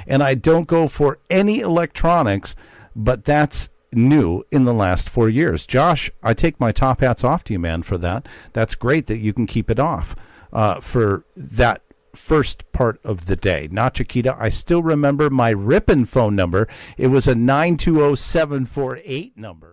and I don't go for any electronics, but that's new in the last 4 years. Josh, I take my top hats off to you, man, for that. That's great that you can keep it off for that first part of the day. Not Chiquita, I still remember my Ripon phone number. It was a 920748 number.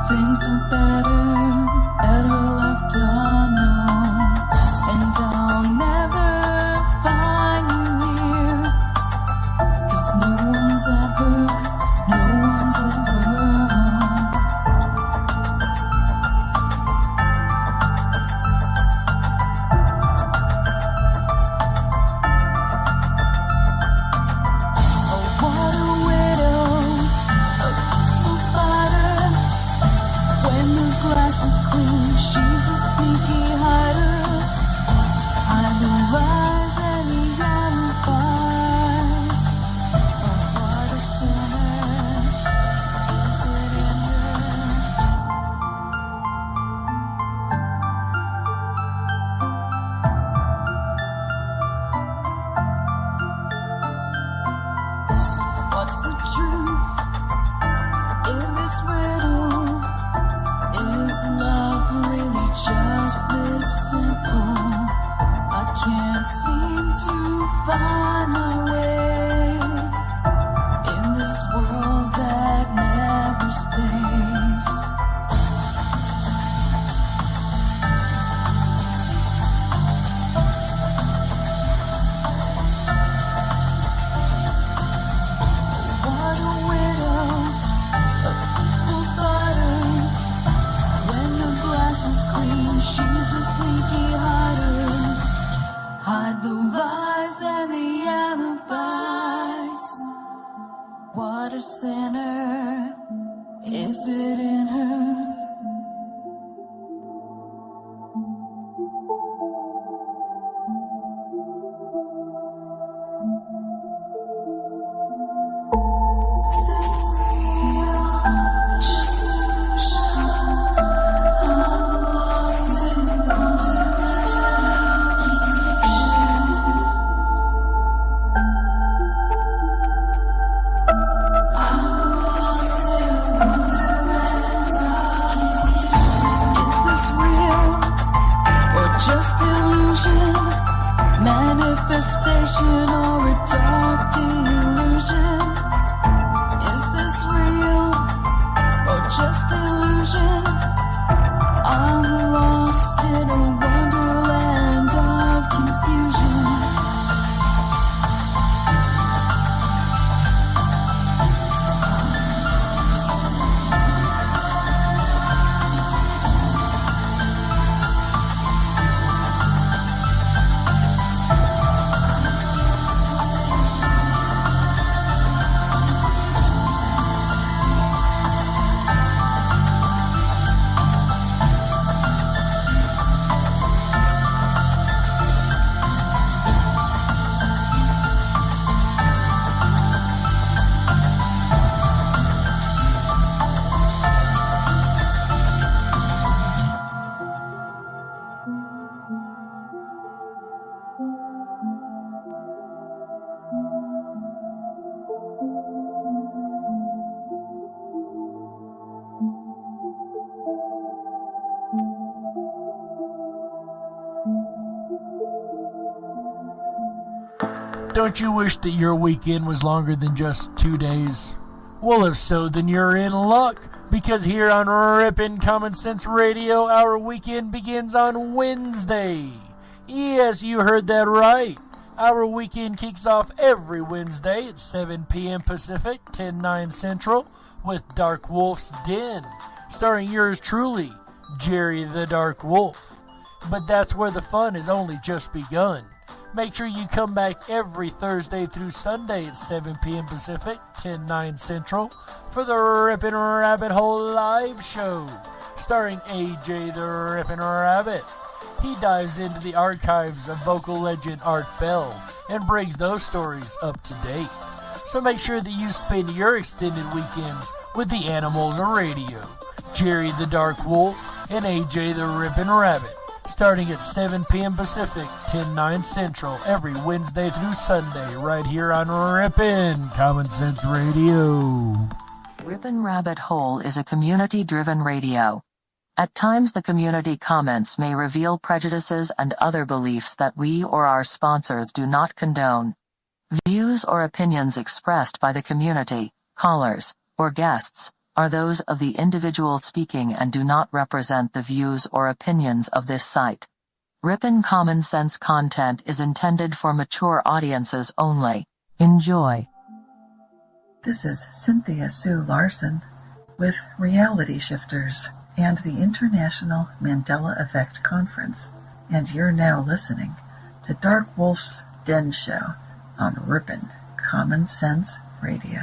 Things are better left unknown. And I'll never find you here, 'cause no one's ever Oh, what a widow, a peaceful spider. When the grass is clean, she's a sneaky hider. Hide the lies and the alibis. Oh, what a sinner. Is it in her? What's the truth in this riddle? Is love really just this simple? I can't seem to find my way in this world that never stays. What a widow, a peaceful spider. When the grass is clean, she's a sneaky hider. Hide the lies and the alibis. What a sinner. Is it in her? Is this real? Just illusion? I'm lost in wonderland, confusion. I'm lost in wonderland, confusion. Is this real or just illusion? Manifestation or a dark delusion? Is this real or just illusion? I'm lost in a wonderland of confusion. Don't you wish that your weekend was longer than just 2 days? Well, if so, then you're in luck, because here on Rippin' Common Sense Radio, our weekend begins on Wednesday. Yes, you heard that right. Our weekend kicks off every Wednesday at 7 p.m. Pacific, 10/9 Central, with DarkWolf's Den, starring yours truly, Jerry the Dark Wolf. But that's where the fun has only just begun. Make sure you come back every Thursday through Sunday at 7 p.m. Pacific, 10/9 Central, for the Rippin' Rabbit Hole live show, starring AJ the Rippin' Rabbit. He dives into the archives of vocal legend Art Bell and brings those stories up to date. So make sure that you spend your extended weekends with the Animals of Radio, Jerry the Dark Wolf and AJ the Rippin' Rabbit, starting at 7 p.m. Pacific, 10/9 Central, every Wednesday through Sunday, right here on Rippin' Common Sense Radio. Rippin' Rabbit Hole is a community-driven radio. At times the community comments may reveal prejudices and other beliefs that we or our sponsors do not condone. Views or opinions expressed by the community, callers, or guests are those of the individual speaking and do not represent the views or opinions of this site. Rippin' Common Sense content is intended for mature audiences only. Enjoy. This is Cynthia Sue Larson with Reality Shifters and the International Mandela Effect Conference, and you're now listening to DarkWolf's Den Show on Rippin' Common Sense Radio.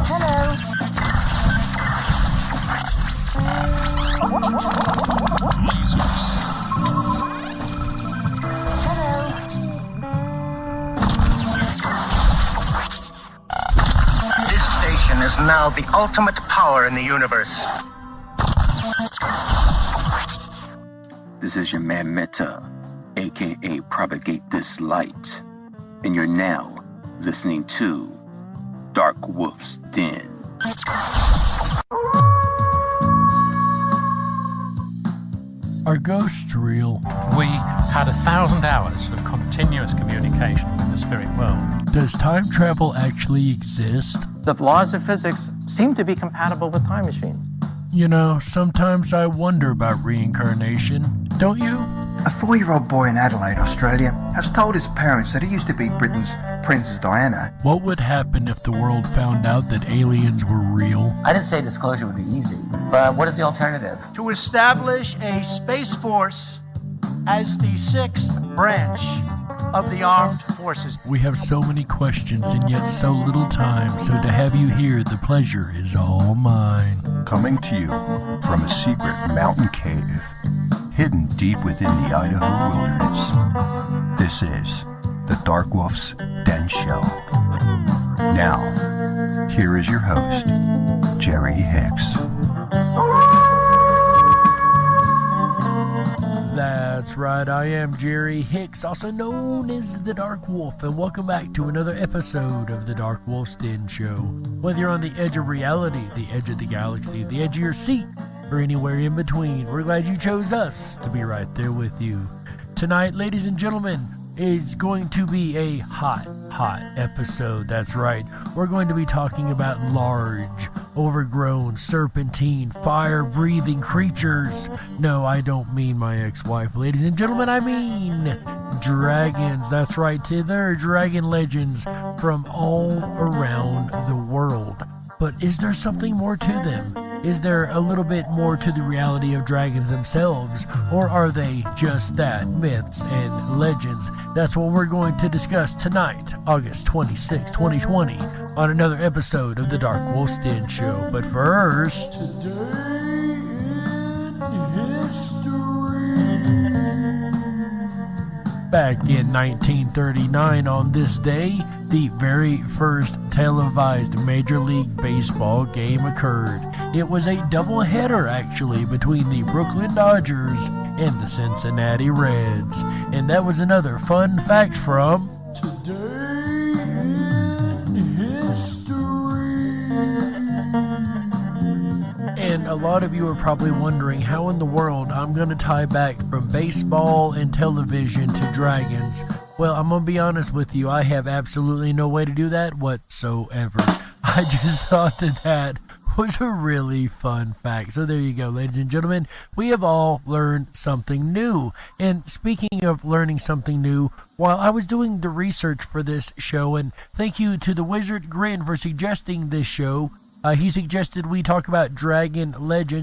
Hello. Is now the ultimate power in the universe. This is your man Meta, aka Propagate This Light, and you're now listening to DarkWolf's Den. Are ghosts real? We had 1,000 hours of continuous communication with the spirit world. Does time travel actually exist? The laws of physics seem to be compatible with time machines. You know, sometimes I wonder about reincarnation. Don't you? A 4-year-old boy in Adelaide, Australia, has told his parents that he used to be Britain's Princess Diana. What would happen if the world found out that aliens were real? I didn't say disclosure would be easy, but what is the alternative? To establish a space force as the 6th branch of the armed forces. We have so many questions and yet so little time, so to have you here, the pleasure is all mine. Coming to you from a secret mountain cave, hidden deep within the Idaho wilderness, this is the DarkWolf's Den Show. Now, here is your host, Jerry Hicks. That's right, I am Jerry Hicks, also known as the Dark Wolf, and welcome back to another episode of the DarkWolf's Den Show. Whether you're on the edge of reality, the edge of the galaxy, the edge of your seat, or anywhere in between, we're glad you chose us to be right there with you. Tonight, ladies and gentlemen, is going to be a hot episode. That's right. We're going to be talking about large, overgrown, serpentine, fire-breathing creatures. No, I don't mean my ex-wife, ladies and gentlemen. I mean dragons. That's right. They're dragon legends from all around the world. But is there something more to them? Is there a little bit more to the reality of dragons themselves? Or are they just that, myths and legends? That's what we're going to discuss tonight, August 26, 2020, on another episode of the DarkWolf's Den Show. But first, today in history. Back in 1939 on this day, the very first televised Major League Baseball game occurred. It was a doubleheader, actually, between the Brooklyn Dodgers and the Cincinnati Reds. And that was another fun fact from Today in History. And a lot of you are probably wondering how in the world I'm going to tie back from baseball and television to dragons. Well, I'm going to be honest with you, I have absolutely no way to do that whatsoever. I just thought that was a really fun fact. So there you go, ladies and gentlemen. We have all learned something new. And speaking of learning something new, while I was doing the research for this show, and thank you to the Wizard Grin for suggesting this show, he suggested we talk about dragon legends.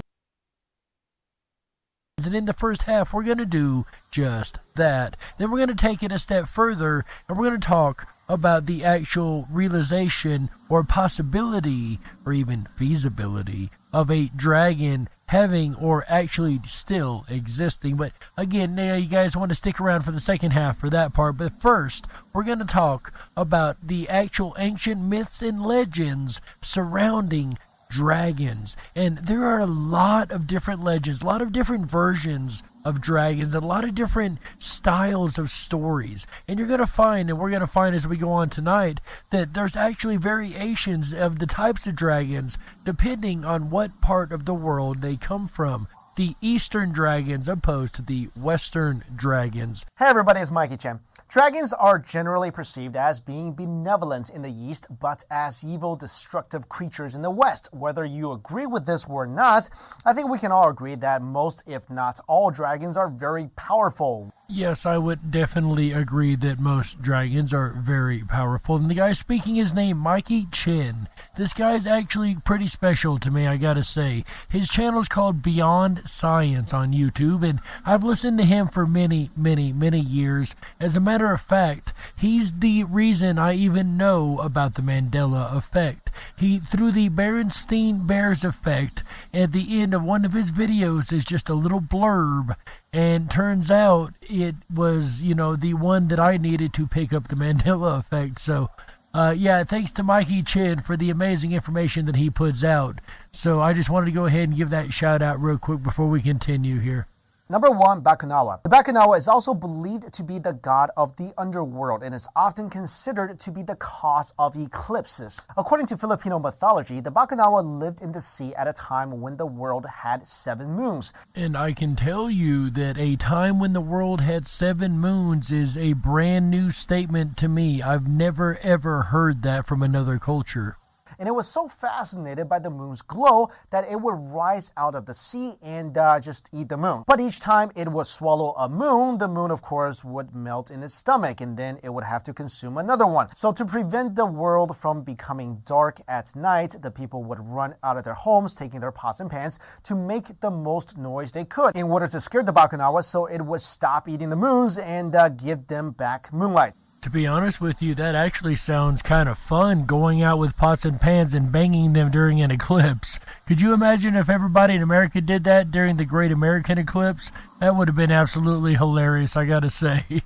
And in the first half, we're going to do just that. Then we're going to take it a step further, and we're going to talk about the actual realization or possibility or even feasibility of a dragon having or actually still existing. But again, you guys want to stick around for the second half for that part. But first, we're going to talk about the actual ancient myths and legends surrounding dragons. And there are a lot of different legends, a lot of different versions of dragons, a lot of different styles of stories. And you're going to find, and we're going to find as we go on tonight, that there's actually variations of the types of dragons depending on what part of the world they come from. The Eastern dragons opposed to the Western dragons. Hey everybody, it's Mikey Chen. Dragons are generally perceived as being benevolent in the East, but as evil, destructive creatures in the West. Whether you agree with this or not, I think we can all agree that most, if not all, dragons are very powerful. Yes, I would definitely agree that most dragons are very powerful. And the guy speaking is named Mikey Chen. This guy's actually pretty special to me, I gotta say. His channel's called Beyond Science on YouTube, and I've listened to him for many, many, many years. As a matter of fact, he's the reason I even know about the Mandela effect. Through the Berenstain Bears effect, at the end of one of his videos is just a little blurb, and turns out it was, the one that I needed to pick up the Mandela effect. So, thanks to Mikey Chen for the amazing information that he puts out. So I just wanted to go ahead and give that shout out real quick before we continue here. Number 1, Bakunawa. The Bakunawa is also believed to be the god of the underworld and is often considered to be the cause of eclipses. According to Filipino mythology, the Bakunawa lived in the sea at a time when the world had 7 moons. And I can tell you that a time when the world had 7 moons is a brand new statement to me. I've never ever heard that from another culture. And it was so fascinated by the moon's glow that it would rise out of the sea and just eat the moon. But each time it would swallow a moon, the moon, of course, would melt in its stomach, and then it would have to consume another one. So to prevent the world from becoming dark at night, the people would run out of their homes, taking their pots and pans to make the most noise they could in order to scare the Bakunawa so it would stop eating the moons and give them back moonlight. To be honest with you, that actually sounds kind of fun, going out with pots and pans and banging them during an eclipse. Could you imagine if everybody in America did that during the Great American Eclipse? That would have been absolutely hilarious, I gotta say.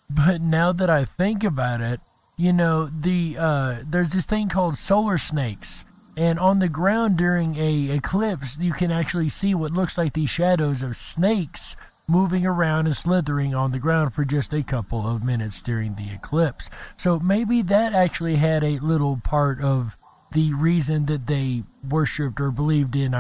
But now that I think about it, there's this thing called solar snakes. And on the ground during a eclipse, you can actually see what looks like the shadows of snakes moving around and slithering on the ground for just a couple of minutes during the eclipse. So maybe that actually had a little part of the reason that they worshipped or believed in,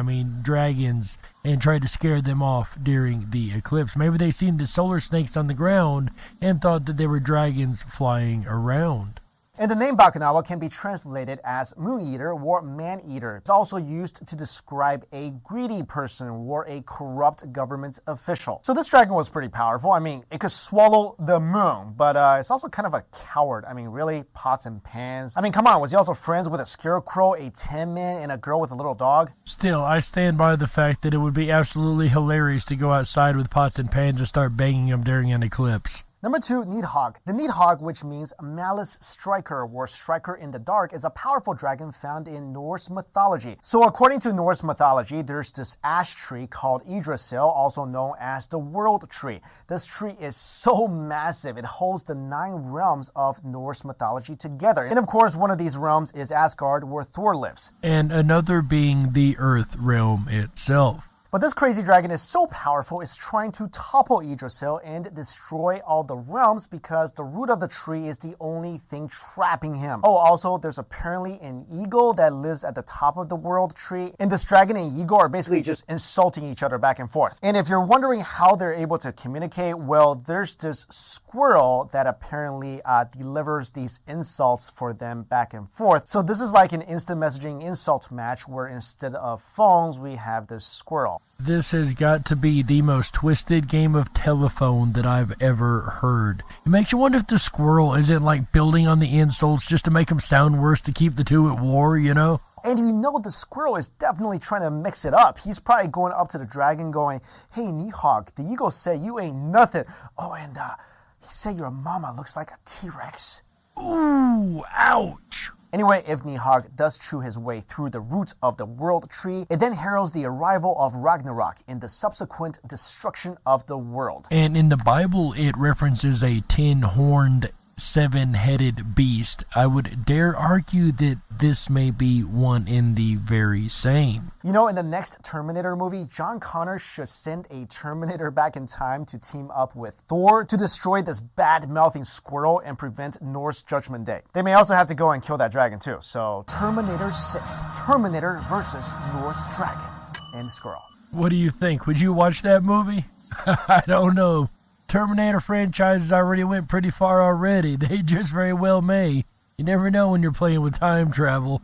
dragons, and tried to scare them off during the eclipse. Maybe they seen the solar snakes on the ground and thought that they were dragons flying around. And the name Bakunawa can be translated as moon-eater or man-eater. It's also used to describe a greedy person or a corrupt government official. So this dragon was pretty powerful. It could swallow the moon, but it's also kind of a coward. Really, pots and pans. Come on, was he also friends with a scarecrow, a tin man, and a girl with a little dog? Still, I stand by the fact that it would be absolutely hilarious to go outside with pots and pans and start banging them during an eclipse. Number 2, Nidhogg. The Nidhogg, which means malice striker or striker in the dark, is a powerful dragon found in Norse mythology. So according to Norse mythology, there's this ash tree called Yggdrasil, also known as the World Tree. This tree is so massive, it holds the 9 realms of Norse mythology together. And of course, one of these realms is Asgard, where Thor lives. And another being the Earth realm itself. But this crazy dragon is so powerful, it's trying to topple Yggdrasil and destroy all the realms because the root of the tree is the only thing trapping him. Oh, also, there's apparently an eagle that lives at the top of the world tree, and this dragon and eagle are basically just insulting each other back and forth. And if you're wondering how they're able to communicate, well, there's this squirrel that apparently delivers these insults for them back and forth. So this is like an instant messaging insult match where instead of phones, we have this squirrel. This has got to be the most twisted game of telephone that I've ever heard. It makes you wonder if the squirrel isn't like building on the insults just to make them sound worse to keep the two at war, you know? And you know the squirrel is definitely trying to mix it up. He's probably going up to the dragon going, "Hey, Nihawk, the eagle said you ain't nothing. Oh, and he said your mama looks like a T-Rex." Ooh, ouch. Anyway, if Nihawk does chew his way through the roots of the world tree, it then heralds the arrival of Ragnarok and the subsequent destruction of the world. And in the Bible, it references a 10-horned, 7-headed beast. I would dare argue that this may be one in the very same. You know, in the next Terminator movie, John Connor should send a Terminator back in time to team up with Thor to destroy this bad-mouthing squirrel and prevent Norse Judgment Day. They may also have to go and kill that dragon too. So, Terminator 6, Terminator versus Norse Dragon and Squirrel. What do you think? Would you watch that movie? I don't know. Terminator franchises already went pretty far already. They just very well may. You never know when you're playing with time travel.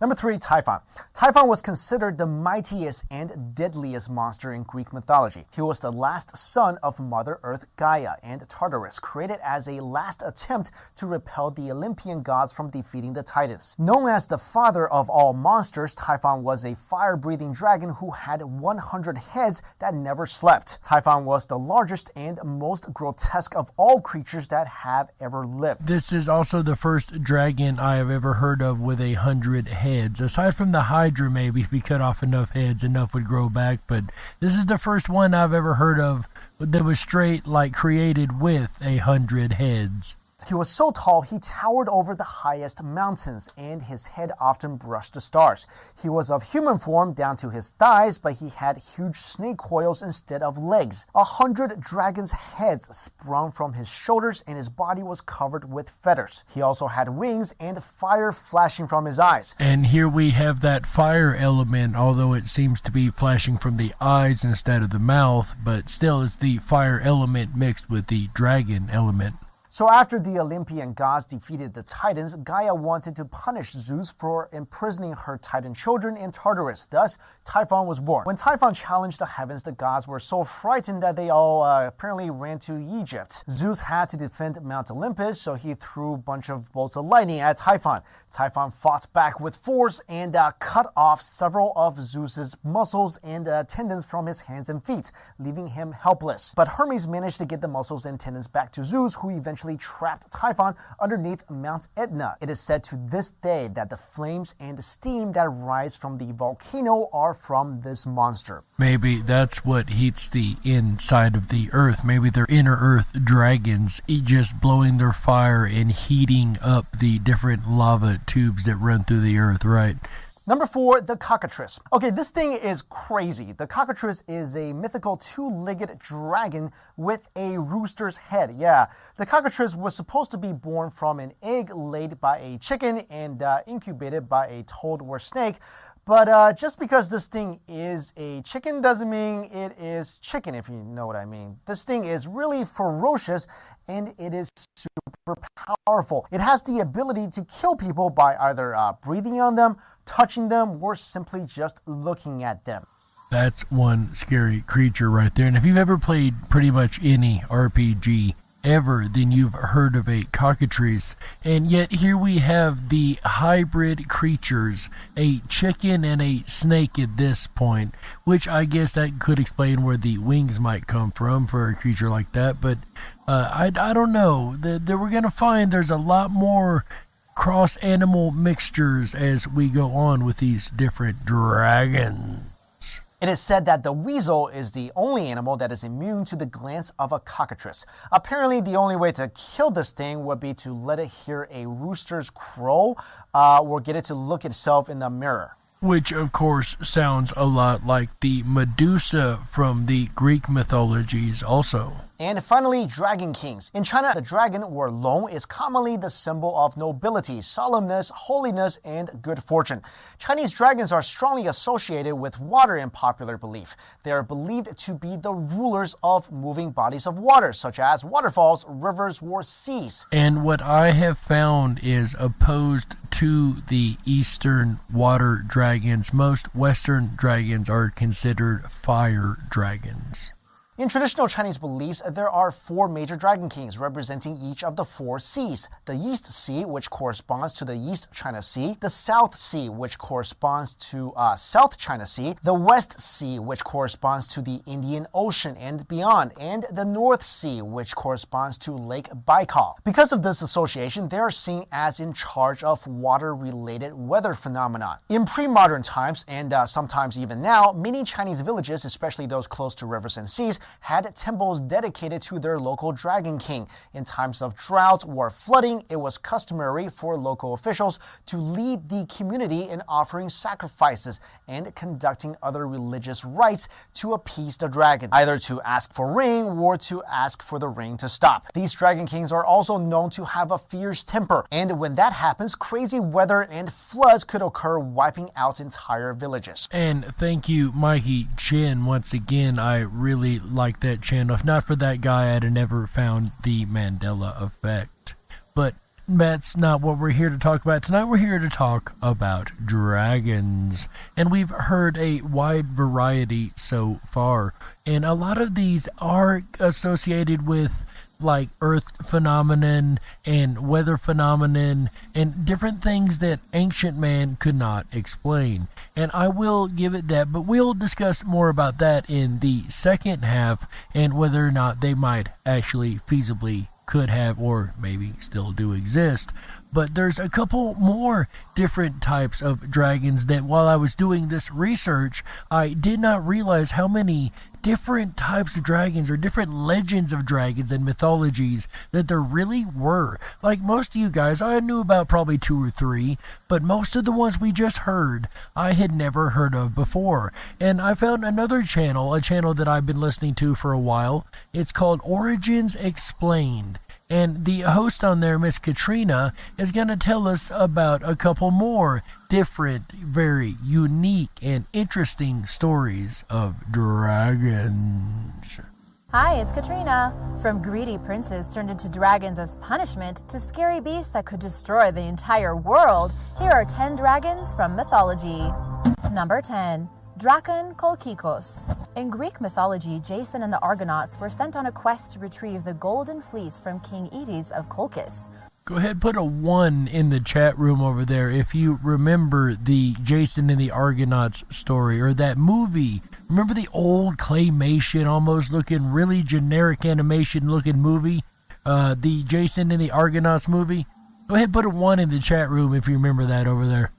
Number 3, Typhon. Typhon was considered the mightiest and deadliest monster in Greek mythology. He was the last son of Mother Earth Gaia and Tartarus, created as a last attempt to repel the Olympian gods from defeating the Titans. Known as the father of all monsters, Typhon was a fire-breathing dragon who had 100 heads that never slept. Typhon was the largest and most grotesque of all creatures that have ever lived. This is also the first dragon I have ever heard of with 100 heads. Aside from the Hydra, maybe if we cut off enough heads, enough would grow back, but this is the first one I've ever heard of that was straight, like, created with 100 heads. He was so tall, he towered over the highest mountains, and his head often brushed the stars. He was of human form down to his thighs, but he had huge snake coils instead of legs. 100 dragons' heads sprung from his shoulders, and his body was covered with feathers. He also had wings and fire flashing from his eyes. And here we have that fire element, although it seems to be flashing from the eyes instead of the mouth, but still it's the fire element mixed with the dragon element. So after the Olympian gods defeated the Titans, Gaia wanted to punish Zeus for imprisoning her Titan children in Tartarus. Thus, Typhon was born. When Typhon challenged the heavens, the gods were so frightened that they all apparently ran to Egypt. Zeus had to defend Mount Olympus, so he threw a bunch of bolts of lightning at Typhon. Typhon fought back with force and cut off several of Zeus's muscles and tendons from his hands and feet, leaving him helpless. But Hermes managed to get the muscles and tendons back to Zeus, who eventually trapped Typhon underneath Mount Etna. It is said to this day that the flames and the steam that rise from the volcano are from this monster. Maybe that's what heats the inside of the earth. Maybe they're inner earth dragons just blowing their fire and heating up the different lava tubes that run through the earth, right? Number 4, the cockatrice. Okay, this thing is crazy. The cockatrice is a mythical 2-legged dragon with a rooster's head. Yeah, the cockatrice was supposed to be born from an egg laid by a chicken and incubated by a toad or snake. But just because this thing is a chicken doesn't mean it is chicken, if you know what I mean. This thing is really ferocious and it is super powerful. It has the ability to kill people by either breathing on them, touching them, or simply just looking at them. That's one scary creature right there. And if you've ever played pretty much any RPG ever, then you've heard of a cockatrice. And yet here we have the hybrid creatures, a chicken and a snake at this point, which I guess that could explain where the wings might come from for a creature like that. But I don't know. We're going to find there's a lot more cross-animal mixtures as we go on with these different dragons. It is said that the weasel is the only animal that is immune to the glance of a cockatrice. Apparently, the only way to kill this thing would be to let it hear a rooster's crow or get it to look itself in the mirror. Which, of course, sounds a lot like the Medusa from the Greek mythologies also. And finally, Dragon Kings. In China, the dragon, or long, is commonly the symbol of nobility, solemnness, holiness, and good fortune. Chinese dragons are strongly associated with water in popular belief. They are believed to be the rulers of moving bodies of water, such as waterfalls, rivers, or seas. And what I have found is, opposed to the Eastern water dragons, most Western dragons are considered fire dragons. In traditional Chinese beliefs, there are 4 major dragon kings representing each of the 4 seas. The East Sea, which corresponds to the East China Sea, the South Sea, which corresponds to South China Sea, the West Sea, which corresponds to the Indian Ocean and beyond, and the North Sea, which corresponds to Lake Baikal. Because of this association, they are seen as in charge of water-related weather phenomena. In pre-modern times, and sometimes even now, many Chinese villages, especially those close to rivers and seas, had temples dedicated to their local dragon king. In times of drought or flooding, it was customary for local officials to lead the community in offering sacrifices and conducting other religious rites to appease the dragon, either to ask for rain or to ask for the rain to stop. These dragon kings are also known to have a fierce temper, and when that happens, crazy weather and floods could occur, wiping out entire villages. And thank you, Mikey Chin. Once again, I really like that channel. If not for that guy, I'd have never found the Mandela effect. But that's not what we're here to talk about. Tonight we're here to talk about dragons. And we've heard a wide variety so far. And a lot of these are associated with like earth phenomenon and weather phenomenon and different things that ancient man could not explain. And I will give it that, but we'll discuss more about that in the second half and whether or not they might actually feasibly could have or maybe still do exist. But there's a couple more different types of dragons that while I was doing this research, I did not realize how many different types of dragons or different legends of dragons and mythologies that there really were. Like most of you guys, I knew about probably 2 or 3, but most of the ones we just heard, I had never heard of before. And I found another channel, a channel that I've been listening to for a while. It's called Origins Explained. And the host on there, Miss Katrina, is going to tell us about a couple more different, very unique and interesting stories of dragons. Hi, it's Katrina. From greedy princes turned into dragons as punishment to scary beasts that could destroy the entire world, here are 10 dragons from mythology. Number 10. Drakon Kolkikos. In Greek mythology, Jason and the Argonauts were sent on a quest to retrieve the golden fleece from King Aedes of Colchis. Go ahead and put a 1 in the chat room over there if you remember the Jason and the Argonauts story or that movie. Remember the old claymation, almost looking really generic animation looking movie? The Jason and the Argonauts movie? Go ahead and put a 1 in the chat room if you remember that over there.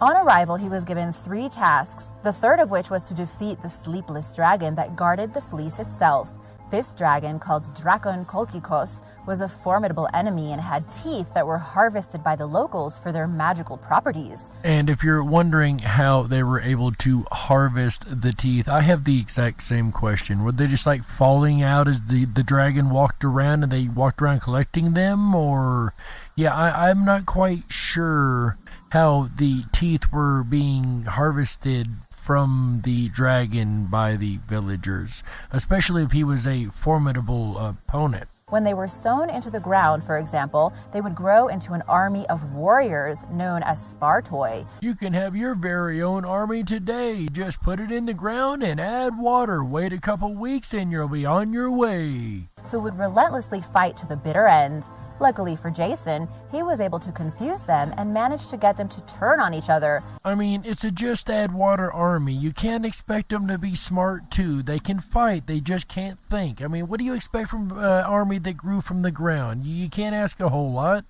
On arrival, he was given 3 tasks, the third of which was to defeat the sleepless dragon that guarded the fleece itself. This dragon, called Drakon Kolkikos, was a formidable enemy and had teeth that were harvested by the locals for their magical properties. And if you're wondering how they were able to harvest the teeth, I have the exact same question. Were they just like falling out as the dragon walked around and they walked around collecting them? Or, yeah, I'm not quite sure how the teeth were being harvested from the dragon by the villagers, especially if he was a formidable opponent. When they were sewn into the ground, for example, they would grow into an army of warriors known as Spartoi. You can have your very own army today. Just put it in the ground and add water. Wait a couple weeks and you'll be on your way. Who would relentlessly fight to the bitter end. Luckily for Jason, he was able to confuse them and managed to get them to turn on each other. I mean, it's a just add water army. You can't expect them to be smart too. They can fight, they just can't think. I mean, what do you expect from an army that grew from the ground? You can't ask a whole lot.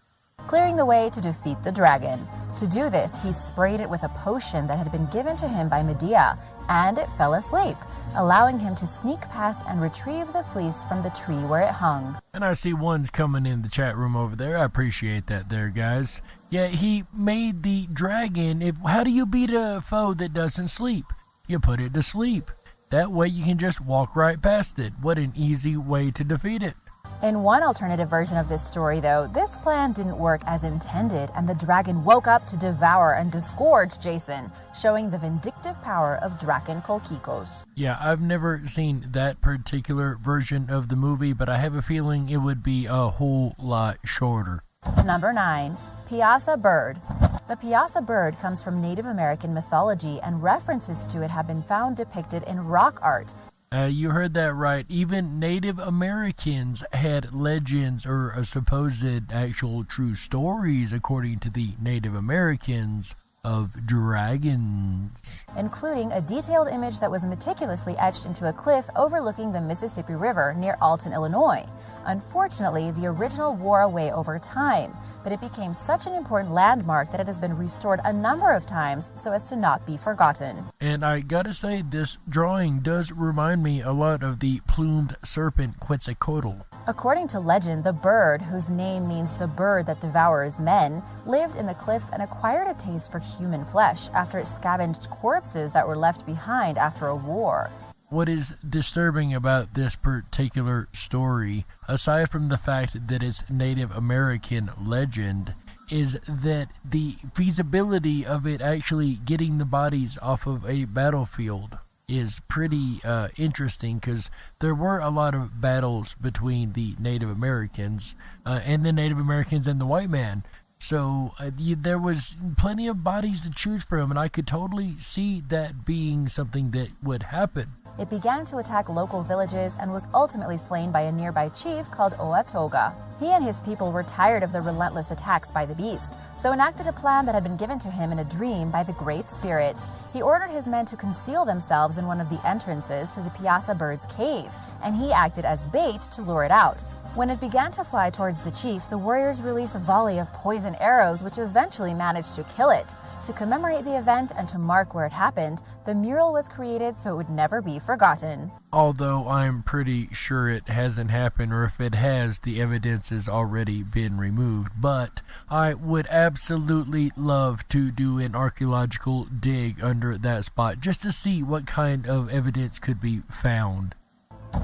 Clearing the way to defeat the dragon. To do this, he sprayed it with a potion that had been given to him by Medea. and it fell asleep, allowing him to sneak past and retrieve the fleece from the tree where it hung. And I see one's coming in the chat room over there. I appreciate that there, guys. Yeah, he made the dragon. How do you beat a foe that doesn't sleep? You put it to sleep. That way you can just walk right past it. What an easy way to defeat it. In one alternative version of this story, though, this plan didn't work as intended, and the dragon woke up to devour and disgorge Jason, showing the vindictive power of Draken Kolkikos. Yeah, I've never seen that particular version of the movie, but I have a feeling it would be a whole lot shorter. Number 9. Piasa Bird. The Piasa bird comes from Native American mythology, and references to it have been found depicted in rock art. You heard that right. Even Native Americans had legends or supposed actual true stories, according to the Native Americans, of dragons, including a detailed image that was meticulously etched into a cliff overlooking the Mississippi River near Alton, Illinois. Unfortunately, the original wore away over time, but it became such an important landmark that it has been restored a number of times so as to not be forgotten. And I gotta say, this drawing does remind me a lot of the plumed serpent Quetzalcoatl. According to legend, the bird, whose name means the bird that devours men, lived in the cliffs and acquired a taste for human flesh after it scavenged corpses that were left behind after a war. What is disturbing about this particular story, aside from the fact that it's Native American legend, is that the feasibility of it actually getting the bodies off of a battlefield is pretty interesting, because there were a lot of battles between the Native Americans and the Native Americans and the white man. So there was plenty of bodies to choose from, and I could totally see that being something that would happen. It began to attack local villages and was ultimately slain by a nearby chief called Oatoga. He and his people were tired of the relentless attacks by the beast, so enacted a plan that had been given to him in a dream by the Great Spirit. He ordered his men to conceal themselves in one of the entrances to the Piasa bird's cave, and he acted as bait to lure it out. When it began to fly towards the chief, the warriors released a volley of poison arrows, which eventually managed to kill it. To commemorate the event and to mark where it happened, the mural was created so it would never be forgotten. Although I'm pretty sure it hasn't happened, or if it has, the evidence has already been removed. But I would absolutely love to do an archaeological dig under that spot just to see what kind of evidence could be found.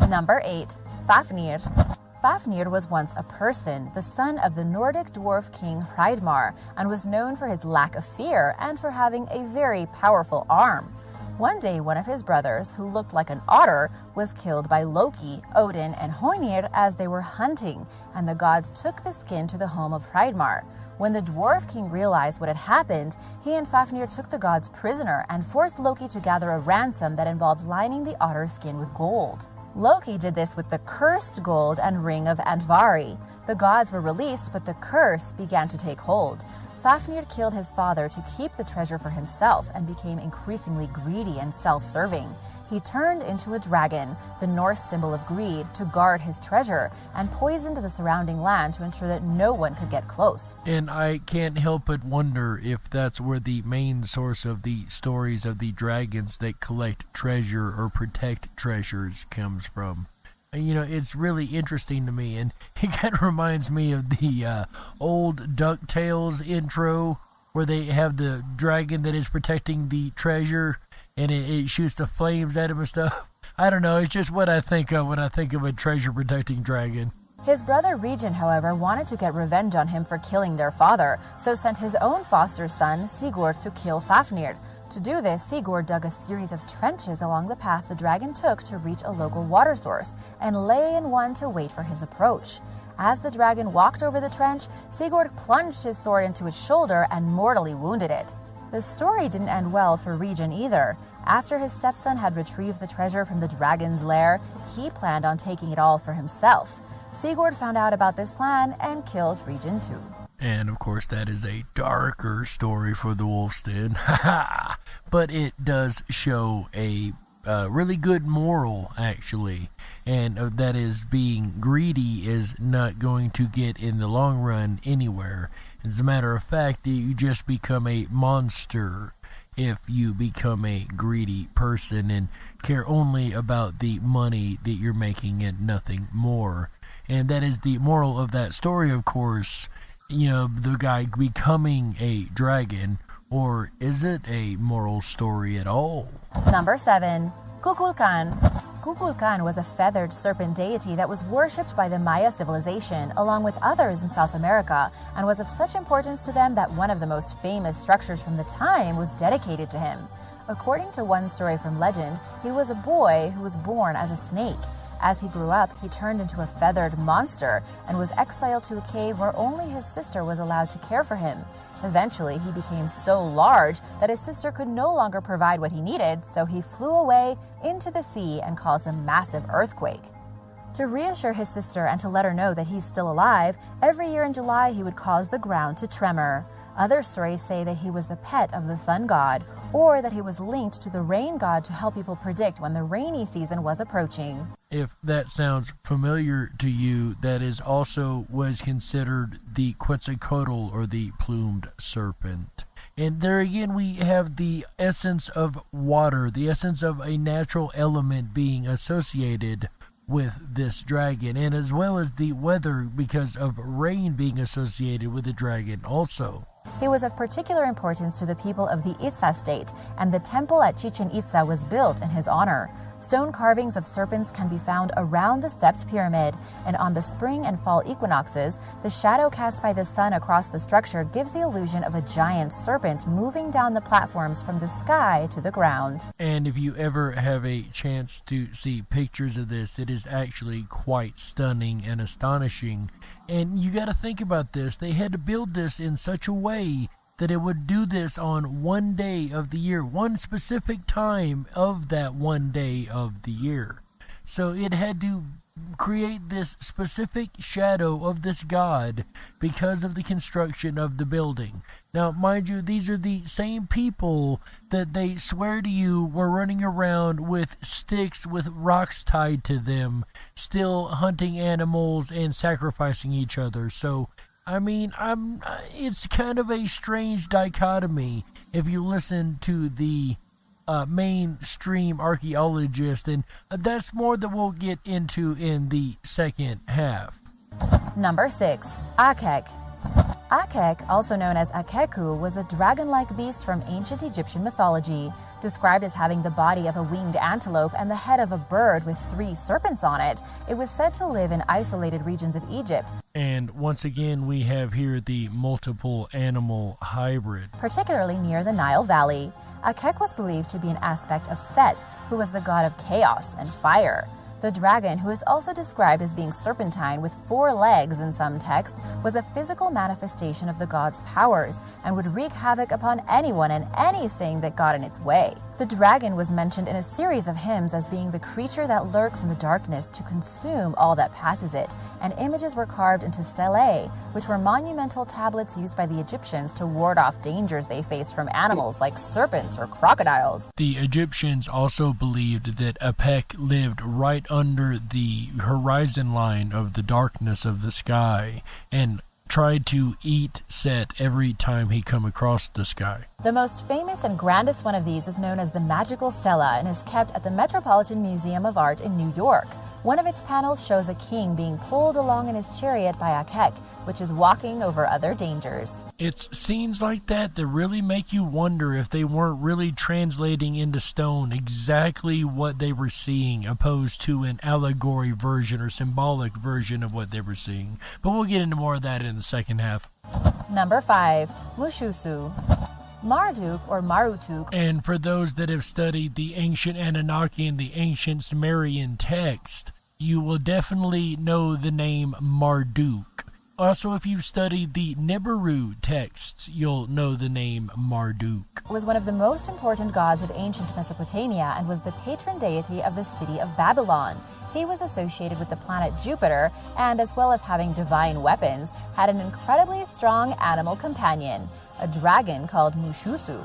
Number 8. Fafnir. Fafnir was once a person, the son of the Nordic dwarf king Hreidmar, and was known for his lack of fear and for having a very powerful arm. One day, one of his brothers, who looked like an otter, was killed by Loki, Odin, and Hoenir as they were hunting, and the gods took the skin to the home of Hreidmar. When the dwarf king realized what had happened, he and Fafnir took the gods prisoner and forced Loki to gather a ransom that involved lining the otter's skin with gold. Loki did this with the cursed gold and ring of Andvari. The gods were released, but the curse began to take hold. Fafnir killed his father to keep the treasure for himself and became increasingly greedy and self-serving. He turned into a dragon, the Norse symbol of greed, to guard his treasure, and poisoned the surrounding land to ensure that no one could get close. And I can't help but wonder if that's where the main source of the stories of the dragons that collect treasure or protect treasures comes from. You know, it's really interesting to me, and it kind of reminds me of the old DuckTales intro, where they have the dragon that is protecting the treasure, and it shoots the flames at him and stuff. I don't know, it's just what I think of when I think of a treasure-protecting dragon. His brother Regin, however, wanted to get revenge on him for killing their father, so sent his own foster son, Sigurd, to kill Fafnir. To do this, Sigurd dug a series of trenches along the path the dragon took to reach a local water source, and lay in one to wait for his approach. As the dragon walked over the trench, Sigurd plunged his sword into its shoulder and mortally wounded it. The story didn't end well for Regin either. After his stepson had retrieved the treasure from the dragon's lair, he planned on taking it all for himself. Sigurd found out about this plan and killed Regin too. And of course that is a darker story for the Wolf's Den. But it does show a really good moral, actually. And that is, being greedy is not going to get in the long run anywhere. As a matter of fact, you just become a monster. if you become a greedy person and care only about the money that you're making and nothing more. And that is the moral of that story, of course. You know, the guy becoming a dragon. Or is it a moral story at all? Number 7. Kukulkan. Kukulkan was a feathered serpent deity that was worshipped by the Maya civilization along with others in South America, and was of such importance to them that one of the most famous structures from the time was dedicated to him. According to one story from legend, he was a boy who was born as a snake. As he grew up, he turned into a feathered monster and was exiled to a cave where only his sister was allowed to care for him. Eventually, he became so large that his sister could no longer provide what he needed, so he flew away into the sea and caused a massive earthquake. To reassure his sister and to let her know that he's still alive, every year in July he would cause the ground to tremor. Other stories say that he was the pet of the sun god, or that he was linked to the rain god to help people predict when the rainy season was approaching. If that sounds familiar to you, that is also was considered the Quetzalcoatl, or the plumed serpent. And there again we have the essence of water, the essence of a natural element being associated with this dragon, and as well as the weather because of rain being associated with the dragon also. He was of particular importance to the people of the Itza state, and the temple at Chichen Itza was built in his honor. Stone carvings of serpents can be found around the stepped pyramid, and on the spring and fall equinoxes, the shadow cast by the sun across the structure gives the illusion of a giant serpent moving down the platforms from the sky to the ground. And if you ever have a chance to see pictures of this, it is actually quite stunning and astonishing. And you got to think about this. They had to build this in such a way that it would do this on one day of the year, one specific time of that one day of the year. So it had to create this specific shadow of this god because of the construction of the building. Now, mind you, these are the same people that they swear to you were running around with sticks with rocks tied to them, still hunting animals and sacrificing each other. So I mean, it's kind of a strange dichotomy if you listen to the mainstream archaeologist, and that's more that we'll get into in the second half. Number 6. Akek. Akek, also known as Akeku, was a dragon-like beast from ancient Egyptian mythology. Described as having the body of a winged antelope and the head of a bird with 3 serpents on it, it was said to live in isolated regions of Egypt. And once again, we have here the multiple animal hybrid, particularly near the Nile Valley. Akek was believed to be an aspect of Set, who was the god of chaos and fire. The dragon, who is also described as being serpentine with 4 legs in some texts, was a physical manifestation of the god's powers and would wreak havoc upon anyone and anything that got in its way. The dragon was mentioned in a series of hymns as being the creature that lurks in the darkness to consume all that passes it, and images were carved into stelae, which were monumental tablets used by the Egyptians to ward off dangers they faced from animals like serpents or crocodiles. The Egyptians also believed that Apek lived right under the horizon line of the darkness of the sky and tried to eat Set every time he come across the sky. The most famous and grandest one of these is known as the Magical Stela and is kept at the Metropolitan Museum of Art in New York. One of its panels shows a king being pulled along in his chariot by Akek, which is walking over other dangers. It's scenes like that that really make you wonder if they weren't really translating into stone exactly what they were seeing, opposed to an allegory version or symbolic version of what they were seeing. But we'll get into more of that in the second half. Number 5. Mushusu. Marduk or Marutuk. And for those that have studied the ancient Anunnaki and the ancient Sumerian text, you will definitely know the name Marduk. Also, if you've studied the Nibiru texts, you'll know the name Marduk. Was one of the most important gods of ancient Mesopotamia and was the patron deity of the city of Babylon. He was associated with the planet Jupiter and, as well as having divine weapons, had an incredibly strong animal companion, a dragon called Mushusu.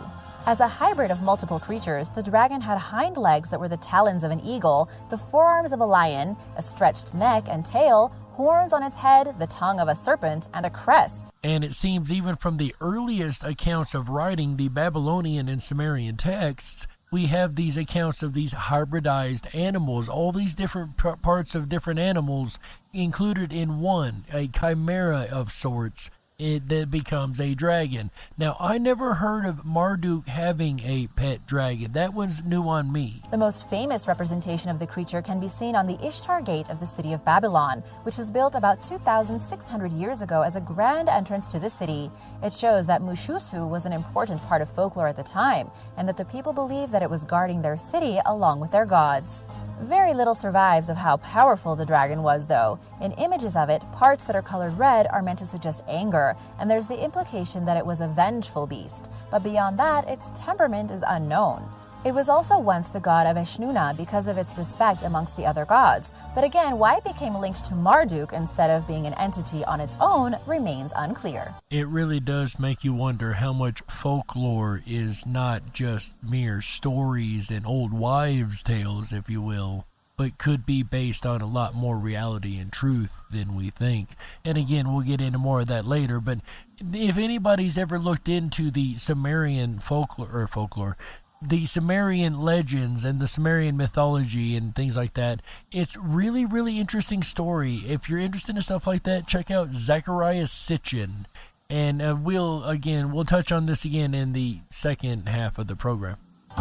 As a hybrid of multiple creatures, the dragon had hind legs that were the talons of an eagle, the forearms of a lion, a stretched neck and tail, horns on its head, the tongue of a serpent, and a crest. And it seems even from the earliest accounts of writing, the Babylonian and Sumerian texts, we have these accounts of these hybridized animals, all these different parts of different animals included in one, a chimera of sorts. That becomes a dragon. Now, I never heard of Marduk having a pet dragon. That one's new on me. The most famous representation of the creature can be seen on the Ishtar Gate of the city of Babylon, which was built about 2,600 years ago as a grand entrance to the city. It shows that Mushusu was an important part of folklore at the time, and that the people believed that it was guarding their city along with their gods. Very little survives of how powerful the dragon was, though. In images of it, parts that are colored red are meant to suggest anger, and there's the implication that it was a vengeful beast. But beyond that, its temperament is unknown. It was also once the god of Eshnuna because of its respect amongst the other gods. But again, why it became linked to Marduk instead of being an entity on its own remains unclear. It really does make you wonder how much folklore is not just mere stories and old wives' tales, if you will, but could be based on a lot more reality and truth than we think. And again, we'll get into more of that later, but if anybody's ever looked into the Sumerian folklore, the Sumerian legends and the Sumerian mythology and things like that, it's really, really interesting story. If you're interested in stuff like that, check out Zechariah Sitchin. And we'll touch on this again in the second half of the program.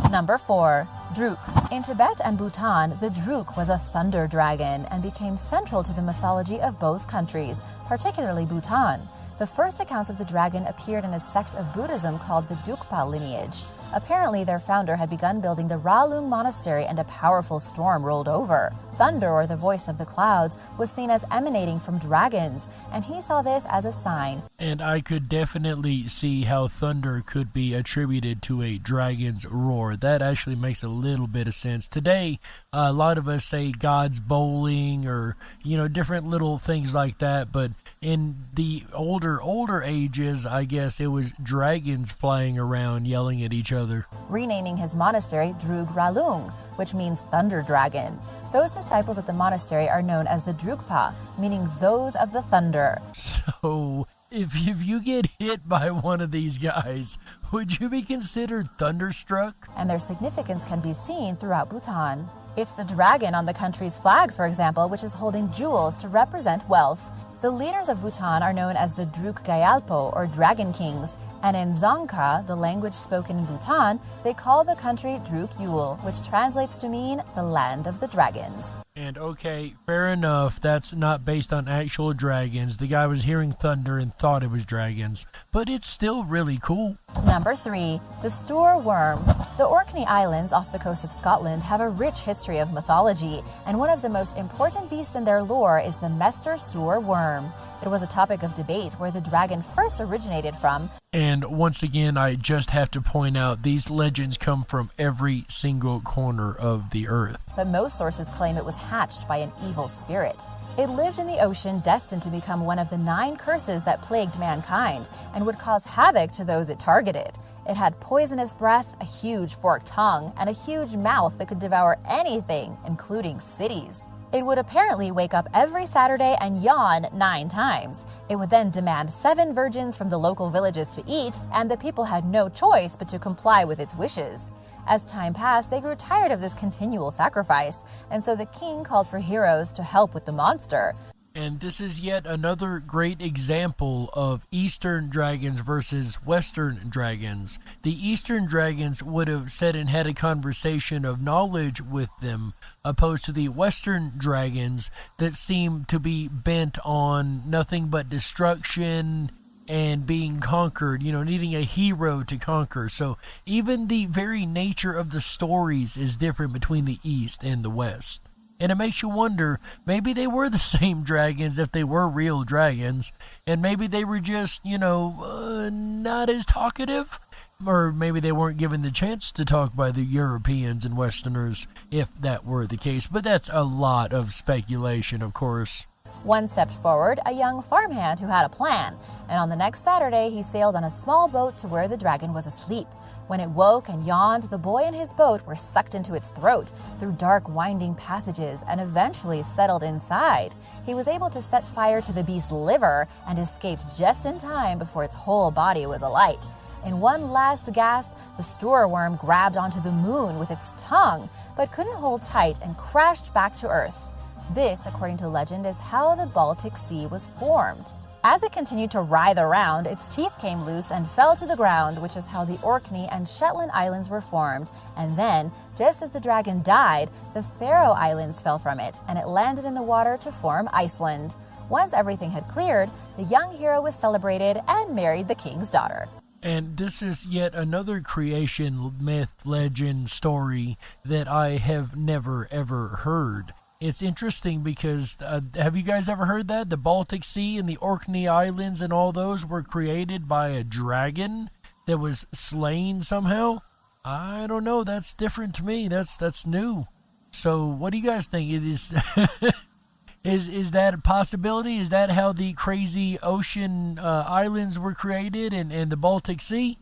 Number 4. Druk. In Tibet and Bhutan, the Druk was a thunder dragon and became central to the mythology of both countries, particularly Bhutan. The first accounts of the dragon appeared in a sect of Buddhism called the Dukpa lineage. Apparently, their founder had begun building the Ralung monastery and a powerful storm rolled over. Thunder, or the voice of the clouds, was seen as emanating from dragons, and he saw this as a sign. And I could definitely see how thunder could be attributed to a dragon's roar. That actually makes a little bit of sense. Today, a lot of us say God's bowling or, different little things like that, but in the older ages, I guess it was dragons flying around yelling at each other. Renaming his monastery Drug Ralung, which means thunder dragon. Those disciples at the monastery are known as the Drugpa, meaning those of the thunder. So, if you get hit by one of these guys, would you be considered thunderstruck? And their significance can be seen throughout Bhutan. It's the dragon on the country's flag, for example, which is holding jewels to represent wealth. The leaders of Bhutan are known as the Druk Gyalpo, or Dragon Kings, and in Dzongkha, the language spoken in Bhutan, they call the country Druk Yul, which translates to mean the land of the dragons. And okay, fair enough, that's not based on actual dragons. The guy was hearing thunder and thought it was dragons, but it's still really cool. Number 3, the Stoor Worm. The Orkney Islands off the coast of Scotland have a rich history of mythology, and one of the most important beasts in their lore is the Mester Stoor Worm. It was a topic of debate where the dragon first originated from. And once again, I just have to point out, these legends come from every single corner of the earth. But most sources claim it was hatched by an evil spirit. It lived in the ocean, destined to become one of the 9 curses that plagued mankind and would cause havoc to those it targeted. It had poisonous breath, a huge forked tongue, and a huge mouth that could devour anything, including cities. It would apparently wake up every Saturday and yawn 9 times. It would then demand 7 virgins from the local villages to eat, and the people had no choice but to comply with its wishes. As time passed, they grew tired of this continual sacrifice, and so the king called for heroes to help with the monster. And this is yet another great example of Eastern dragons versus Western dragons. The Eastern dragons would have sat and had a conversation of knowledge with them, opposed to the Western dragons that seem to be bent on nothing but destruction and being conquered, needing a hero to conquer. So even the very nature of the stories is different between the East and the West. And it makes you wonder, maybe they were the same dragons if they were real dragons, and maybe they were just, not as talkative, or maybe they weren't given the chance to talk by the Europeans and Westerners, if that were the case. But that's a lot of speculation, of course. One stepped forward, a young farmhand who had a plan, and on the next Saturday he sailed on a small boat to where the dragon was asleep. When it woke and yawned, the boy and his boat were sucked into its throat through dark, winding passages and eventually settled inside. He was able to set fire to the beast's liver and escaped just in time before its whole body was alight. In one last gasp, the Stoor worm grabbed onto the moon with its tongue, but couldn't hold tight and crashed back to Earth. This, according to legend, is how the Baltic Sea was formed. As it continued to writhe around, its teeth came loose and fell to the ground, which is how the Orkney and Shetland Islands were formed. And then, just as the dragon died, the Faroe Islands fell from it, and it landed in the water to form Iceland. Once everything had cleared, the young hero was celebrated and married the king's daughter. And this is yet another creation myth, legend, story that I have never, ever heard. It's interesting because, have you guys ever heard that? The Baltic Sea and the Orkney Islands and all those were created by a dragon that was slain somehow? I don't know. That's different to me. That's new. So what do you guys think? It is, is that a possibility? Is that how the crazy ocean islands were created and the Baltic Sea?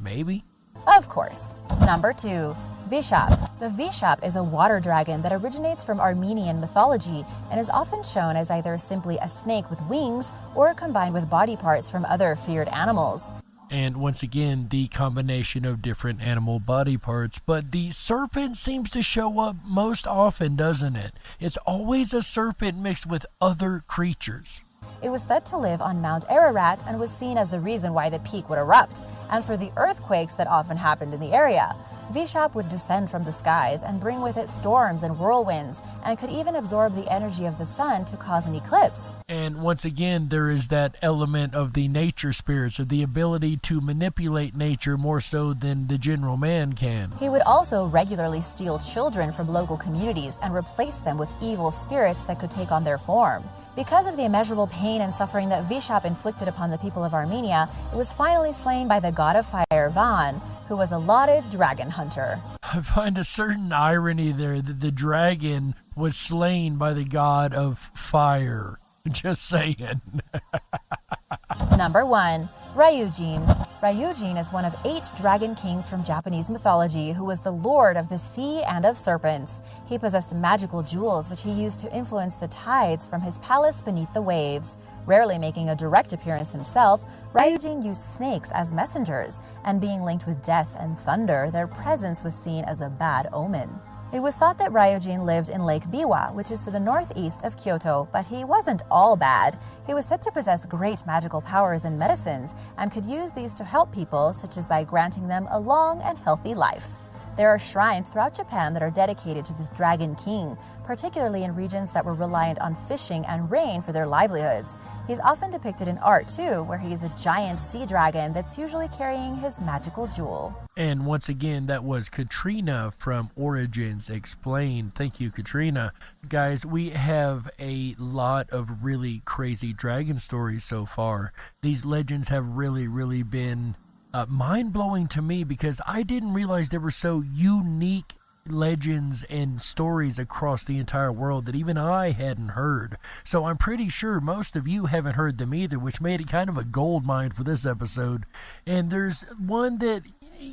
Maybe. Of course. Number 2. Vishap. The Vishap is a water dragon that originates from Armenian mythology and is often shown as either simply a snake with wings or combined with body parts from other feared animals. And once again, the combination of different animal body parts. But the serpent seems to show up most often, doesn't it? It's always a serpent mixed with other creatures. It was said to live on Mount Ararat and was seen as the reason why the peak would erupt, and for the earthquakes that often happened in the area. Vishap would descend from the skies and bring with it storms and whirlwinds, and could even absorb the energy of the sun to cause an eclipse. And once again, there is that element of the nature spirits, of the ability to manipulate nature more so than the general man can. He would also regularly steal children from local communities and replace them with evil spirits that could take on their form. Because of the immeasurable pain and suffering that Vishap inflicted upon the people of Armenia, it was finally slain by the god of fire, Van, who was a lauded dragon hunter. I find a certain irony there that the dragon was slain by the god of fire. Just saying. Number 1. Ryujin. Ryujin is one of 8 dragon kings from Japanese mythology who was the lord of the sea and of serpents. He possessed magical jewels which he used to influence the tides from his palace beneath the waves. Rarely making a direct appearance himself, Ryujin used snakes as messengers, and being linked with death and thunder, their presence was seen as a bad omen. It was thought that Ryujin lived in Lake Biwa, which is to the northeast of Kyoto, but he wasn't all bad. He was said to possess great magical powers and medicines, and could use these to help people, such as by granting them a long and healthy life. There are shrines throughout Japan that are dedicated to this dragon king, particularly in regions that were reliant on fishing and rain for their livelihoods. He's often depicted in art too, where he's a giant sea dragon that's usually carrying his magical jewel. And once again, that was Katrina from Origins Explained. Thank you, Katrina. Guys, we have a lot of really crazy dragon stories so far. These legends have really been mind-blowing to me because I didn't realize they were so unique legends and stories across the entire world that even I hadn't heard. So I'm pretty sure most of you haven't heard them either, which made it kind of a gold mine for this episode. And there's one that,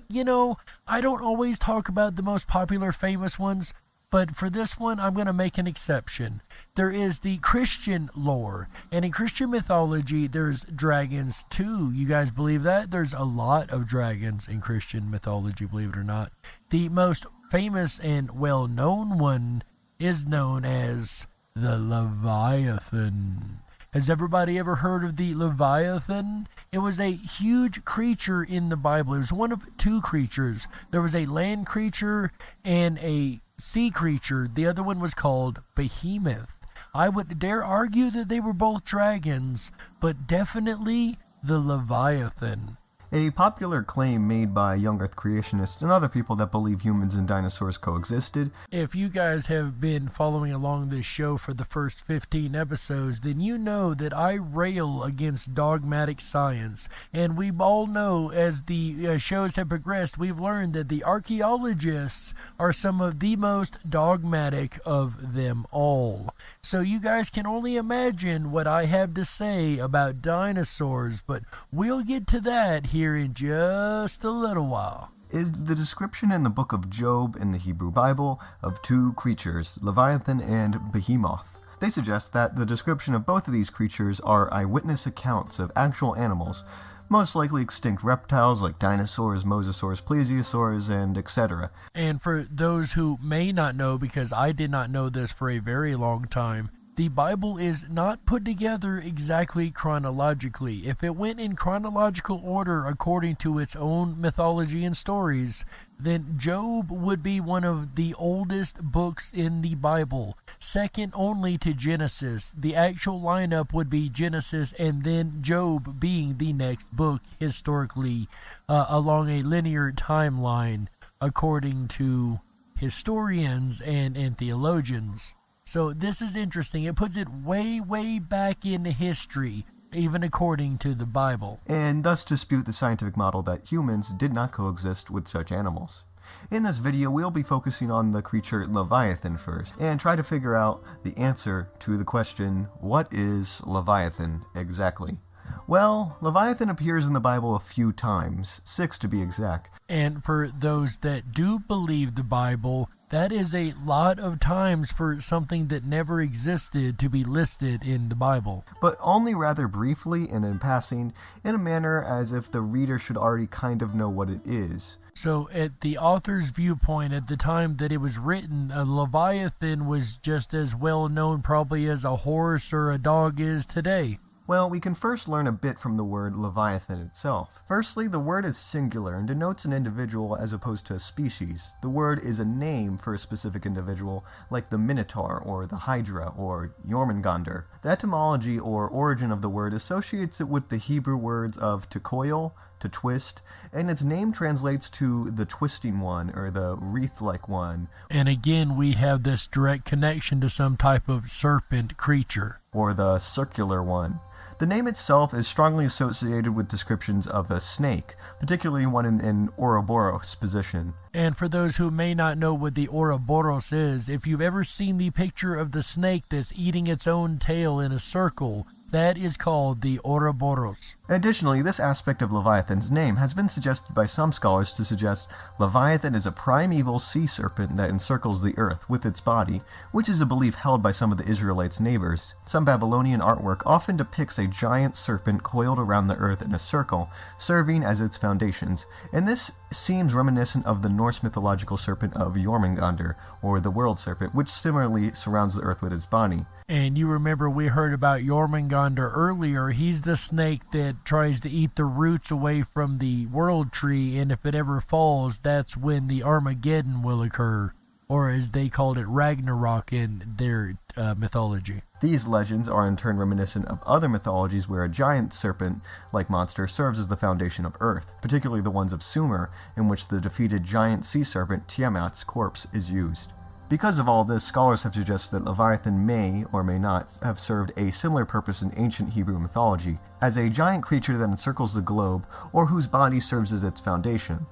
you know, I don't always talk about the most popular, famous ones, but for this one, I'm going to make an exception. There is the Christian lore, and in Christian mythology, there's dragons too. You guys believe that? There's a lot of dragons in Christian mythology, believe it or not. The most famous and well-known one is known as the Leviathan. Has everybody ever heard of the Leviathan? It was a huge creature in the Bible. It was one of 2 creatures. There was a land creature and a sea creature. The other one was called Behemoth. I would dare argue that they were both dragons, but definitely the Leviathan. A popular claim made by young Earth creationists and other people that believe humans and dinosaurs coexisted. If you guys have been following along this show for the first 15 episodes, then you know that I rail against dogmatic science. And we all know as the shows have progressed, we've learned that the archaeologists are some of the most dogmatic of them all. So you guys can only imagine what I have to say about dinosaurs, but we'll get to that here here in just a little while. Is the description in the book of Job in the Hebrew Bible of two creatures, Leviathan and Behemoth. They suggest that the description of both of these creatures are eyewitness accounts of actual animals, most likely extinct reptiles like dinosaurs, mosasaurs, plesiosaurs, and etc. And for those who may not know, because I did not know this for a very long time, the Bible is not put together exactly chronologically. If it went in chronological order according to its own mythology and stories, then Job would be one of the oldest books in the Bible, second only to Genesis. The actual lineup would be Genesis and then Job being the next book historically along a linear timeline according to historians and theologians. So this is interesting. It puts it way, way back into history, even according to the Bible. And thus dispute the scientific model that humans did not coexist with such animals. In this video, we'll be focusing on the creature Leviathan first, and try to figure out the answer to the question, what is Leviathan exactly? Well, Leviathan appears in the Bible a few times, 6 to be exact. And for those that do believe the Bible, that is a lot of times for something that never existed to be listed in the Bible. But only rather briefly and in passing, in a manner as if the reader should already kind of know what it is. So at the author's viewpoint, at the time that it was written, a Leviathan was just as well known probably as a horse or a dog is today. Well, we can first learn a bit from the word Leviathan itself. Firstly, the word is singular and denotes an individual as opposed to a species. The word is a name for a specific individual, like the Minotaur or the Hydra or Jormungandr. The etymology or origin of the word associates it with the Hebrew words of to coil, to twist, and its name translates to the twisting one or the wreath-like one. And again, we have this direct connection to some type of serpent creature. Or the circular one. The name itself is strongly associated with descriptions of a snake, particularly one in Ouroboros position. And for those who may not know what the Ouroboros is, if you've ever seen the picture of the snake that's eating its own tail in a circle, that is called the Ouroboros. Additionally, this aspect of Leviathan's name has been suggested by some scholars to suggest Leviathan is a primeval sea serpent that encircles the earth with its body, which is a belief held by some of the Israelites' neighbors. Some Babylonian artwork often depicts a giant serpent coiled around the earth in a circle, serving as its foundations, and this seems reminiscent of the Norse mythological serpent of Jormungandr, or the world serpent, which similarly surrounds the earth with its body. And you remember we heard about Jormungandr earlier. He's the snake that tries to eat the roots away from the world tree, and if it ever falls, that's when the Armageddon will occur, or as they called it, Ragnarok in their mythology. These legends are in turn reminiscent of other mythologies where a giant serpent-like monster serves as the foundation of Earth, particularly the ones of Sumer, in which the defeated giant sea serpent Tiamat's corpse is used. Because of all this, scholars have suggested that Leviathan may, or may not, have served a similar purpose in ancient Hebrew mythology, as a giant creature that encircles the globe, or whose body serves as its foundation.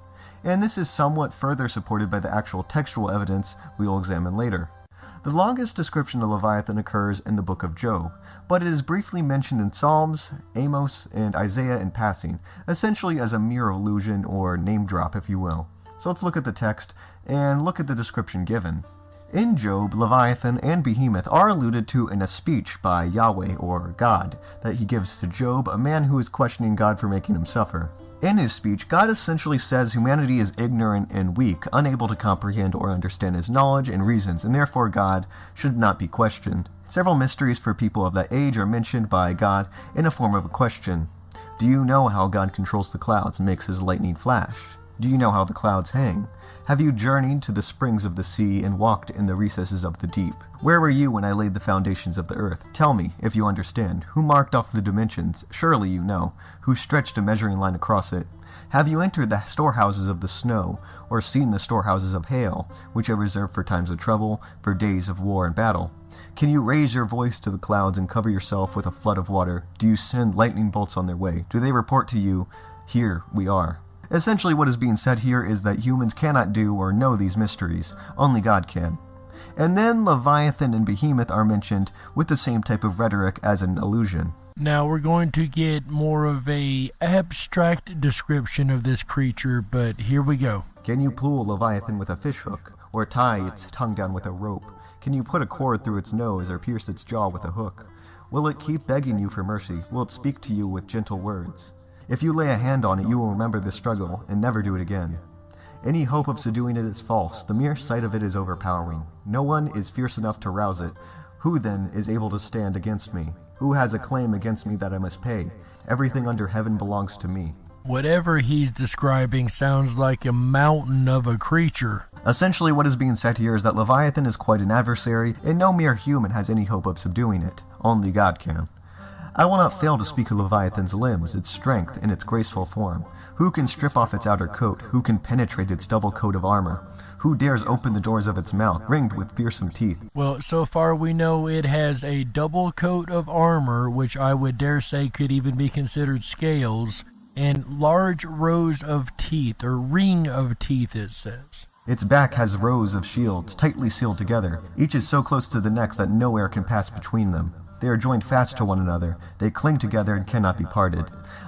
And this is somewhat further supported by the actual textual evidence we will examine later. The longest description of Leviathan occurs in the book of Job, but it is briefly mentioned in Psalms, Amos, and Isaiah in passing, essentially as a mere allusion or name drop, if you will. So let's look at the text and look at the description given. In Job, Leviathan and Behemoth are alluded to in a speech by Yahweh, or God, that he gives to Job, a man who is questioning God for making him suffer. In his speech, God essentially says humanity is ignorant and weak, unable to comprehend or understand his knowledge and reasons, and therefore God should not be questioned. Several mysteries for people of that age are mentioned by God in a form of a question. Do you know how God controls the clouds and makes his lightning flash? Do you know how the clouds hang? Have you journeyed to the springs of the sea and walked in the recesses of the deep? Where were you when I laid the foundations of the earth? Tell me, if you understand. Who marked off the dimensions? Surely you know. Who stretched a measuring line across it? Have you entered the storehouses of the snow, or seen the storehouses of hail, which are reserved for times of trouble, for days of war and battle? Can you raise your voice to the clouds and cover yourself with a flood of water? Do you send lightning bolts on their way? Do they report to you, here we are? Essentially what is being said here is that humans cannot do or know these mysteries. Only God can. And then Leviathan and Behemoth are mentioned with the same type of rhetoric as an allusion. Now we're going to get more of a abstract description of this creature, but here we go. Can you pull a Leviathan with a fishhook, or tie its tongue down with a rope? Can you put a cord through its nose or pierce its jaw with a hook? Will it keep begging you for mercy? Will it speak to you with gentle words? If you lay a hand on it, you will remember the struggle and never do it again. Any hope of subduing it is false. The mere sight of it is overpowering. No one is fierce enough to rouse it. Who then is able to stand against me? Who has a claim against me that I must pay? Everything under heaven belongs to me. Whatever he's describing sounds like a mountain of a creature. Essentially, what is being said here is that Leviathan is quite an adversary, and no mere human has any hope of subduing it. Only God can. I will not fail to speak of Leviathan's limbs, its strength, and its graceful form. Who can strip off its outer coat? Who can penetrate its double coat of armor? Who dares open the doors of its mouth, ringed with fearsome teeth? Well, so far we know it has a double coat of armor, which I would dare say could even be considered scales, and large rows of teeth, or ring of teeth it says. Its back has rows of shields, tightly sealed together. Each is so close to the next that no air can pass between them. They are joined fast to one another. They cling together and cannot be parted.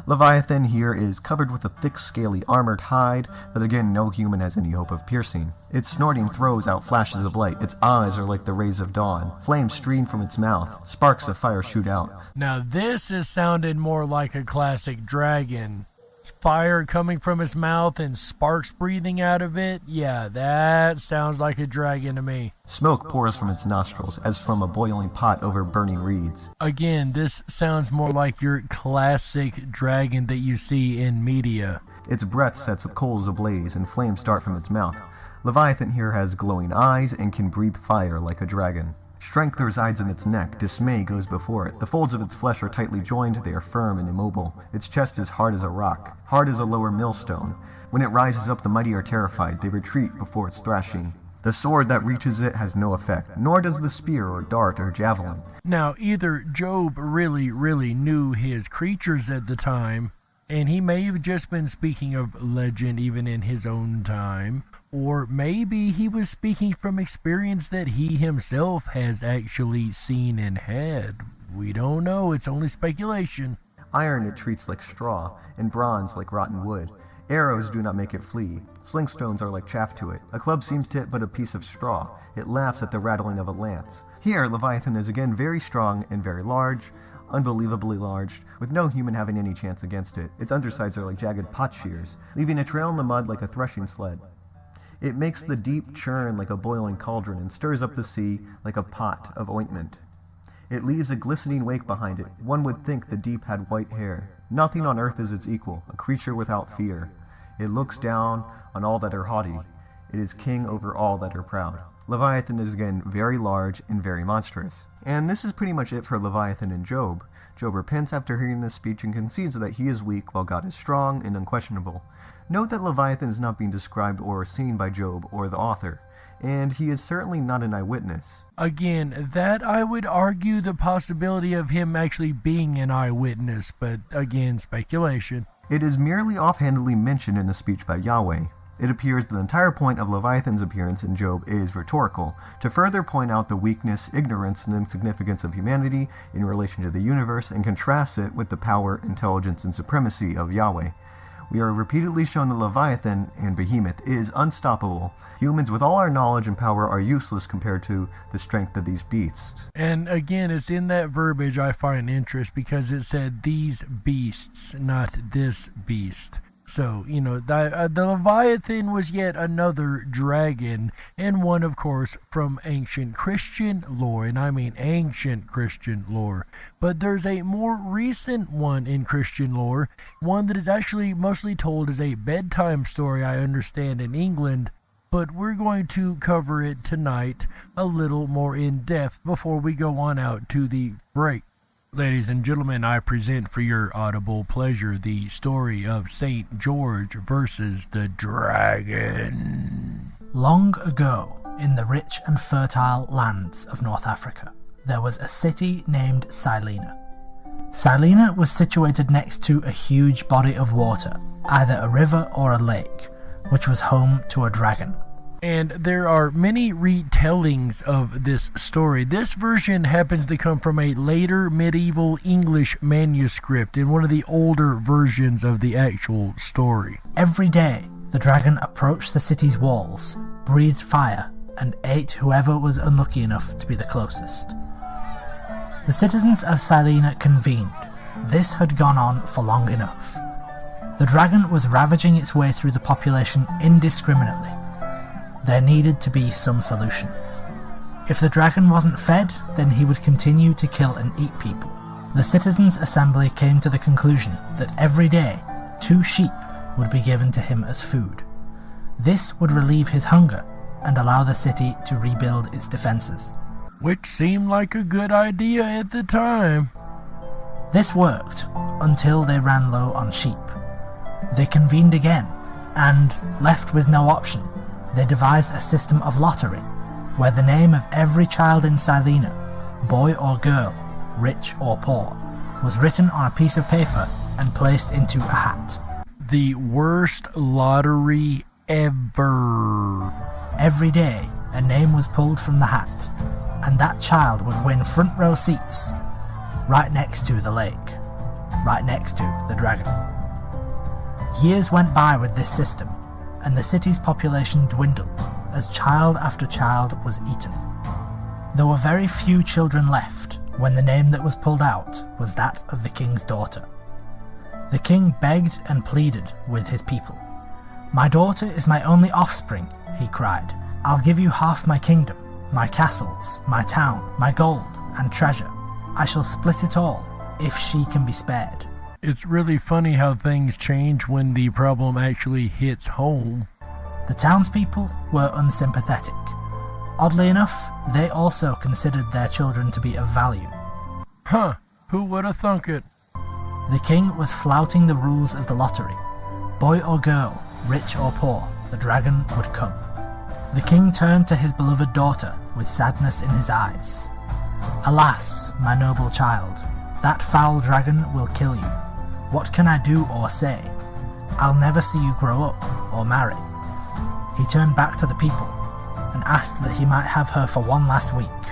Leviathan here is covered with a thick, scaly, armored hide that again no human has any hope of piercing. Its snorting throws out flashes of light. Its eyes are like the rays of dawn. Flames stream from its mouth. Sparks of fire shoot out. Now this is sounding more like a classic dragon. Fire coming from its mouth and sparks breathing out of it. Yeah, that sounds like a dragon to me. Smoke pours from its nostrils as from a boiling pot over burning reeds. Again, this sounds more like your classic dragon that you see in media. Its breath sets coals ablaze and flames dart from its mouth. Leviathan here has glowing eyes and can breathe fire like a dragon. Strength resides in its neck, dismay goes before it. The folds of its flesh are tightly joined, they are firm and immobile. Its chest is hard as a rock, hard as a lower millstone. When it rises up, the mighty are terrified, they retreat before its thrashing. The sword that reaches it has no effect, nor does the spear or dart or javelin. Now, either Job really knew his creatures at the time, and he may have just been speaking of legend even in his own time, or maybe he was speaking from experience that he himself has actually seen and had. We don't know, it's only speculation. Iron it treats like straw, and bronze like rotten wood. Arrows do not make it flee. Slingstones are like chaff to it. A club seems to hit but a piece of straw. It laughs at the rattling of a lance. Here, Leviathan is again very strong and very large, unbelievably large, with no human having any chance against it. Its undersides are like jagged potshears, leaving a trail in the mud like a threshing sled. It makes the deep churn like a boiling cauldron and stirs up the sea like a pot of ointment. It leaves a glistening wake behind it. One would think the deep had white hair. Nothing on earth is its equal, a creature without fear. It looks down on all that are haughty. It is king over all that are proud. Leviathan is again very large and very monstrous. And this is pretty much it for Leviathan and Job. Job repents after hearing this speech and concedes that he is weak while God is strong and unquestionable. Note that Leviathan is not being described or seen by Job or the author, and he is certainly not an eyewitness. Again, that I would argue the possibility of him actually being an eyewitness, but again, speculation. It is merely offhandedly mentioned in a speech by Yahweh. It appears the entire point of Leviathan's appearance in Job is rhetorical, to further point out the weakness, ignorance, and insignificance of humanity in relation to the universe and contrast it with the power, intelligence, and supremacy of Yahweh. We are repeatedly shown that Leviathan and Behemoth is unstoppable. Humans with all our knowledge and power are useless compared to the strength of these beasts. And again, it's in that verbiage I find interest because it said these beasts, not this beast. So, the Leviathan was yet another dragon, and one, of course, from ancient Christian lore, and I mean ancient Christian lore. But there's a more recent one in Christian lore, one that is actually mostly told as a bedtime story, I understand, in England, but we're going to cover it tonight a little more in depth before we go on out to the break. Ladies and gentlemen, I present for your audible pleasure the story of St. George versus the Dragon. Long ago, in the rich and fertile lands of North Africa, there was a city named Silena. Silena was situated next to a huge body of water, either a river or a lake, which was home to a dragon. And there are many retellings of this story. This version happens to come from a later medieval English manuscript in one of the older versions of the actual story. Every day, the dragon approached the city's walls, breathed fire, and ate whoever was unlucky enough to be the closest. The citizens of Silena convened. This had gone on for long enough. The dragon was ravaging its way through the population indiscriminately. There needed to be some solution. If the dragon wasn't fed, then he would continue to kill and eat people. The citizens' assembly came to the conclusion that every day, 2 sheep would be given to him as food. This would relieve his hunger and allow the city to rebuild its defenses. Which seemed like a good idea at the time. This worked until they ran low on sheep. They convened again, and, left with no option, they devised a system of lottery, where the name of every child in Silena, boy or girl, rich or poor, was written on a piece of paper and placed into a hat. The worst lottery ever. Every day, a name was pulled from the hat, and that child would win front row seats, right next to the lake, right next to the dragon. Years went by with this system, and the city's population dwindled as child after child was eaten. There were very few children left when the name that was pulled out was that of the king's daughter. The king begged and pleaded with his people. "My daughter is my only offspring," he cried. "I'll give you half my kingdom, my castles, my town, my gold and treasure. I shall split it all if she can be spared." It's really funny how things change when the problem actually hits home. The townspeople were unsympathetic. Oddly enough, they also considered their children to be of value. Huh, who would have thunk it? The king was flouting the rules of the lottery. Boy or girl, rich or poor, the dragon would come. The king turned to his beloved daughter with sadness in his eyes. "Alas, my noble child, that foul dragon will kill you. What can I do or say? I'll never see you grow up or marry." He turned back to the people and asked that he might have her for one last week.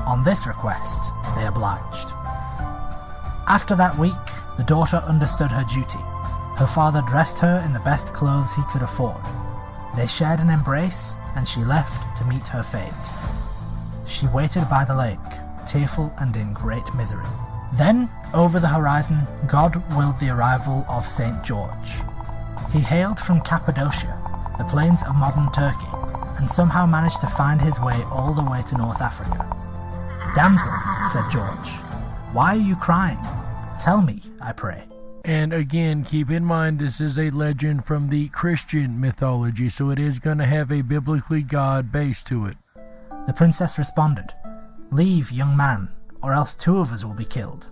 On this request, they obliged. After that week, the daughter understood her duty. Her father dressed her in the best clothes he could afford. They shared an embrace, and she left to meet her fate. She waited by the lake, tearful and in great misery. Then, over the horizon, God willed the arrival of St. George. He hailed from Cappadocia, the plains of modern Turkey, and somehow managed to find his way all the way to North Africa. "Damsel," said George, "why are you crying? Tell me, I pray." And again, keep in mind this is a legend from the Christian mythology, so it is going to have a biblically God base to it. The princess responded, "Leave, young man, or else 2 of us will be killed."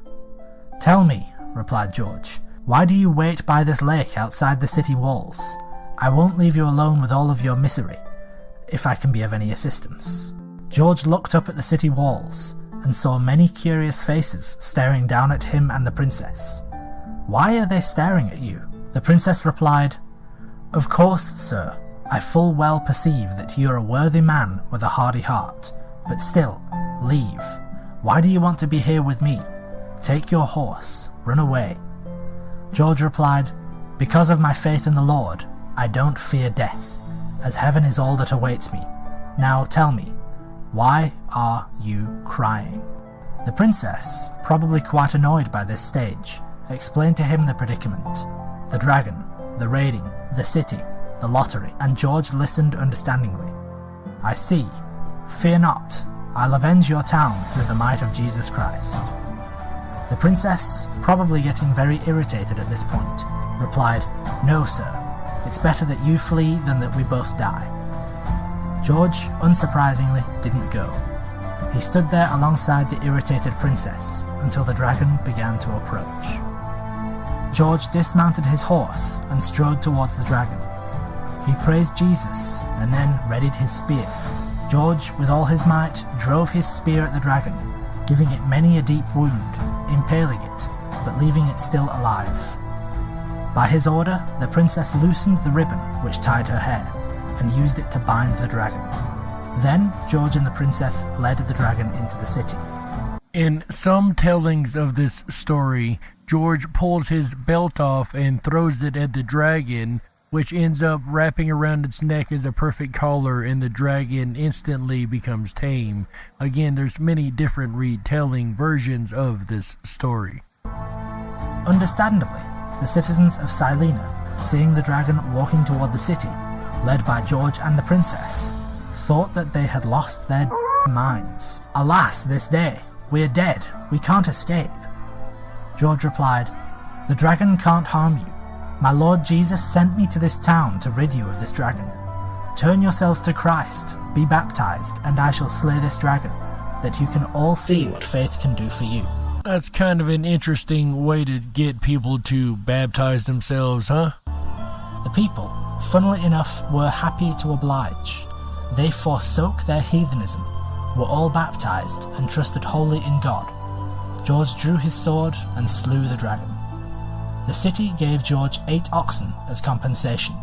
"Tell me," replied George, "why do you wait by this lake outside the city walls? I won't leave you alone with all of your misery, if I can be of any assistance." George looked up at the city walls and saw many curious faces staring down at him and the princess. "Why are they staring at you?" The princess replied, "Of course, sir, I full well perceive that you are a worthy man with a hardy heart, but still, leave. Why do you want to be here with me? Take your horse, run away." George replied, "Because of my faith in the Lord, I don't fear death, as heaven is all that awaits me. Now tell me, why are you crying?" The princess, probably quite annoyed by this stage, explained to him the predicament, the dragon, the raiding, the city, the lottery, and George listened understandingly. "I see. Fear not. I'll avenge your town through the might of Jesus Christ." The princess, probably getting very irritated at this point, replied, "No, sir. It's better that you flee than that we both die." George, unsurprisingly, didn't go. He stood there alongside the irritated princess until the dragon began to approach. George dismounted his horse and strode towards the dragon. He praised Jesus and then readied his spear. George, with all his might, drove his spear at the dragon, giving it many a deep wound, impaling it, but leaving it still alive. By his order, the princess loosened the ribbon which tied her hair, and used it to bind the dragon. Then George and the princess led the dragon into the city. In some tellings of this story, George pulls his belt off and throws it at the dragon, which ends up wrapping around its neck as a perfect collar, and the dragon instantly becomes tame. Again, there's many different retelling versions of this story. Understandably, the citizens of Silena, seeing the dragon walking toward the city, led by George and the princess, thought that they had lost their minds. Alas, this day, we're dead, we can't escape. George replied, "The dragon can't harm you. My Lord Jesus sent me to this town to rid you of this dragon. Turn yourselves to Christ, be baptized, and I shall slay this dragon, that you can all see what faith can do for you." That's kind of an interesting way to get people to baptize themselves, huh? The people, funnily enough, were happy to oblige. They forsook their heathenism, were all baptized, and trusted wholly in God. George drew his sword and slew the dragon. The city gave George 8 oxen as compensation,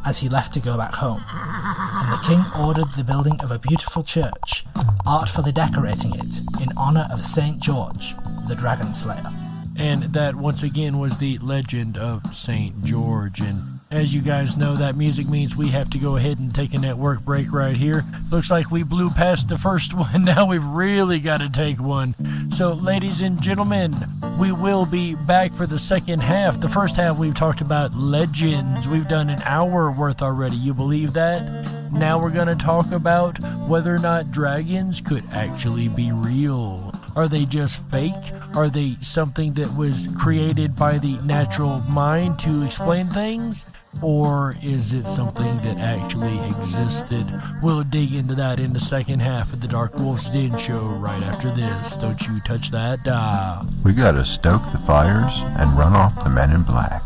as he left to go back home, and the king ordered the building of a beautiful church, artfully decorating it in honor of St. George, the Dragon Slayer. And that, once again, was the legend of St. George. And as you guys know, that music means we have to go ahead and take a network break right here. Looks like we blew past the first one. Now we've really got to take one. So, ladies and gentlemen, we will be back for the second half. The first half we've talked about legends. We've done an hour worth already. You believe that? Now we're going to talk about whether or not dragons could actually be real. Are they just fake? Are they something that was created by the natural mind to explain things? Or is it something that actually existed? We'll dig into that in the second half of the Darkwolf's Den Show right after this. Don't you touch that dial. We gotta stoke the fires and run off the men in black.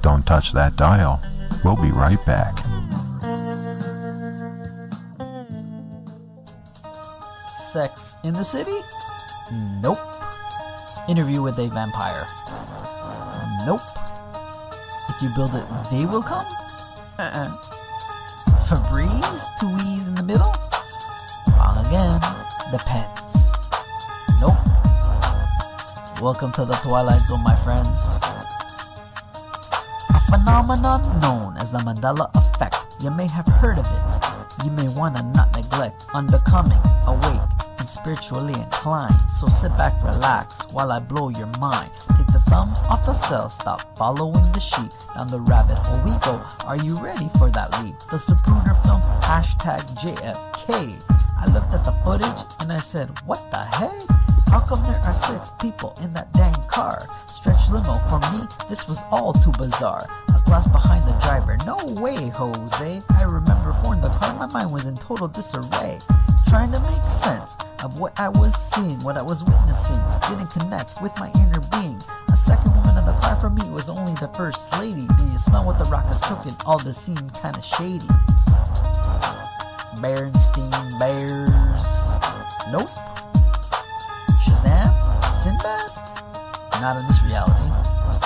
Don't touch that dial. We'll be right back. Sex in the city? Nope. Interview with a vampire? Nope. If you build it, they will come? Febreze to wheeze in the middle? Wrong again. Depends. Nope. Welcome to the Twilight Zone, my friends. A phenomenon known as the Mandela effect. You may have heard of it. You may want to not neglect. Unbecoming, awake, and spiritually inclined. So sit back, relax, while I blow your mind. Take the thumb off the cell, stop following the sheep. Down the rabbit hole we go. Are you ready for that leap? The Zapruder film, #JFK. I looked at the footage and I said, what the heck? How come there are 6 people in that dang car? Stretch limo, for me, this was all too bizarre. A glass behind the driver, no way, Jose. I remember in the car, my mind was in total disarray. Trying to make sense of what I was seeing, what I was witnessing. Didn't connect with my inner being. A second woman in the car for me was only the first lady. Do you smell what the rock is cooking? All this seemed kinda shady. Berenstein Bears. Nope. Shazam? Sinbad? Not in this reality.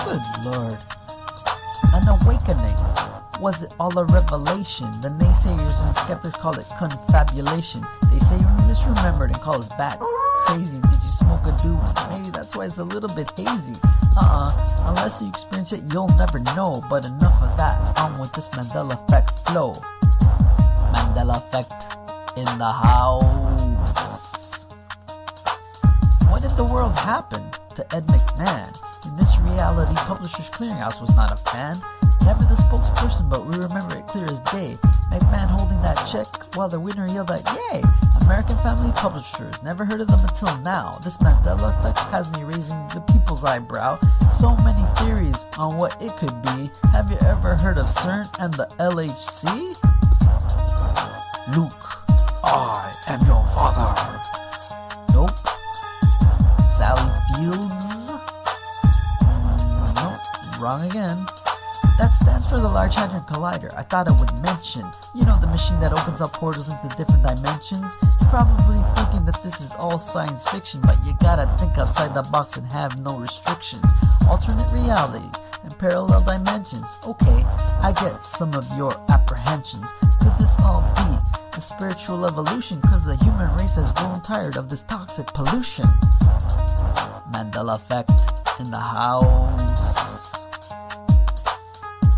Good lord. An awakening. Was it all a revelation? The naysayers and skeptics call it confabulation. They say you misremembered and call us back crazy. Did you smoke a do? Maybe that's why it's a little bit hazy. Unless you experience it, you'll never know. But enough of that. On with this Mandela effect flow. Mandela effect in the house. What in the world happened to Ed McMahon? In this reality, Publishers Clearinghouse was not a fan. Never the spokesperson, but we remember it clear as day. McMahon holding that check while the winner yelled out, yay! American Family Publishers, never heard of them until now. This Mandela effect has me raising the people's eyebrow. So many theories on what it could be. Have you ever heard of CERN and the LHC? Luke, I am your father. Nope. Sally Fields? Nope, wrong again. That stands for the Large Hadron Collider. I thought I would mention. You know, the machine that opens up portals into different dimensions? You're probably thinking that this is all science fiction, but you gotta think outside the box and have no restrictions. Alternate realities. and parallel dimensions. Okay, I get some of your apprehensions. Could this all be a spiritual evolution? Cause the human race has grown tired of this toxic pollution. Mandela effect in the house.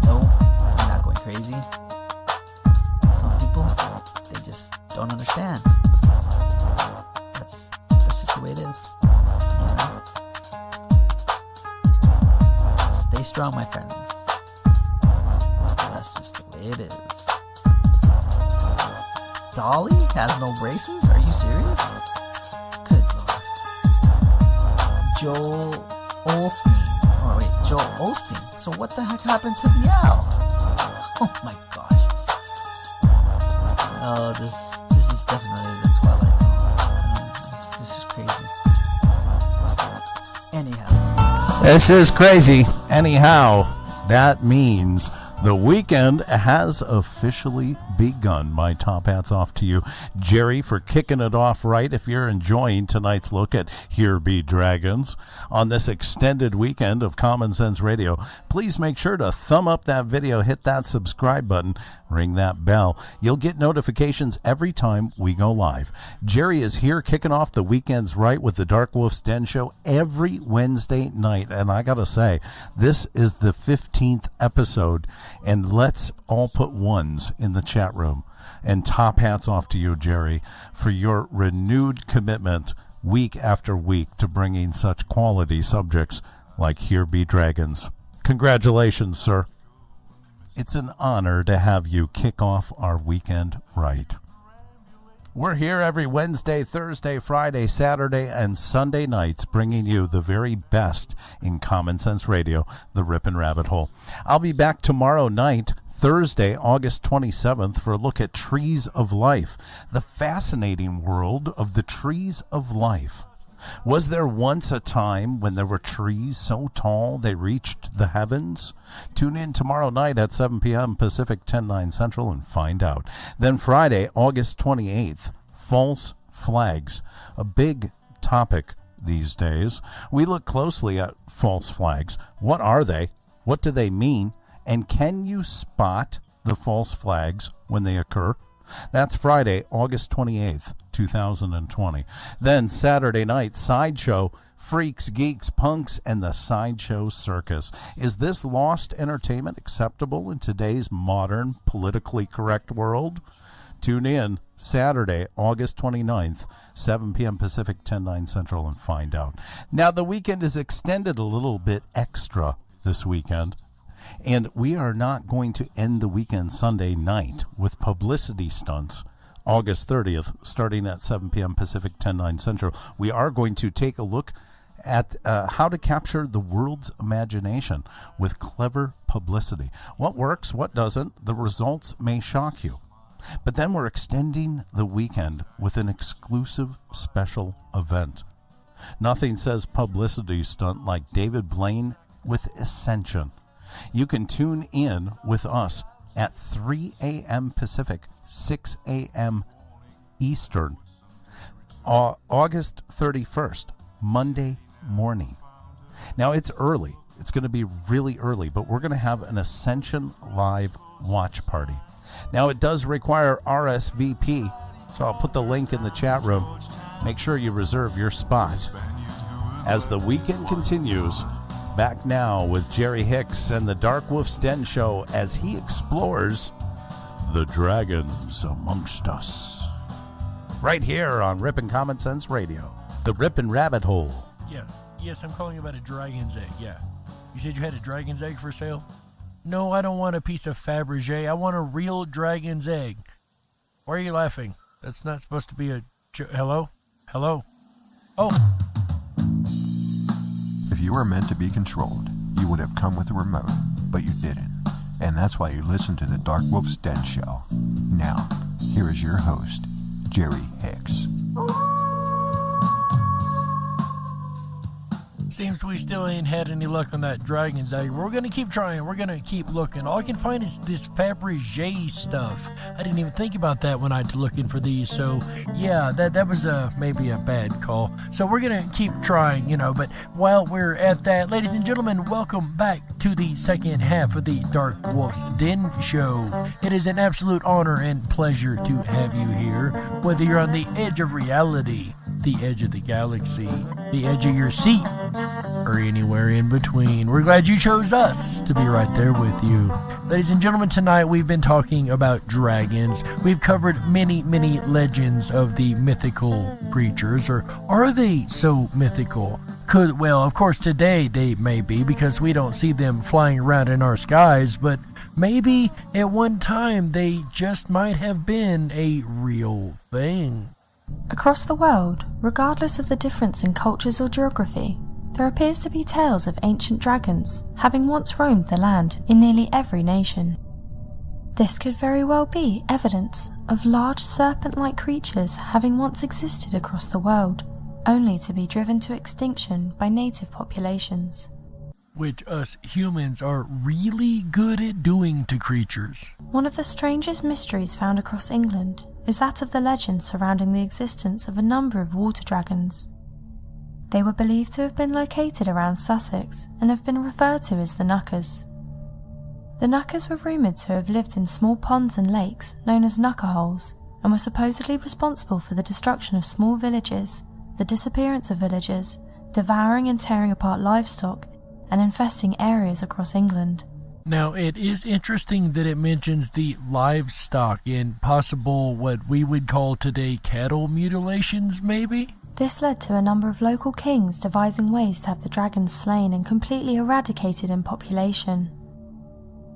No, I'm not going crazy. Some people, they just don't understand. That's just the way it is. You know? Stay strong, my friends. That's just the way it is. Dolly has no braces? Are you serious? Good lord. Joel Osteen. So what the heck happened to the owl? Oh my gosh. Oh, this is definitely the Twilight Zone. This is crazy. Anyhow. This is crazy. Anyhow, that means the weekend has officially begun. My top hat's off to you, Jerry, for kicking it off right. If you're enjoying tonight's look at Here Be Dragons on this extended weekend of Common Sense Radio, please make sure to thumb up that video, hit that subscribe button, ring that bell. You'll get notifications every time we go live. Jerry is here kicking off the weekends right with the Darkwolf's Den Show every Wednesday night. And I got to say, this is the 15th episode. And let's all put ones in the chat room. And top hats off to you, Jerry, for your renewed commitment week after week to bringing such quality subjects like Here Be Dragons. Congratulations, sir. It's an honor to have you kick off our weekend right. We're here every Wednesday, Thursday, Friday, Saturday, and Sunday nights bringing you the very best in Common Sense Radio, the Rippin' Rabbit Hole. I'll be back tomorrow night, Thursday, August 27th, for a look at Trees of Life, the fascinating world of the trees of life. Was there once a time when there were trees so tall they reached the heavens? Tune in tomorrow night at 7 p.m. Pacific, 10/9 Central, and find out. Then Friday, August 28th, false flags, a big topic these days. We look closely at false flags. What are they? What do they mean? And can you spot the false flags when they occur? That's Friday, August 28th, 2020. Then Saturday night, Sideshow, Freaks, Geeks, Punks, and the Sideshow Circus. Is this lost entertainment acceptable in today's modern, politically correct world? Tune in Saturday, August 29th, 7 p.m. Pacific, 10/9 Central, and find out. Now, the weekend is extended a little bit extra this weekend. And we are not going to end the weekend Sunday night with publicity stunts. August 30th, starting at 7 p.m. Pacific, 10/9 Central. We are going to take a look at how to capture the world's imagination with clever publicity. What works, what doesn't, the results may shock you. But then we're extending the weekend with an exclusive special event. Nothing says publicity stunt like David Blaine with Ascension. You can tune in with us at 3 a.m. Pacific, 6 a.m. Eastern, August 31st, Monday morning. Now, it's early. It's going to be really early, but we're going to have an Ascension Live watch party. Now, it does require RSVP, so I'll put the link in the chat room. Make sure you reserve your spot. As the weekend continues, back now with Jerry Hicks and the Darkwolf's Den Show as he explores the dragons amongst us. Right here on Rippin' Common Sense Radio, the Rippin' Rabbit Hole. Yeah. Yes, I'm calling about a dragon's egg, yeah. You said you had a dragon's egg for sale? No, I don't want a piece of Fabergé. I want a real dragon's egg. Why are you laughing? That's not supposed to be a... Hello? Hello? Oh. If you were meant to be controlled, you would have come with a remote, but you didn't. And that's why you listen to the Darkwolf's Den Show. Now, here is your host, Jerry Hicks. Seems we still ain't had any luck on that dragon's egg. We're gonna keep trying. We're gonna keep looking. All I can find is this Fabergé stuff. I didn't even think about that when I was looking for these. So yeah, that was maybe a bad call. So we're gonna keep trying, But while we're at that, ladies and gentlemen, welcome back to the second half of the DarkWolf's Den Show. It is an absolute honor and pleasure to have you here, whether you're on the edge of reality, the edge of the galaxy, the edge of your seat, or anywhere in between. We're glad you chose us to be right there with you. Ladies and gentlemen, tonight we've been talking about dragons. We've covered many, many legends of the mythical creatures, or are they so mythical? Well, of course today they may be because we don't see them flying around in our skies, but maybe at one time they just might have been a real thing. Across the world, regardless of the difference in cultures or geography, there appears to be tales of ancient dragons having once roamed the land in nearly every nation. This could very well be evidence of large serpent-like creatures having once existed across the world, only to be driven to extinction by native populations. Which us humans are really good at doing to creatures. One of the strangest mysteries found across England is that of the legend surrounding the existence of a number of water dragons. They were believed to have been located around Sussex and have been referred to as the Knuckers. The Knuckers were rumoured to have lived in small ponds and lakes known as knucker holes, and were supposedly responsible for the destruction of small villages, the disappearance of villagers, devouring and tearing apart livestock, and infesting areas across England. Now, it is interesting that it mentions the livestock and possible what we would call today cattle mutilations, maybe? This led to a number of local kings devising ways to have the dragons slain and completely eradicated in population.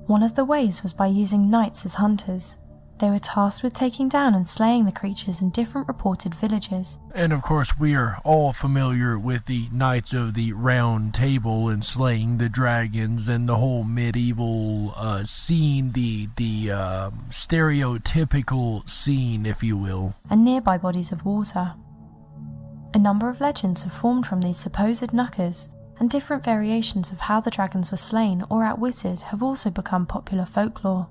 One of the ways was by using knights as hunters. They were tasked with taking down and slaying the creatures in different reported villages. And of course we are all familiar with the Knights of the Round Table and slaying the dragons and the whole medieval scene, the stereotypical scene, if you will. And nearby bodies of water. A number of legends have formed from these supposed knuckers, and different variations of how the dragons were slain or outwitted have also become popular folklore.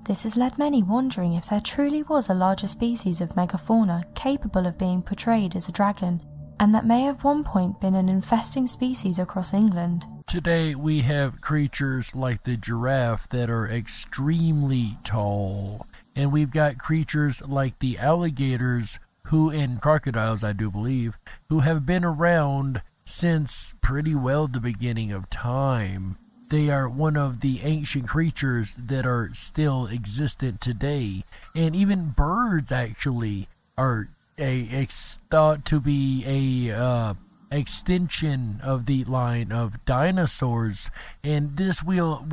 This has led many wondering if there truly was a larger species of megafauna capable of being portrayed as a dragon, and that may have one point been an infesting species across England. Today we have creatures like the giraffe that are extremely tall, and we've got creatures like the alligators and crocodiles, I do believe, who have been around since pretty well the beginning of time. They are one of the ancient creatures that are still existent today. And even birds actually are thought to be a extension of the line of dinosaurs. And this we'll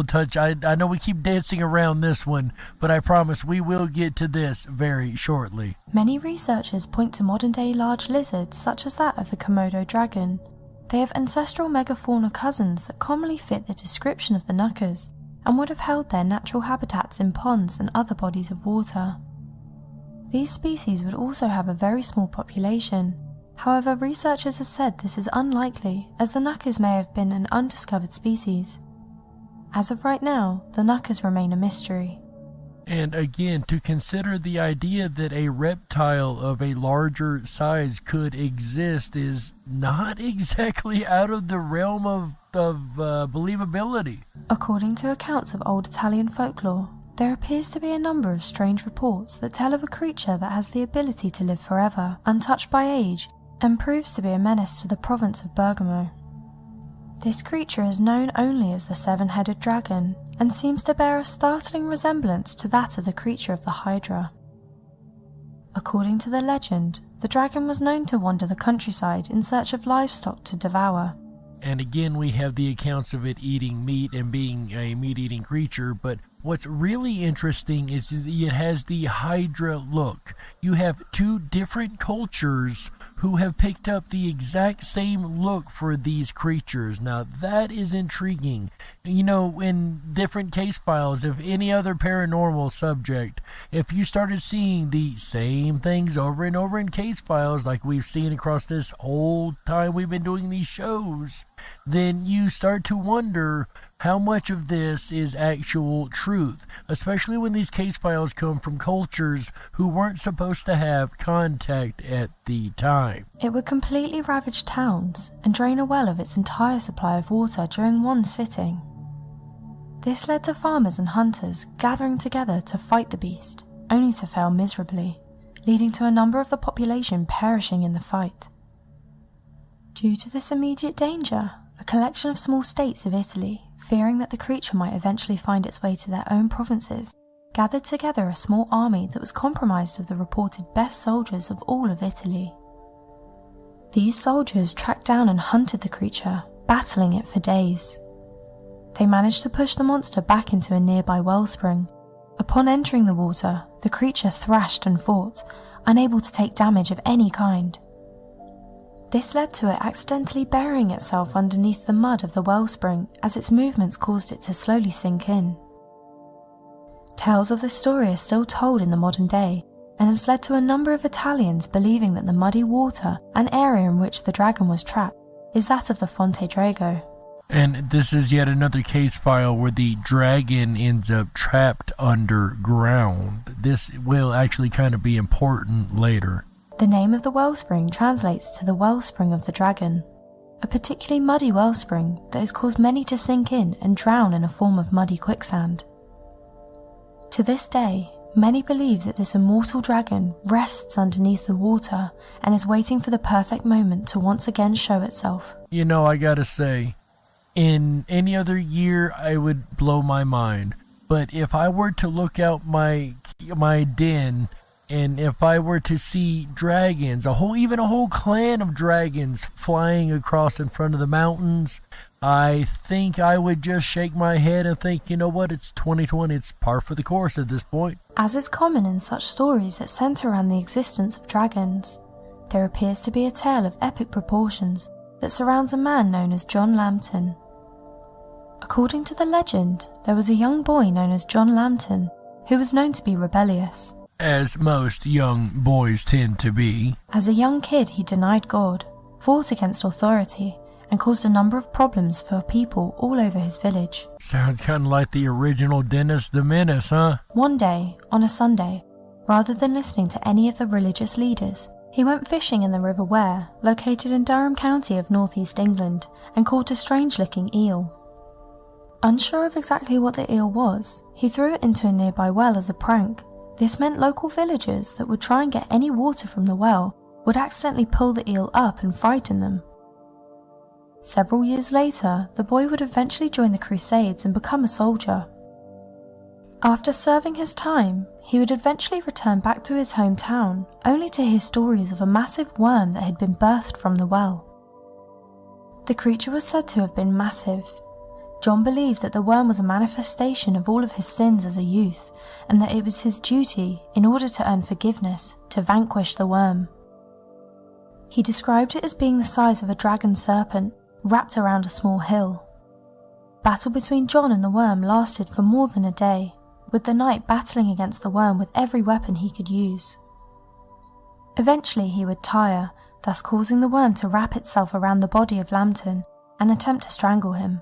touch. I know we keep dancing around this one, but I promise we will get to this very shortly. Many researchers point to modern-day large lizards such as that of the Komodo dragon. They have ancestral megafauna cousins that commonly fit the description of the knuckers and would have held their natural habitats in ponds and other bodies of water. These species would also have a very small population. However, researchers have said this is unlikely, as the knuckers may have been an undiscovered species. As of right now, the knuckers remain a mystery. And again, to consider the idea that a reptile of a larger size could exist is not exactly out of the realm of believability. According to accounts of old Italian folklore, there appears to be a number of strange reports that tell of a creature that has the ability to live forever, untouched by age, and proves to be a menace to the province of Bergamo. This creature is known only as the seven-headed dragon, and seems to bear a startling resemblance to that of the creature of the Hydra. According to the legend, the dragon was known to wander the countryside in search of livestock to devour. And again, we have the accounts of it eating meat and being a meat-eating creature, but what's really interesting is that it has the Hydra look. You have two different cultures who have picked up the exact same look for these creatures. Now, that is intriguing. You know, in different case files, if any other paranormal subject, if you started seeing the same things over and over in case files like we've seen across this whole time we've been doing these shows, then you start to wonder how much of this is actual truth, especially when these case files come from cultures who weren't supposed to have contact at the time. It would completely ravage towns and drain a well of its entire supply of water during one sitting. This led to farmers and hunters gathering together to fight the beast, only to fail miserably, leading to a number of the population perishing in the fight. Due to this immediate danger, a collection of small states of Italy, fearing that the creature might eventually find its way to their own provinces, gathered together a small army that was comprised of the reported best soldiers of all of Italy. These soldiers tracked down and hunted the creature, battling it for days. They managed to push the monster back into a nearby wellspring. Upon entering the water, the creature thrashed and fought, unable to take damage of any kind. This led to it accidentally burying itself underneath the mud of the wellspring as its movements caused it to slowly sink in. Tales of this story are still told in the modern day, and has led to a number of Italians believing that the muddy water, an area in which the dragon was trapped, is that of the Fonte Drago. And this is yet another case file where the dragon ends up trapped underground. This will actually kind of be important later. The name of the wellspring translates to the wellspring of the dragon, a particularly muddy wellspring that has caused many to sink in and drown in a form of muddy quicksand. To this day, many believe that this immortal dragon rests underneath the water and is waiting for the perfect moment to once again show itself. You know, I gotta say, in any other year I would blow my mind, but if I were to look out my den, and if I were to see dragons, even a whole clan of dragons flying across in front of the mountains, I think I would just shake my head and think, you know what, it's 2020, it's par for the course at this point. As is common in such stories that centre around the existence of dragons, there appears to be a tale of epic proportions that surrounds a man known as John Lambton. According to the legend, there was a young boy known as John Lambton who was known to be rebellious. As most young boys tend to be. As a young kid, he denied God, fought against authority, and caused a number of problems for people all over his village. Sounds kind of like the original Dennis the Menace, huh? One day, on a Sunday, rather than listening to any of the religious leaders, he went fishing in the River Ware, located in Durham County of northeast England, and caught a strange-looking eel. Unsure of exactly what the eel was, he threw it into a nearby well as a prank. This meant local villagers that would try and get any water from the well would accidentally pull the eel up and frighten them. Several years later, the boy would eventually join the Crusades and become a soldier. After serving his time, he would eventually return back to his hometown, only to hear stories of a massive worm that had been birthed from the well. The creature was said to have been massive. John believed that the worm was a manifestation of all of his sins as a youth, and that it was his duty, in order to earn forgiveness, to vanquish the worm. He described it as being the size of a dragon serpent, wrapped around a small hill. Battle between John and the worm lasted for more than a day, with the knight battling against the worm with every weapon he could use. Eventually he would tire, thus causing the worm to wrap itself around the body of Lambton and attempt to strangle him.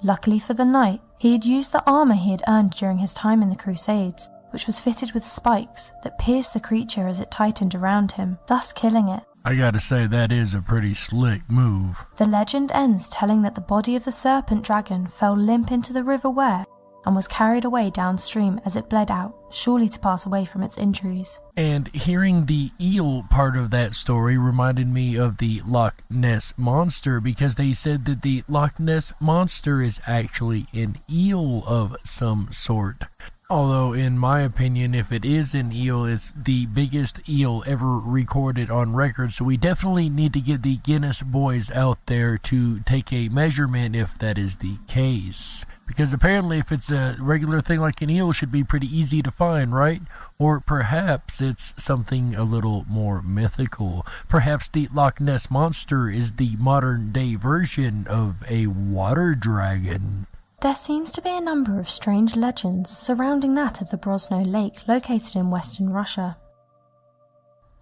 Luckily for the knight, he had used the armour he had earned during his time in the Crusades, which was fitted with spikes that pierced the creature as it tightened around him, thus killing it. I gotta say, that is a pretty slick move. The legend ends telling that the body of the serpent dragon fell limp into the River Ware and was carried away downstream as it bled out, surely to pass away from its injuries. And hearing the eel part of that story reminded me of the Loch Ness Monster, because they said that the Loch Ness Monster is actually an eel of some sort. Although, in my opinion, if it is an eel, it's the biggest eel ever recorded on record. So we definitely need to get the Guinness boys out there to take a measurement if that is the case. Because apparently if it's a regular thing like an eel, it should be pretty easy to find, right? Or perhaps it's something a little more mythical. Perhaps the Loch Ness Monster is the modern day version of a water dragon. There seems to be a number of strange legends surrounding that of the Brosno Lake located in western Russia.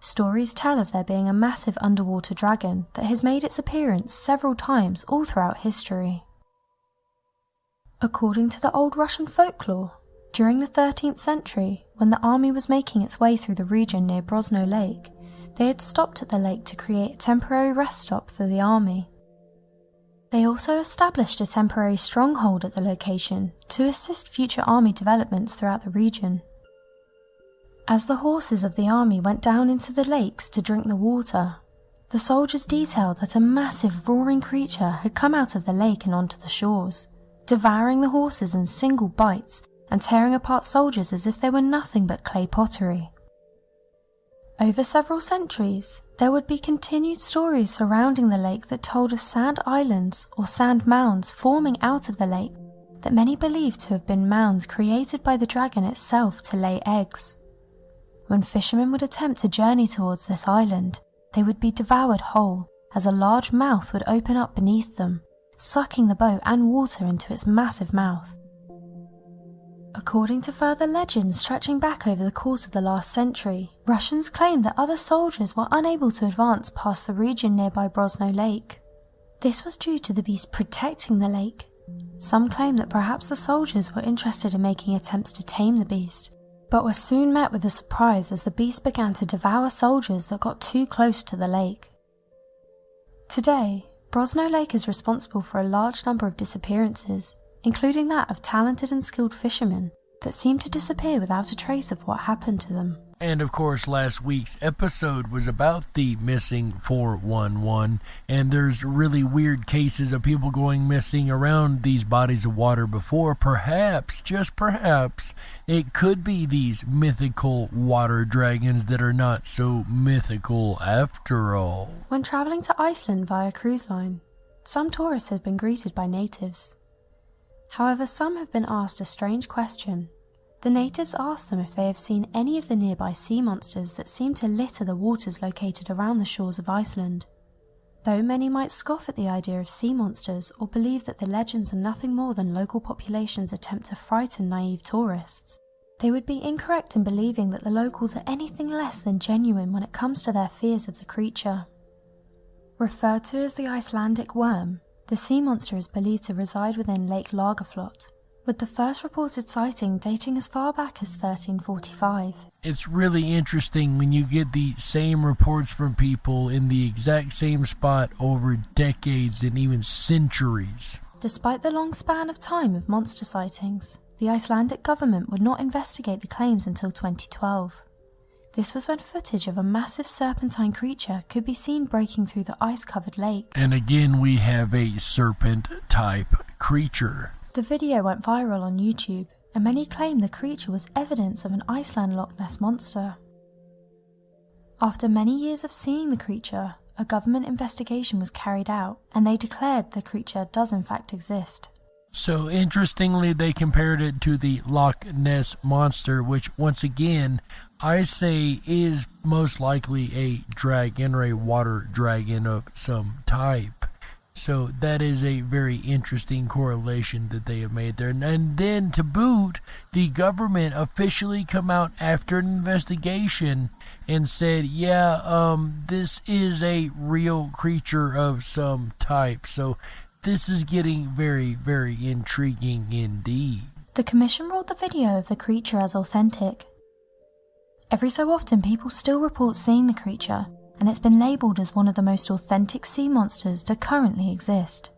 Stories tell of there being a massive underwater dragon that has made its appearance several times all throughout history. According to the old Russian folklore, during the 13th century, when the army was making its way through the region near Brosno Lake, they had stopped at the lake to create a temporary rest stop for the army. They also established a temporary stronghold at the location to assist future army developments throughout the region. As the horses of the army went down into the lakes to drink the water, the soldiers detailed that a massive roaring creature had come out of the lake and onto the shores, devouring the horses in single bites and tearing apart soldiers as if they were nothing but clay pottery. Over several centuries, there would be continued stories surrounding the lake that told of sand islands or sand mounds forming out of the lake that many believed to have been mounds created by the dragon itself to lay eggs. When fishermen would attempt to journey towards this island, they would be devoured whole as a large mouth would open up beneath them, sucking the boat and water into its massive mouth. According to further legends stretching back over the course of the last century, Russians claimed that other soldiers were unable to advance past the region nearby Brosno Lake. This was due to the beast protecting the lake. Some claim that perhaps the soldiers were interested in making attempts to tame the beast, but were soon met with a surprise as the beast began to devour soldiers that got too close to the lake. Today, Brosno Lake is responsible for a large number of disappearances, including that of talented and skilled fishermen that seem to disappear without a trace of what happened to them. And of course, last week's episode was about the missing 411, and there's really weird cases of people going missing around these bodies of water before. Perhaps, just perhaps, it could be these mythical water dragons that are not so mythical after all. When travelling to Iceland via cruise line, some tourists have been greeted by natives. However, some have been asked a strange question. The natives ask them if they have seen any of the nearby sea monsters that seem to litter the waters located around the shores of Iceland. Though many might scoff at the idea of sea monsters or believe that the legends are nothing more than local populations' attempt to frighten naive tourists, they would be incorrect in believing that the locals are anything less than genuine when it comes to their fears of the creature. Referred to as the Icelandic worm, the sea monster is believed to reside within Lake Lagerflot, with the first reported sighting dating as far back as 1345. It's really interesting when you get the same reports from people in the exact same spot over decades and even centuries. Despite the long span of time of monster sightings, the Icelandic government would not investigate the claims until 2012. This was when footage of a massive serpentine creature could be seen breaking through the ice-covered lake. And again, we have a serpent-type creature. The video went viral on YouTube, and many claim the creature was evidence of an Iceland Loch Ness monster. After many years of seeing the creature, a government investigation was carried out, and they declared the creature does in fact exist. So interestingly, they compared it to the Loch Ness Monster, which once again, I say is most likely a dragon or a water dragon of some type. So that is a very interesting correlation that they have made there. And then to boot, the government officially come out after an investigation and said, this is a real creature of some type. So this is getting very, very intriguing indeed. The commission ruled the video of the creature as authentic. Every so often people still report seeing the creature, and it's been labelled as one of the most authentic sea monsters to currently exist.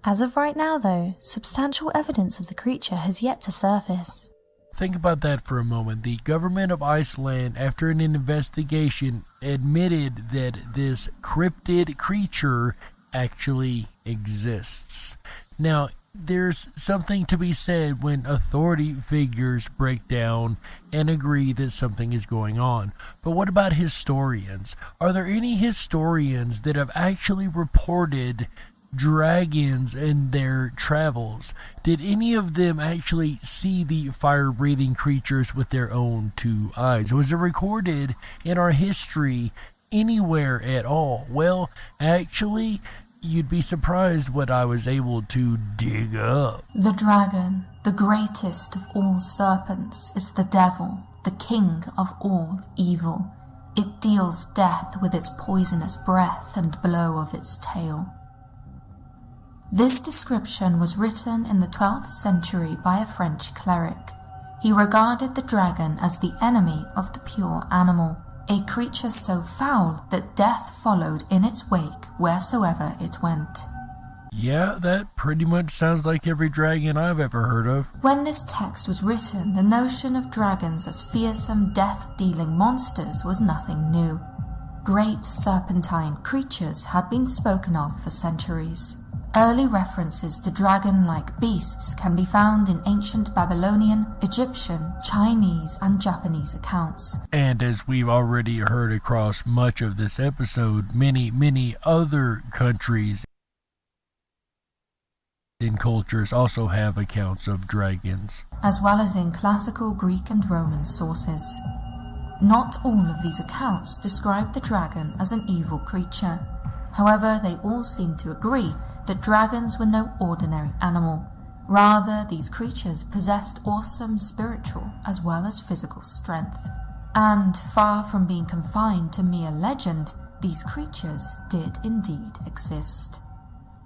As of right now though, substantial evidence of the creature has yet to surface. Think about that for a moment. The government of Iceland, after an investigation, admitted that this cryptid creature actually exists. Now, there's something to be said when authority figures break down and agree that something is going on. But what about historians? Are there any historians that have actually reported dragons in their travels? Did any of them actually see the fire-breathing creatures with their own two eyes? Was it recorded in our history anywhere at all? Well, actually, you'd be surprised what I was able to dig up. The dragon, the greatest of all serpents, is the devil, the king of all evil. It deals death with its poisonous breath and blow of its tail. This description was written in the 12th century by a French cleric. He regarded the dragon as the enemy of the pure animal, a creature so foul that death followed in its wake wheresoever it went. Yeah, that pretty much sounds like every dragon I've ever heard of. When this text was written, the notion of dragons as fearsome, death-dealing monsters was nothing new. Great serpentine creatures had been spoken of for centuries. Early references to dragon-like beasts can be found in ancient Babylonian, Egyptian, Chinese, and Japanese accounts. And as we've already heard across much of this episode, many other countries and cultures also have accounts of dragons, as well as in classical Greek and Roman sources. Not all of these accounts describe the dragon as an evil creature. However, they all seem to agree that dragons were no ordinary animal. Rather, these creatures possessed awesome spiritual as well as physical strength. And far from being confined to mere legend, these creatures did indeed exist.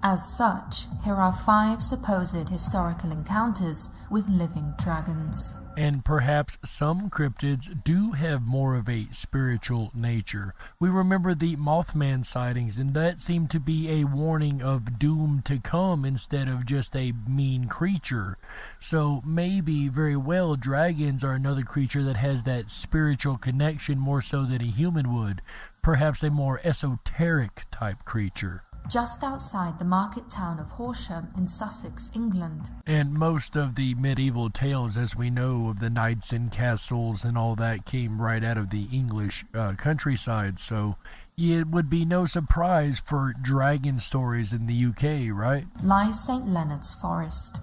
As such, here are 5 supposed historical encounters with living dragons. And perhaps some cryptids do have more of a spiritual nature. We remember the Mothman sightings, and that seemed to be a warning of doom to come instead of just a mean creature. So maybe, very well, dragons are another creature that has that spiritual connection more so than a human would. Perhaps a more esoteric type creature. Just outside the market town of Horsham in Sussex, England. And most of the medieval tales, as we know, of the knights and castles and all that came right out of the English countryside, so it would be no surprise for dragon stories in the UK, right? Lies St. Leonard's Forest.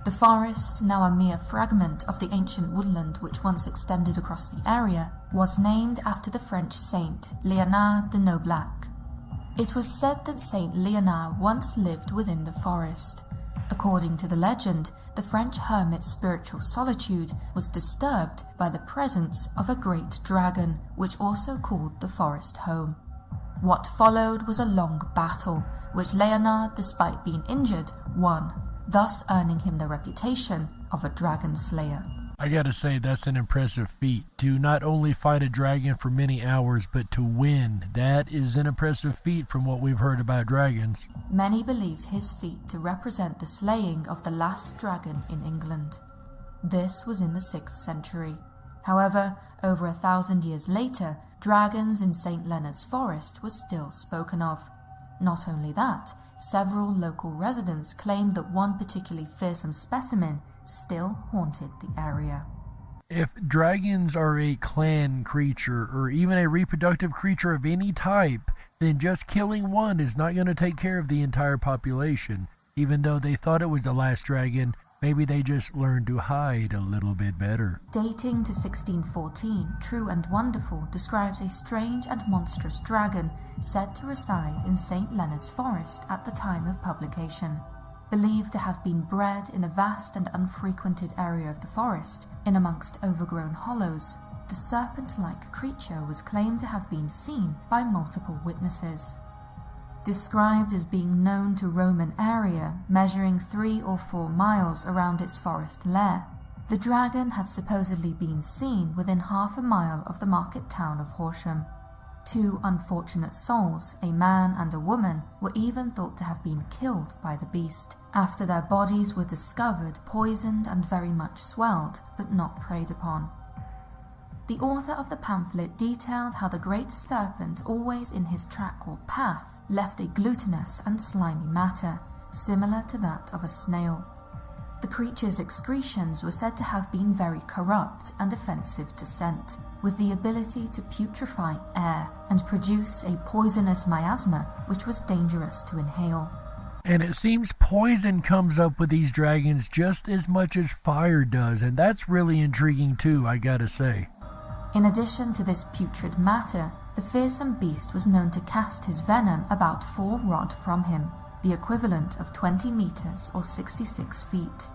The forest, now a mere fragment of the ancient woodland which once extended across the area, was named after the French saint Léonard de Noblac. It was said that Saint Léonard once lived within the forest. According to the legend, the French hermit's spiritual solitude was disturbed by the presence of a great dragon, which also called the forest home. What followed was a long battle, which Léonard, despite being injured, won, thus earning him the reputation of a dragon slayer. I gotta say, that's an impressive feat. To not only fight a dragon for many hours, but to win. That is an impressive feat from what we've heard about dragons. Many believed his feat to represent the slaying of the last dragon in England. This was in the 6th century. However, over 1,000 years later, dragons in St. Leonard's Forest were still spoken of. Not only that, several local residents claimed that one particularly fearsome specimen still haunted the area. If dragons are a clan creature, or even a reproductive creature of any type, then just killing one is not going to take care of the entire population. Even though they thought it was the last dragon, maybe they just learned to hide a little bit better. Dating to 1614, True and Wonderful describes a strange and monstrous dragon said to reside in St. Leonard's Forest at the time of publication. Believed to have been bred in a vast and unfrequented area of the forest, in amongst overgrown hollows, the serpent-like creature was claimed to have been seen by multiple witnesses. Described as being known to roam an area measuring 3 or 4 miles around its forest lair, the dragon had supposedly been seen within half a mile of the market town of Horsham. 2 unfortunate souls, a man and a woman, were even thought to have been killed by the beast, after their bodies were discovered poisoned and very much swelled, but not preyed upon. The author of the pamphlet detailed how the great serpent, always in his track or path, left a glutinous and slimy matter, similar to that of a snail. The creature's excretions were said to have been very corrupt and offensive to scent, with the ability to putrefy air and produce a poisonous miasma which was dangerous to inhale. And it seems poison comes up with these dragons just as much as fire does, and that's really intriguing too, I gotta say. In addition to this putrid matter, the fearsome beast was known to cast his venom about 4 rod from him, the equivalent of 20 meters or 66 feet.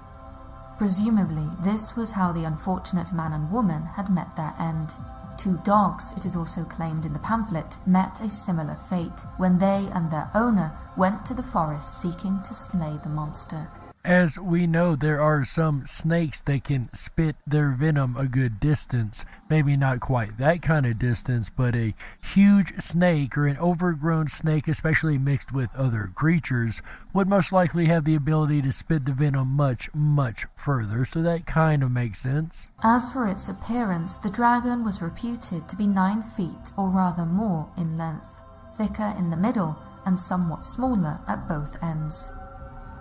Presumably, this was how the unfortunate man and woman had met their end. 2 dogs, it is also claimed in the pamphlet, met a similar fate when they and their owner went to the forest seeking to slay the monster. As we know, there are some snakes that can spit their venom a good distance. Maybe not quite that kind of distance, but a huge snake or an overgrown snake, especially mixed with other creatures, would most likely have the ability to spit the venom much, much further, so that kind of makes sense. As for its appearance, the dragon was reputed to be 9 feet or rather more in length, thicker in the middle and somewhat smaller at both ends.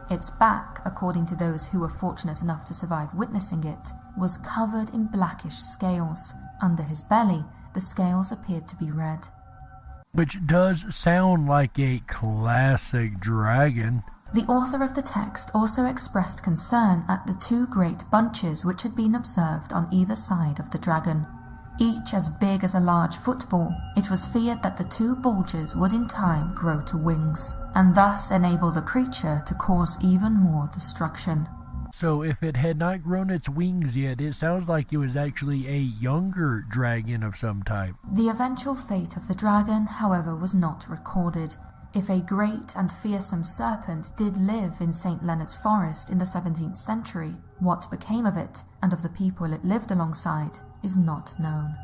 Its back, according to those who were fortunate enough to survive witnessing it, was covered in blackish scales. Under his belly, the scales appeared to be red. Which does sound like a classic dragon. The author of the text also expressed concern at the 2 great bunches which had been observed on either side of the dragon. Each as big as a large football, it was feared that the 2 bulges would in time grow to wings, and thus enable the creature to cause even more destruction. So if it had not grown its wings yet, it sounds like it was actually a younger dragon of some type. The eventual fate of the dragon, however, was not recorded. If a great and fearsome serpent did live in St. Leonard's Forest in the 17th century, what became of it and of the people it lived alongside is not known.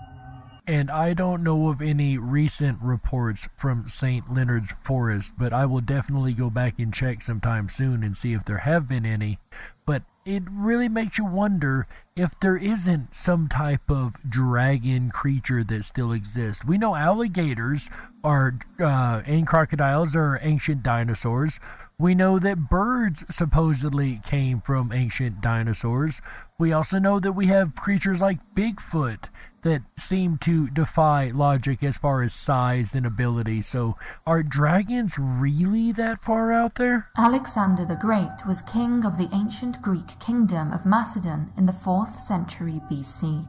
And I don't know of any recent reports from St. Leonard's Forest, but I will definitely go back and check sometime soon and see if there have been any. But it really makes you wonder if there isn't some type of dragon creature that still exists. We know alligators are and crocodiles are ancient dinosaurs. We know that birds supposedly came from ancient dinosaurs. We also know that we have creatures like Bigfoot that seem to defy logic as far as size and ability. So are dragons really that far out there? Alexander the Great was king of the ancient Greek kingdom of Macedon in the 4th century BC.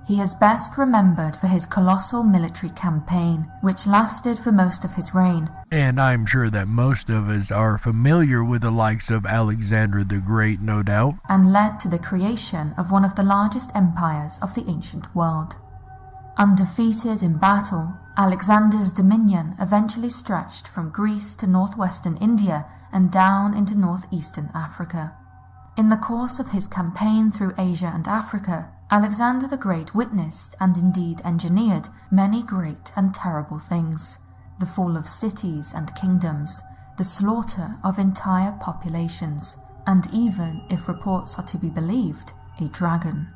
He is best remembered for his colossal military campaign, which lasted for most of his reign. And I'm sure that most of us are familiar with the likes of Alexander the Great, no doubt. And led to the creation of one of the largest empires of the ancient world. Undefeated in battle, Alexander's dominion eventually stretched from Greece to northwestern India and down into northeastern Africa. In the course of his campaign through Asia and Africa, Alexander the Great witnessed and indeed engineered many great and terrible things. The fall of cities and kingdoms, the slaughter of entire populations, and even, if reports are to be believed, a dragon.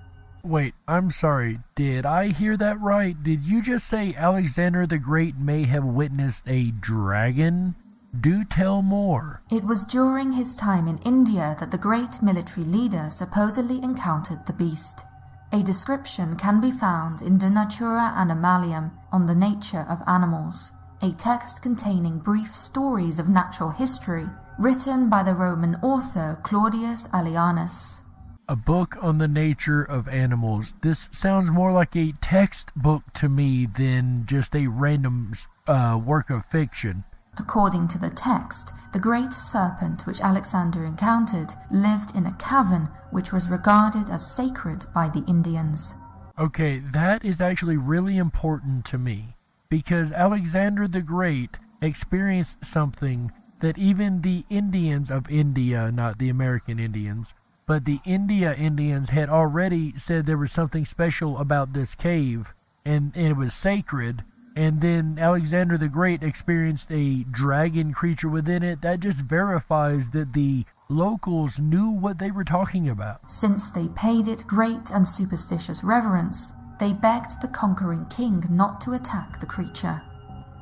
Wait, I'm sorry, did I hear that right? Did you just say Alexander the Great may have witnessed a dragon? Do tell more. It was during his time in India that the great military leader supposedly encountered the beast. A description can be found in De Natura Animalium, on the nature of animals, a text containing brief stories of natural history written by the Roman author Claudius Aelianus. A book on the nature of animals. This sounds more like a textbook to me than just a random work of fiction. According to the text, the great serpent which Alexander encountered lived in a cavern which was regarded as sacred by the Indians. Okay, that is actually really important to me, because Alexander the Great experienced something that even the Indians of India, not the American Indians, but the India Indians had already said there was something special about this cave, and it was sacred. And then Alexander the Great experienced a dragon creature within it. That just verifies that the locals knew what they were talking about. Since they paid it great and superstitious reverence, they begged the conquering king not to attack the creature.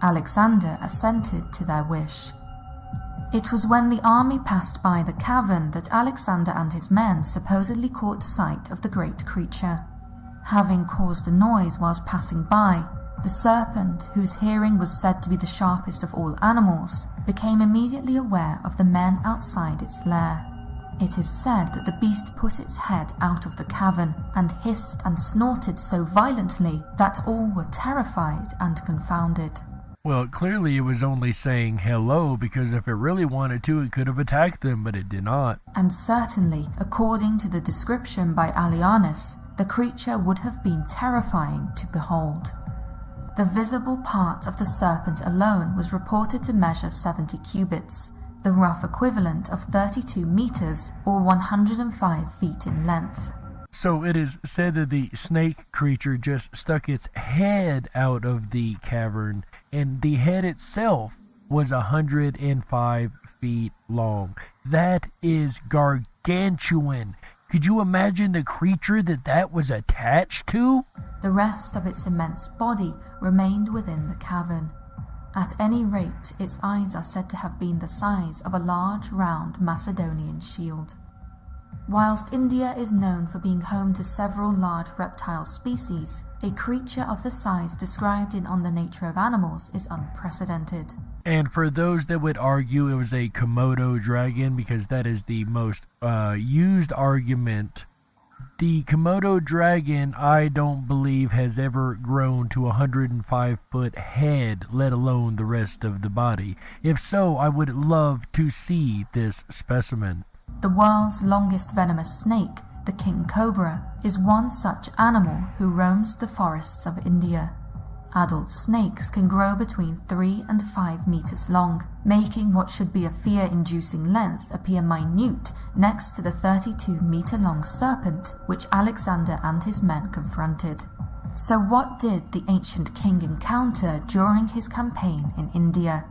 Alexander assented to their wish. It was when the army passed by the cavern that Alexander and his men supposedly caught sight of the great creature. Having caused a noise whilst passing by, the serpent, whose hearing was said to be the sharpest of all animals, became immediately aware of the men outside its lair. It is said that the beast put its head out of the cavern and hissed and snorted so violently that all were terrified and confounded. Well, clearly it was only saying hello, because if it really wanted to, it could have attacked them, but it did not. And certainly, according to the description by Alianus, the creature would have been terrifying to behold. The visible part of the serpent alone was reported to measure 70 cubits, the rough equivalent of 32 meters or 105 feet in length. So it is said that the snake creature just stuck its head out of the cavern, and the head itself was 105 feet long. That is gargantuan. Could you imagine the creature that was attached to? The rest of its immense body remained within the cavern. At any rate, its eyes are said to have been the size of a large round Macedonian shield. Whilst India is known for being home to several large reptile species, a creature of the size described in On the Nature of Animals is unprecedented. And for those that would argue it was a Komodo dragon, because that is the most used argument, the Komodo dragon, I don't believe, has ever grown to a 105-foot head, let alone the rest of the body. If so, I would love to see this specimen. The world's longest venomous snake, the king cobra, is one such animal who roams the forests of India. Adult snakes can grow between 3 and 5 meters long, making what should be a fear-inducing length appear minute next to the 32-meter-long serpent which Alexander and his men confronted. So what did the ancient king encounter during his campaign in India?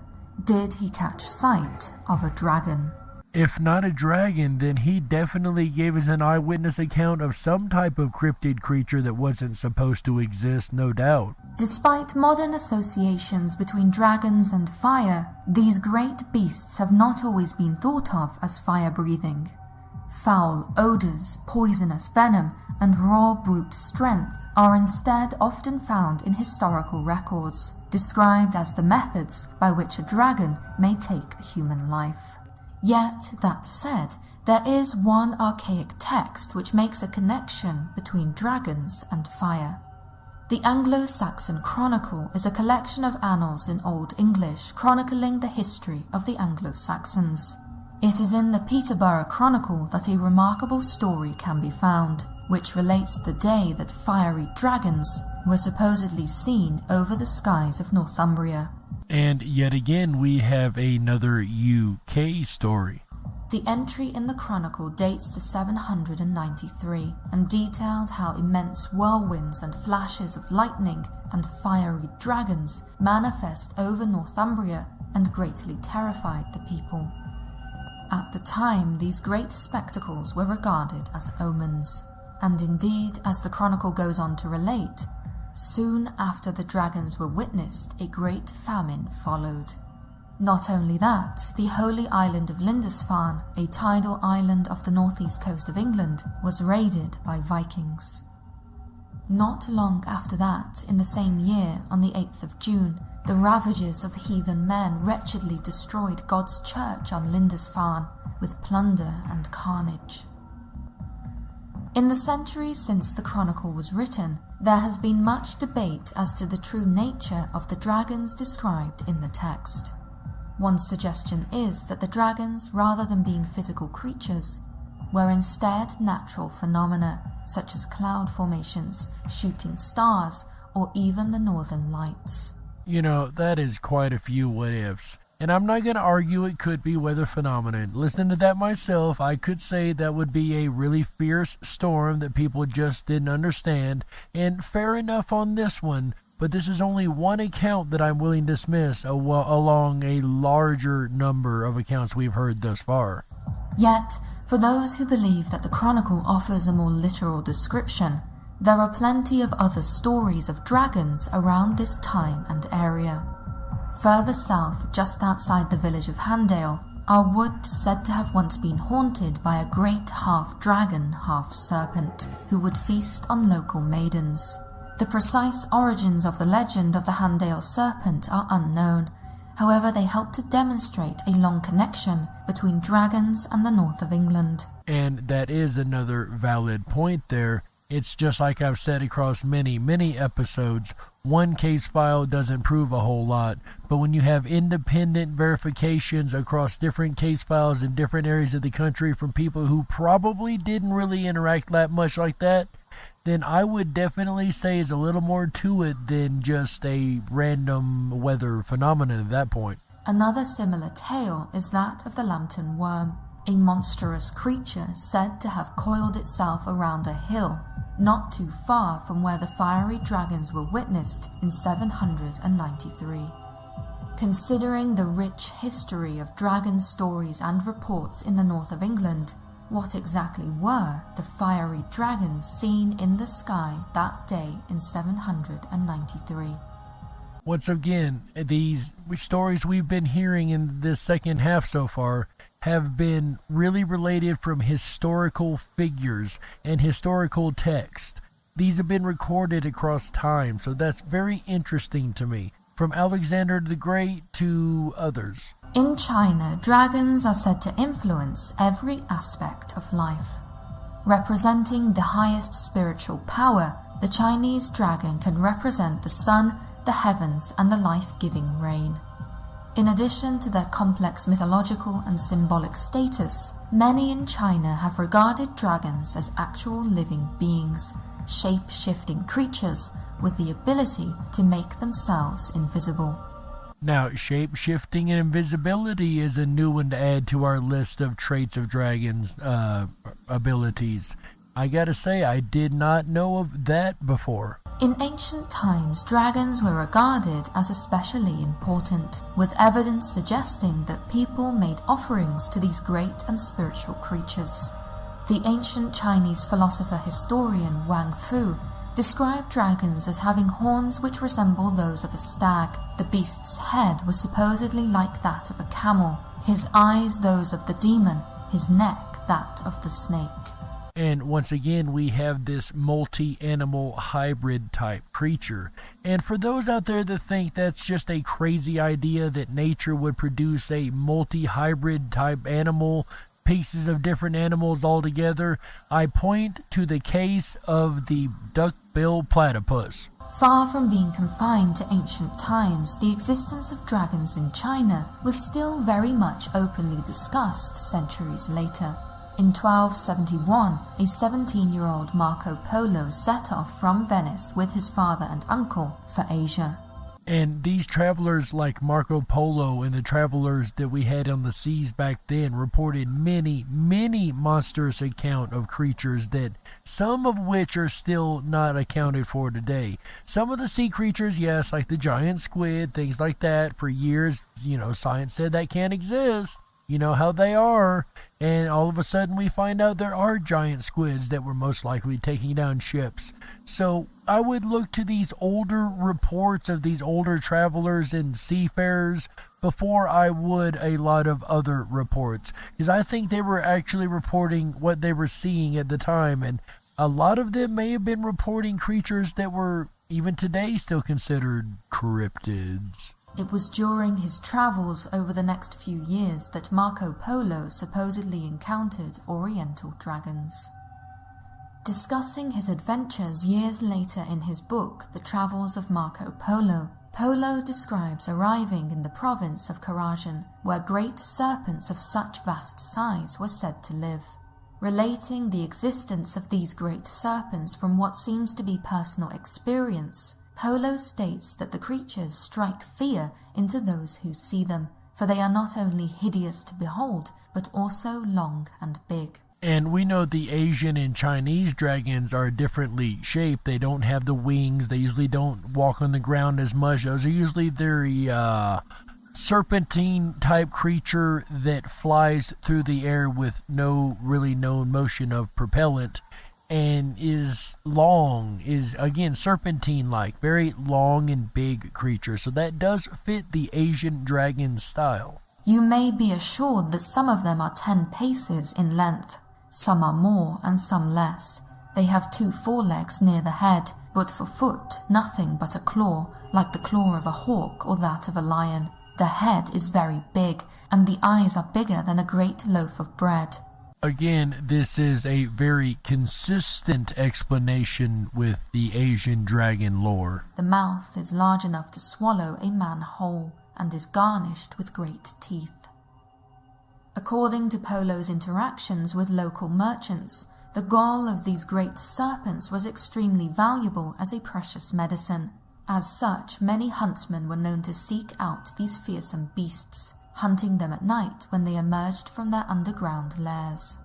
Did he catch sight of a dragon? If not a dragon, then he definitely gave us an eyewitness account of some type of cryptid creature that wasn't supposed to exist, no doubt. Despite modern associations between dragons and fire, these great beasts have not always been thought of as fire-breathing. Foul odors, poisonous venom, and raw brute strength are instead often found in historical records, described as the methods by which a dragon may take a human life. Yet, that said, there is one archaic text which makes a connection between dragons and fire. The Anglo-Saxon Chronicle is a collection of annals in Old English chronicling the history of the Anglo-Saxons. It is in the Peterborough Chronicle that a remarkable story can be found, which relates the day that fiery dragons were supposedly seen over the skies of Northumbria. And yet again, we have another UK story. The entry in the Chronicle dates to 793 and detailed how immense whirlwinds and flashes of lightning and fiery dragons manifest over Northumbria and greatly terrified the people. At the time, these great spectacles were regarded as omens, and indeed, as the Chronicle goes on to relate, soon after the dragons were witnessed, a great famine followed. Not only that, the holy island of Lindisfarne, a tidal island off the northeast coast of England, was raided by Vikings. Not long after that, in the same year, on the 8th of June, the ravages of heathen men wretchedly destroyed God's church on Lindisfarne with plunder and carnage. In the centuries since the Chronicle was written, there has been much debate as to the true nature of the dragons described in the text. One suggestion is that the dragons, rather than being physical creatures, were instead natural phenomena such as cloud formations, shooting stars, or even the northern lights. You know, that is quite a few what-ifs. And I'm not going to argue it could be weather phenomenon. Listening to that myself, I could say that would be a really fierce storm that people just didn't understand. And fair enough on this one, but this is only one account that I'm willing to dismiss along a larger number of accounts we've heard thus far. Yet, for those who believe that the Chronicle offers a more literal description, there are plenty of other stories of dragons around this time and area. Further south, just outside the village of Handale, are woods said to have once been haunted by a great half-dragon, half-serpent, who would feast on local maidens. The precise origins of the legend of the Handale serpent are unknown. However, they help to demonstrate a long connection between dragons and the north of England. And that is another valid point there. It's just like I've said across many, many episodes, one case file doesn't prove a whole lot, but when you have independent verifications across different case files in different areas of the country from people who probably didn't really interact that much like that, then I would definitely say is a little more to it than just a random weather phenomenon at that point. Another similar tale is that of the lantern worm, a monstrous creature said to have coiled itself around a hill, not too far from where the fiery dragons were witnessed in 793. Considering the rich history of dragon stories and reports in the north of England, what exactly were the fiery dragons seen in the sky that day in 793? Once again, these stories we've been hearing in this second half so far have been really related from historical figures and historical text. These have been recorded across time, so that's very interesting to me, from Alexander the Great to others. In China, dragons are said to influence every aspect of life. Representing the highest spiritual power, the Chinese dragon can represent the sun, the heavens, and the life-giving rain. In addition to their complex mythological and symbolic status, many in China have regarded dragons as actual living beings, shape-shifting creatures with the ability to make themselves invisible. Now, shape-shifting and invisibility is a new one to add to our list of traits of dragons' abilities. I gotta say, I did not know of that before. In ancient times, dragons were regarded as especially important, with evidence suggesting that people made offerings to these great and spiritual creatures. The ancient Chinese philosopher-historian Wang Fu described dragons as having horns which resemble those of a stag. The beast's head was supposedly like that of a camel, his eyes those of the demon, his neck that of the snake. And once again, we have this multi-animal hybrid type creature. And for those out there that think that's just a crazy idea that nature would produce a multi-hybrid type animal, pieces of different animals all together, I point to the case of the duck-billed platypus. Far from being confined to ancient times, the existence of dragons in China was still very much openly discussed centuries later. In 1271, a 17-year-old Marco Polo set off from Venice with his father and uncle for Asia. And these travelers like Marco Polo and the travelers that we had on the seas back then reported many, many monstrous accounts of creatures that some of which are still not accounted for today. Some of the sea creatures, yes, like the giant squid, things like that, for years, science said that can't exist. You know how they are. And all of a sudden we find out there are giant squids that were most likely taking down ships. So I would look to these older reports of these older travelers and seafarers before I would a lot of other reports. Because I think they were actually reporting what they were seeing at the time. And a lot of them may have been reporting creatures that were even today still considered cryptids. It was during his travels over the next few years that Marco Polo supposedly encountered Oriental dragons. Discussing his adventures years later in his book, The Travels of Marco Polo, Polo describes arriving in the province of Karajan, where great serpents of such vast size were said to live. Relating the existence of these great serpents from what seems to be personal experience, Polo states that the creatures strike fear into those who see them, for they are not only hideous to behold, but also long and big. And we know the Asian and Chinese dragons are differently shaped. They don't have the wings. They usually don't walk on the ground as much. Those are usually very serpentine type creature that flies through the air with no really known motion of propellant. And is long, is again serpentine-like, very long and big creature. So that does fit the Asian dragon style. You may be assured that some of them are 10 paces in length. Some are more and some less. They have 2 forelegs near the head, but for foot nothing but a claw, like the claw of a hawk or that of a lion. The head is very big, and the eyes are bigger than a great loaf of bread. Again, this is a very consistent explanation with the Asian dragon lore. The mouth is large enough to swallow a man whole, and is garnished with great teeth. According to Polo's interactions with local merchants, the gall of these great serpents was extremely valuable as a precious medicine. As such, many huntsmen were known to seek out these fearsome beasts, hunting them at night when they emerged from their underground lairs.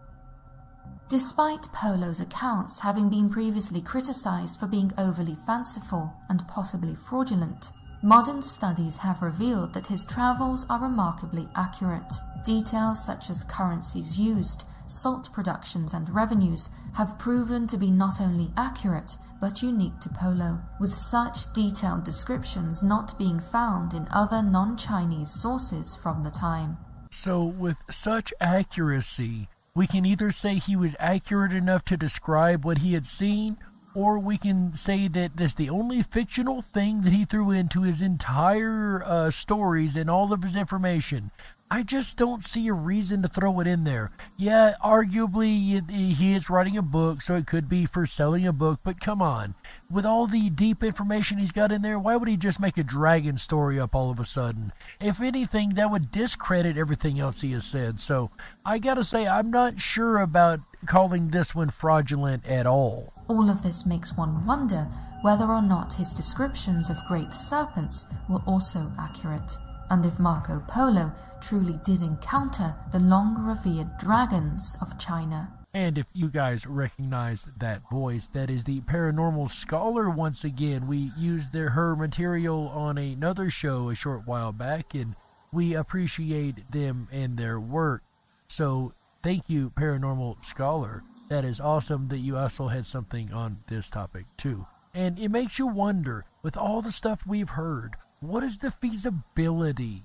Despite Polo's accounts having been previously criticized for being overly fanciful and possibly fraudulent, modern studies have revealed that his travels are remarkably accurate. Details such as currencies used, salt productions and revenues have proven to be not only accurate but unique to Polo, with such detailed descriptions not being found in other non-Chinese sources from the time. So with such accuracy, we can either say he was accurate enough to describe what he had seen, or we can say that that's the only fictional thing that he threw into his entire stories and all of his information. I just don't see a reason to throw it in there. Yeah, arguably he is writing a book, so it could be for selling a book, but come on. With all the deep information he's got in there, why would he just make a dragon story up all of a sudden? If anything, that would discredit everything else he has said. So I gotta say, I'm not sure about calling this one fraudulent at all. All of this makes one wonder whether or not his descriptions of great serpents were also accurate, and if Marco Polo truly did encounter the long-revered dragons of China. And if you guys recognize that voice, that is the Paranormal Scholar once again. We used her material on another show a short while back, and we appreciate them and their work. So thank you, Paranormal Scholar. That is awesome that you also had something on this topic too. And it makes you wonder, with all the stuff we've heard, what is the feasibility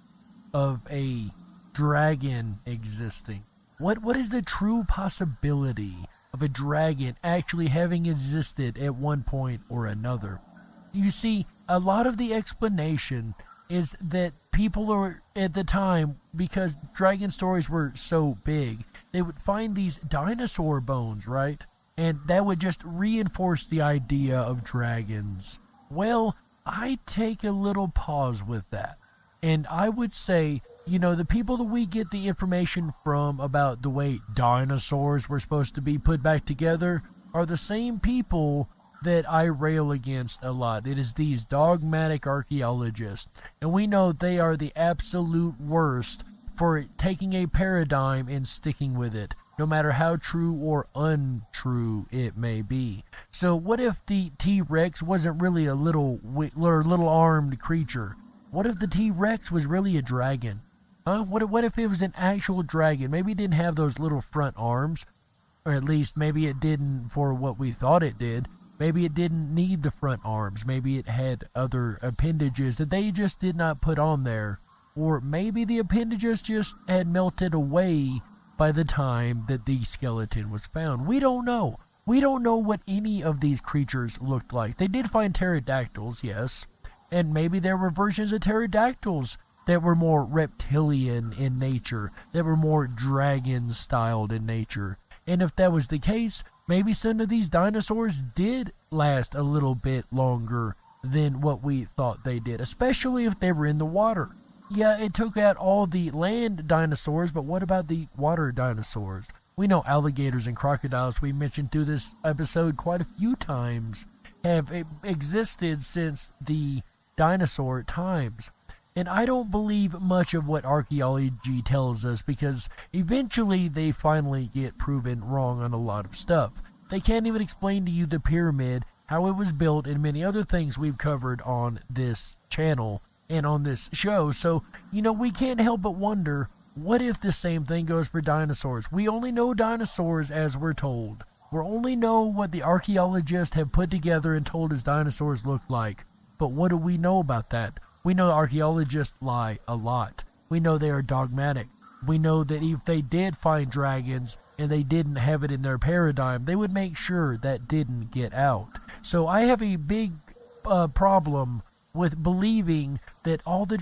of a dragon existing? What is the true possibility of a dragon actually having existed at one point or another? You see, a lot of the explanation is that people are, at the time, because dragon stories were so big, they would find these dinosaur bones, right? And that would just reinforce the idea of dragons. Well, I take a little pause with that. And I would say, you know, the people that we get the information from about the way dinosaurs were supposed to be put back together are the same people that I rail against a lot. It is these dogmatic archaeologists. And we know they are the absolute worst for taking a paradigm and sticking with it, no matter how true or untrue it may be. So what if the T-Rex wasn't really a little armed creature? What if the T-Rex was really a dragon? Huh? What if it was an actual dragon? Maybe it didn't have those little front arms, or at least maybe it didn't for what we thought it did. Maybe it didn't need the front arms. Maybe it had other appendages that they just did not put on there. Or maybe the appendages just had melted away by the time that the skeleton was found. We don't know. We don't know what any of these creatures looked like. They did find pterodactyls, yes. And maybe there were versions of pterodactyls that were more reptilian in nature, that were more dragon-styled in nature. And if that was the case, maybe some of these dinosaurs did last a little bit longer than what we thought they did, especially if they were in the water. Yeah, it took out all the land dinosaurs, but what about the water dinosaurs? We know alligators and crocodiles, we mentioned through this episode quite a few times, have existed since the dinosaur times. And I don't believe much of what archaeology tells us, because eventually they finally get proven wrong on a lot of stuff. They can't even explain to you the pyramid, how it was built, and many other things we've covered on this channel and on this show. So, you know, we can't help but wonder, what if the same thing goes for dinosaurs? We only know dinosaurs as we're told. We only know what the archaeologists have put together and told us dinosaurs look like. But what do we know about that? We know archaeologists lie a lot. we know they are dogmatic. We know that if they did find dragons and they didn't have it in their paradigm, they would make sure that didn't get out. So I have a big problem with believing that all the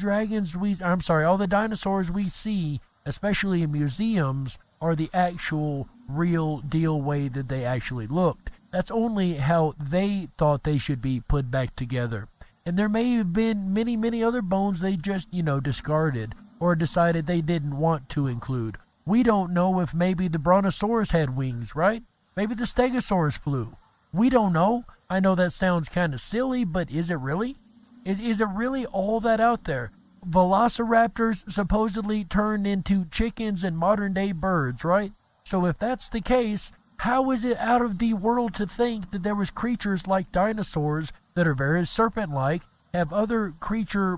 dinosaurs we see, especially in museums, are the actual real deal way that they actually looked. That's only how they thought they should be put back together. And there may have been many, many other bones they just, discarded or decided they didn't want to include. We don't know if maybe the Brontosaurus had wings, right? Maybe the Stegosaurus flew. We don't know. I know that sounds kind of silly, but is it really? Is it really all that out there? Velociraptors supposedly turned into chickens and modern-day birds, right? So if that's the case, how is it out of the world to think that there was creatures like dinosaurs that are very serpent-like, have other creature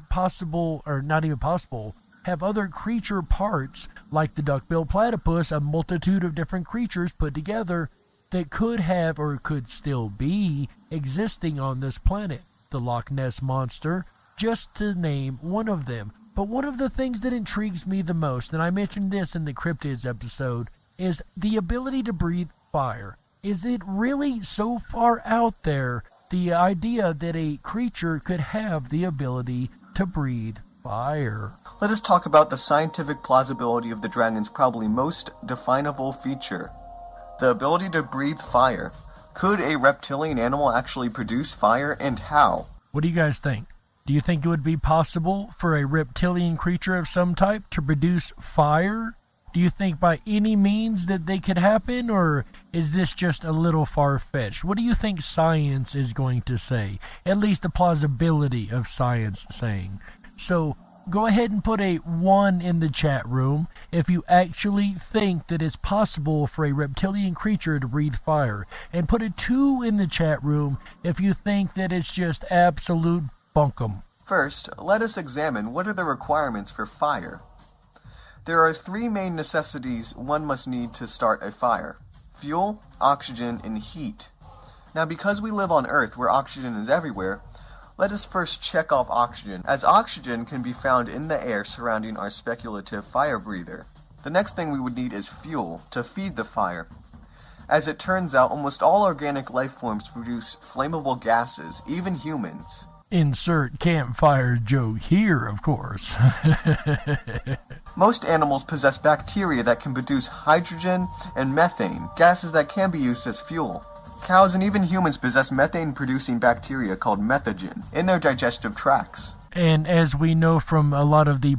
have other creature parts like the duck-billed platypus, a multitude of different creatures put together that could have or could still be existing on this planet? The Loch Ness Monster, just to name one of them. But one of the things that intrigues me the most, and I mentioned this in the cryptids episode, is the ability to breathe fire. Is it really so far out there, the idea that a creature could have the ability to breathe fire? Let us talk about the scientific plausibility of the dragon's probably most definable feature, the ability to breathe fire. Could a reptilian animal actually produce fire, and how? What do you guys think? Do you think it would be possible for a reptilian creature of some type to produce fire? Do you think by any means that they could happen, or is this just a little far-fetched? What do you think science is going to say? At least the plausibility of science saying. So go ahead and put a 1 in the chat room if you actually think that it's possible for a reptilian creature to breathe fire. And put a 2 in the chat room if you think that it's just absolute bunkum. First, let us examine what are the requirements for fire. There are 3 main necessities one must need to start a fire: fuel, oxygen, and heat. Now, because we live on Earth where oxygen is everywhere, let us first check off oxygen, as oxygen can be found in the air surrounding our speculative fire breather. The next thing we would need is fuel to feed the fire. As it turns out, almost all organic life forms produce flammable gases, even humans. Insert campfire joke here, of course. Most animals possess bacteria that can produce hydrogen and methane, gases that can be used as fuel. Cows and even humans possess methane-producing bacteria called methogen in their digestive tracts. And as we know from a lot of the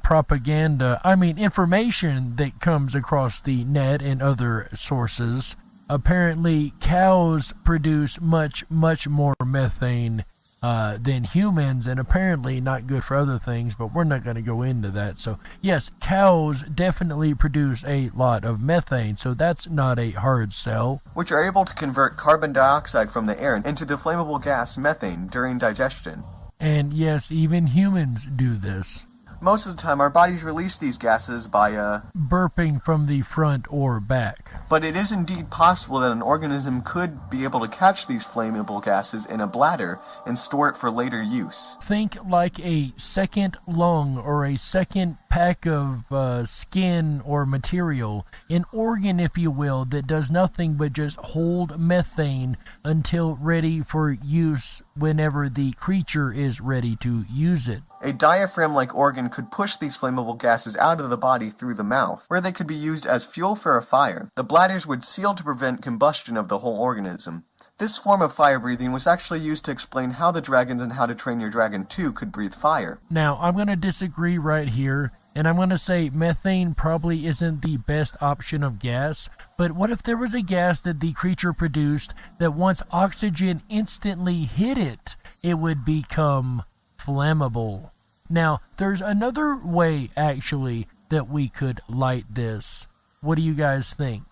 information that comes across the net and other sources, apparently cows produce much, much more methane than humans, and apparently not good for other things, but we're not going to go into that. So yes, cows definitely produce a lot of methane, so that's not a hard sell. Which are able to convert carbon dioxide from the air into the flammable gas methane during digestion. And yes, even humans do this. Most of the time, our bodies release these gases by burping from the front or back. But it is indeed possible that an organism could be able to catch these flammable gases in a bladder and store it for later use. Think like a second lung or a second pack of skin or material, an organ, if you will, that does nothing but just hold methane until ready for use whenever the creature is ready to use it. A diaphragm-like organ could push these flammable gases out of the body through the mouth, where they could be used as fuel for a fire. The bladders would seal to prevent combustion of the whole organism. This form of fire breathing was actually used to explain how the dragons in How to Train Your Dragon 2 could breathe fire. Now, I'm going to disagree right here, and I'm going to say methane probably isn't the best option of gas, but what if there was a gas that the creature produced that once oxygen instantly hit it, it would become flammable? Now, there's another way, actually, that we could light this. What do you guys think?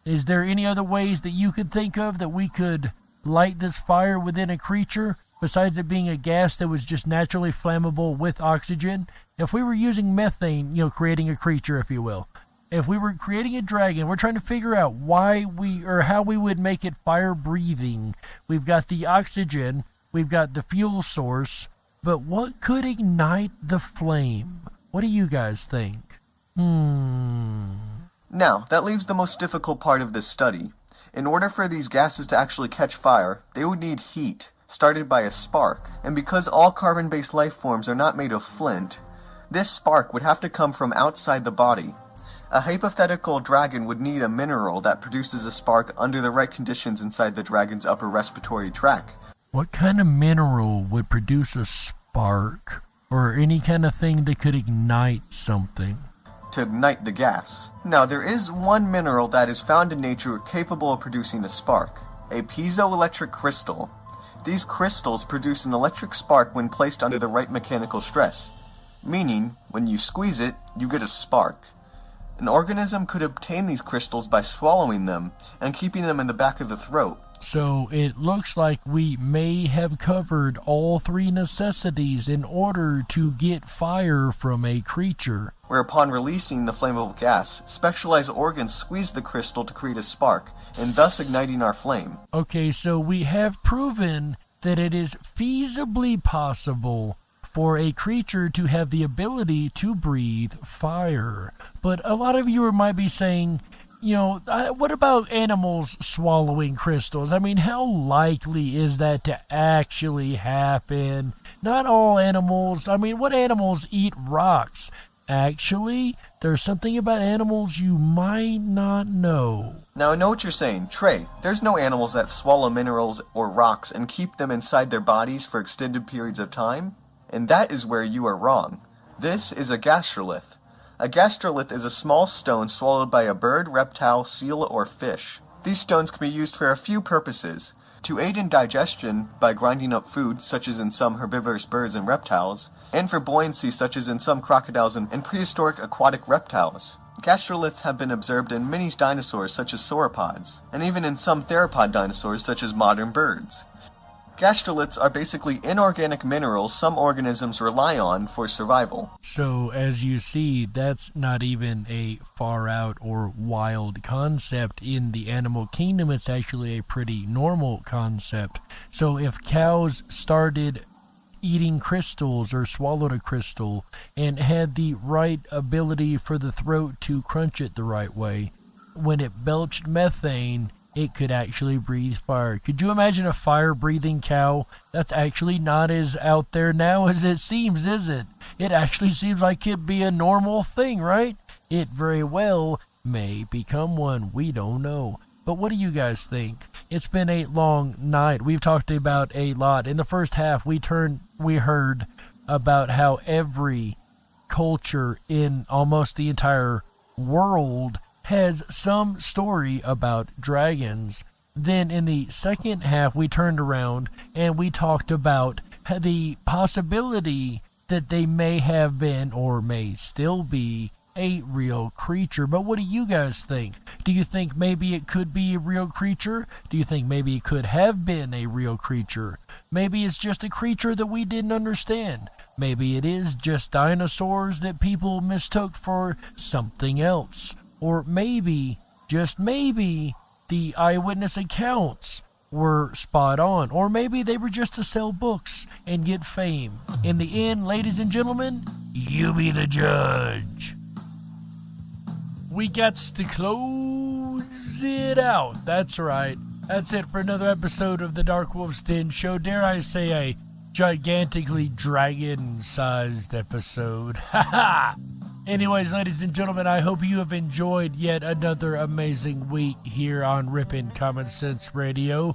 Is there any other ways that you could think of that we could light this fire within a creature, besides it being a gas that was just naturally flammable with oxygen? If we were using methane, creating a creature, if you will, if we were creating a dragon, we're trying to figure out how we would make it fire breathing. We've got the oxygen, we've got the fuel source, but what could ignite the flame? What do you guys think? Now, that leaves the most difficult part of this study. In order for these gases to actually catch fire, they would need heat, started by a spark. And because all carbon-based life forms are not made of flint, this spark would have to come from outside the body. A hypothetical dragon would need a mineral that produces a spark under the right conditions inside the dragon's upper respiratory tract. What kind of mineral would produce a spark, or any kind of thing that could ignite something? To ignite the gas. Now, there is one mineral that is found in nature capable of producing a spark, a piezoelectric crystal. These crystals produce an electric spark when placed under the right mechanical stress, meaning, when you squeeze it, you get a spark. An organism could obtain these crystals by swallowing them and keeping them in the back of the throat. So it looks like we may have covered all three necessities in order to get fire from a creature. Where upon releasing the flammable gas, specialized organs squeeze the crystal to create a spark, and thus igniting our flame. Okay, so we have proven that it is feasibly possible for a creature to have the ability to breathe fire. But a lot of you might be saying, what about animals swallowing crystals? I mean, how likely is that to actually happen? Not all animals. I mean, what animals eat rocks? Actually, there's something about animals you might not know. Now, I know what you're saying. Trey, there's no animals that swallow minerals or rocks and keep them inside their bodies for extended periods of time. And that is where you are wrong. This is a gastrolith. A gastrolith is a small stone swallowed by a bird, reptile, seal, or fish. These stones can be used for a few purposes. To aid in digestion by grinding up food, such as in some herbivorous birds and reptiles, and for buoyancy, such as in some crocodiles and prehistoric aquatic reptiles. Gastroliths have been observed in many dinosaurs, such as sauropods, and even in some theropod dinosaurs, such as modern birds. Gastroliths are basically inorganic minerals some organisms rely on for survival. So, as you see, that's not even a far-out or wild concept in the animal kingdom. It's actually a pretty normal concept. So, if cows started eating crystals or swallowed a crystal and had the right ability for the throat to crunch it the right way, when it belched methane, it could actually breathe fire. Could you imagine a fire-breathing cow? That's actually not as out there now as it seems, is it? It actually seems like it'd be a normal thing, right? It very well may become one. We don't know. But what do you guys think? It's been a long night. We've talked about a lot. In the first half, we heard about how every culture in almost the entire world has some story about dragons. Then in the second half, we turned around and we talked about the possibility that they may have been or may still be a real creature. But what do you guys think? Do you think maybe it could be a real creature? Do you think maybe it could have been a real creature? Maybe it's just a creature that we didn't understand. Maybe it is just dinosaurs that people mistook for something else. Or maybe, just maybe, the eyewitness accounts were spot on. Or maybe they were just to sell books and get fame. In the end, ladies and gentlemen, you be the judge. We got to close it out. That's right. That's it for another episode of the Darkwolf's Den Show. Dare I say a gigantically dragon-sized episode. Ha ha! Anyways, ladies and gentlemen, I hope you have enjoyed yet another amazing week here on Rippin' Common Sense Radio.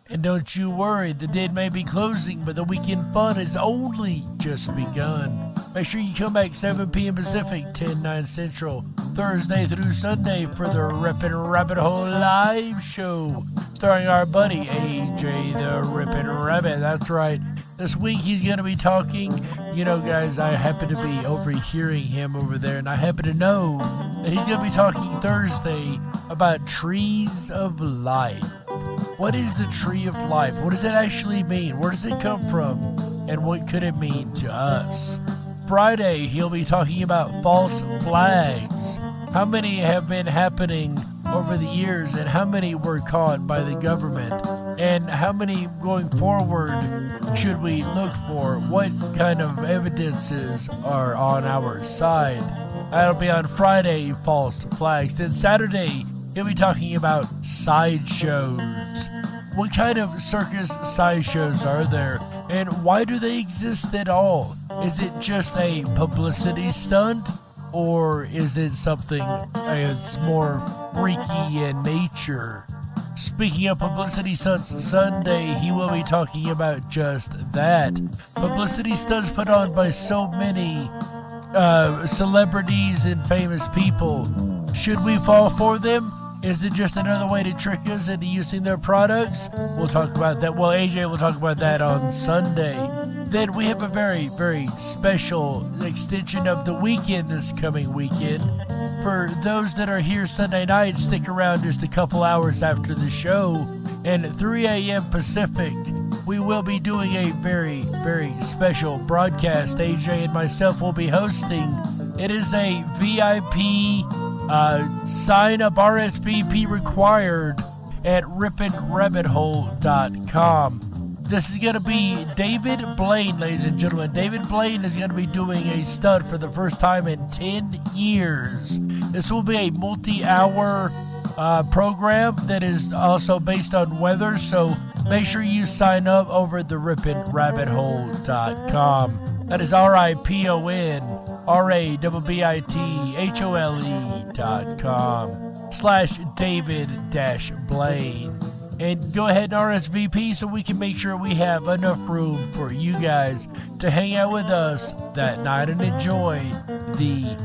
And don't you worry, the den may be closing, but the weekend fun has only just begun. Make sure you come back 7 p.m. Pacific, 10/9 Central, Thursday through Sunday for the Rippin' Rabbit Hole live show, starring our buddy AJ the Rippin' Rabbit. That's right. This week he's going to be talking, guys, I happen to be overhearing him over there, and I happen to know that he's going to be talking Thursday about trees of life. What is the tree of life? What does it actually mean? Where does it come from? And what could it mean to us? Friday, he'll be talking about false flags. How many have been happening over the years, and how many were caught by the government? And how many going forward should we look for? What kind of evidences are on our side? That'll be on Friday, False Flags. Then Saturday, he'll be talking about sideshows. What kind of circus sideshows are there? And why do they exist at all? Is it just a publicity stunt? Or is it something that's more freaky in nature? Speaking of publicity stunts, Sunday he will be talking about just that. Publicity stunts put on by so many celebrities and famous people. Should we fall for them? Is it just another way to trick us into using their products? We'll talk about that. Well, AJ will talk about that on Sunday. Then we have a very, very special extension of the weekend this coming weekend. For those that are here Sunday night, stick around just a couple hours after the show. And at 3 a.m. Pacific, we will be doing a very, very special broadcast. AJ and myself will be hosting. It is a VIP sign up, RSVP required at ripinrabbithole.com. This is going to be David Blaine, ladies and gentlemen. David Blaine is going to be doing a stunt for the first time in 10 years. This will be a multi-hour program that is also based on weather, so make sure you sign up over at the ripinrabbithole.com. That is RIPONRABBITHOLE.com/David-Blaine. And go ahead and RSVP so we can make sure we have enough room for you guys to hang out with us that night and enjoy the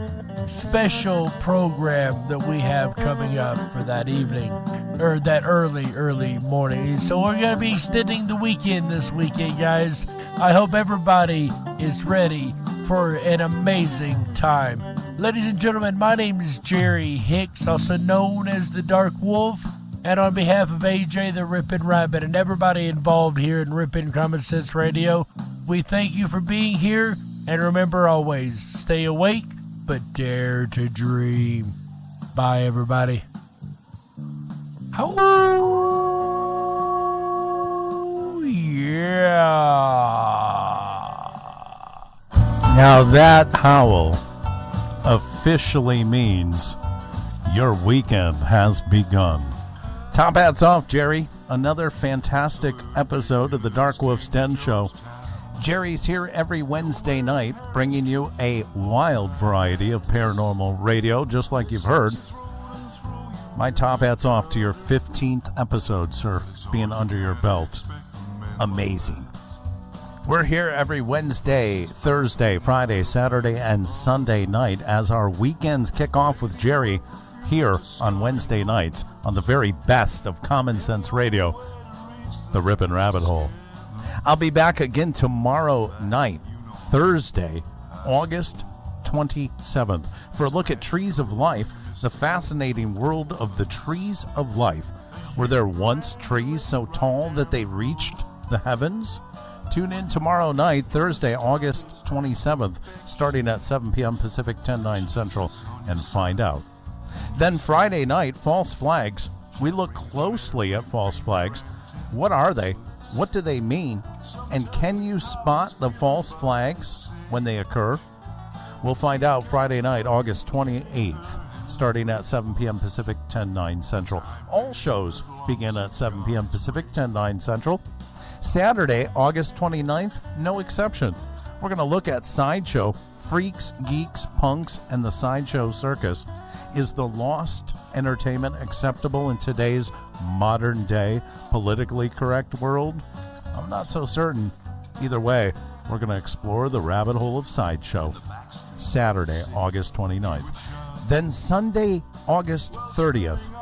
special program that we have coming up for that evening, or that early morning. So we're going to be extending the weekend this weekend, guys. I hope everybody is ready for an amazing time. Ladies and gentlemen, my name is Jerry Hicks, also known as the Dark Wolf. And on behalf of AJ the Rippin' Rabbit and everybody involved here in Rippin' Common Sense Radio, we thank you for being here. And remember always, stay awake, but dare to dream. Bye, everybody. Oh, yeah. Now that howl officially means your weekend has begun. Top hats off, Jerry. Another fantastic episode of the DarkWolf's Den Show. Jerry's here every Wednesday night, bringing you a wild variety of paranormal radio, just like you've heard. My top hat's off to your 15th episode, sir, being under your belt. Amazing. We're here every Wednesday, Thursday, Friday, Saturday, and Sunday night as our weekends kick off with Jerry here on Wednesday nights on the very best of Common Sense Radio, the Rippin' Rabbit Hole. I'll be back again tomorrow night, Thursday, August 27th, for a look at Trees of Life, the fascinating world of the trees of life. Were there once trees so tall that they reached the heavens? Tune in tomorrow night, Thursday, August 27th, starting at 7 p.m. Pacific, 10/9 Central, and find out. Then Friday night, false flags. We look closely at false flags. What are they? What do they mean? And can you spot the false flags when they occur? We'll find out Friday night, August 28th, starting at 7 p.m. Pacific, 10/9 Central. All shows begin at 7 p.m. Pacific, 10/9 Central. Saturday, August 29th, no exception. We're going to look at Sideshow, Freaks, Geeks, Punks, and the Sideshow Circus. Is the lost entertainment acceptable in today's modern-day, politically correct world? I'm not so certain. Either way, we're going to explore the rabbit hole of Sideshow. Saturday, August 29th. Then Sunday, August 30th.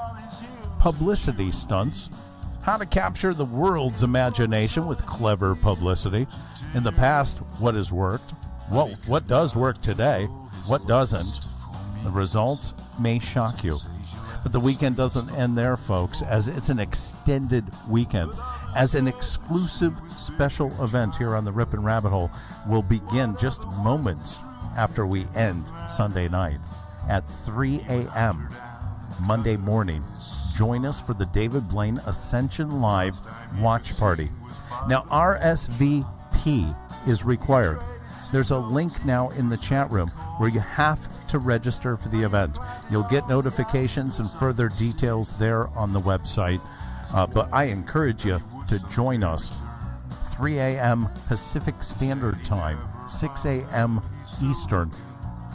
Publicity stunts. How to capture the world's imagination with clever publicity. In the past, what has worked? What does work today? What doesn't? The results may shock you. But the weekend doesn't end there, folks, as it's an extended weekend. As an exclusive special event here on the Rippin' Rabbit Hole will begin just moments after we end Sunday night at 3 a.m. Monday morning. join us for the David Blaine Ascension Live watch party. Now, RSVP is required. There's a link now in the chat room where you have to register for the event. You'll get notifications and further details there on the website. But I encourage you to join us 3 a.m. Pacific Standard Time, 6 a.m. Eastern,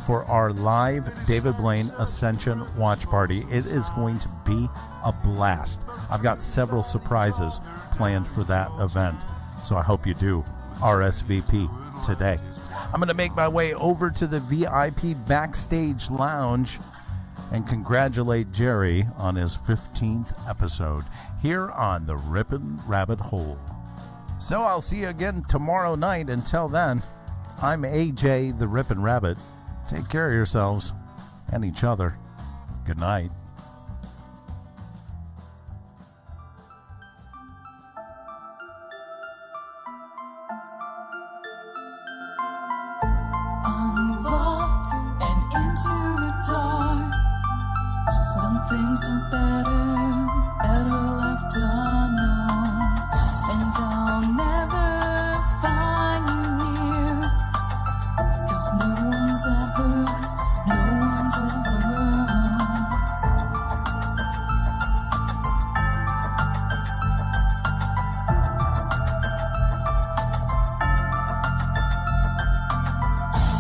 for our live David Blaine Ascension watch party. It is going to be a blast. I've got several surprises planned for that event, so I hope you do RSVP today. I'm going to make my way over to the VIP backstage lounge and congratulate Jerry on his 15th episode here on the Rippin' Rabbit Hole. So I'll see you again tomorrow night. Until then, I'm AJ the Rippin' Rabbit. Take care of yourselves and each other. Good night. I'm lost and into the dark. Some things are better left unknown. And I'll never find you here, 'cause no one's ever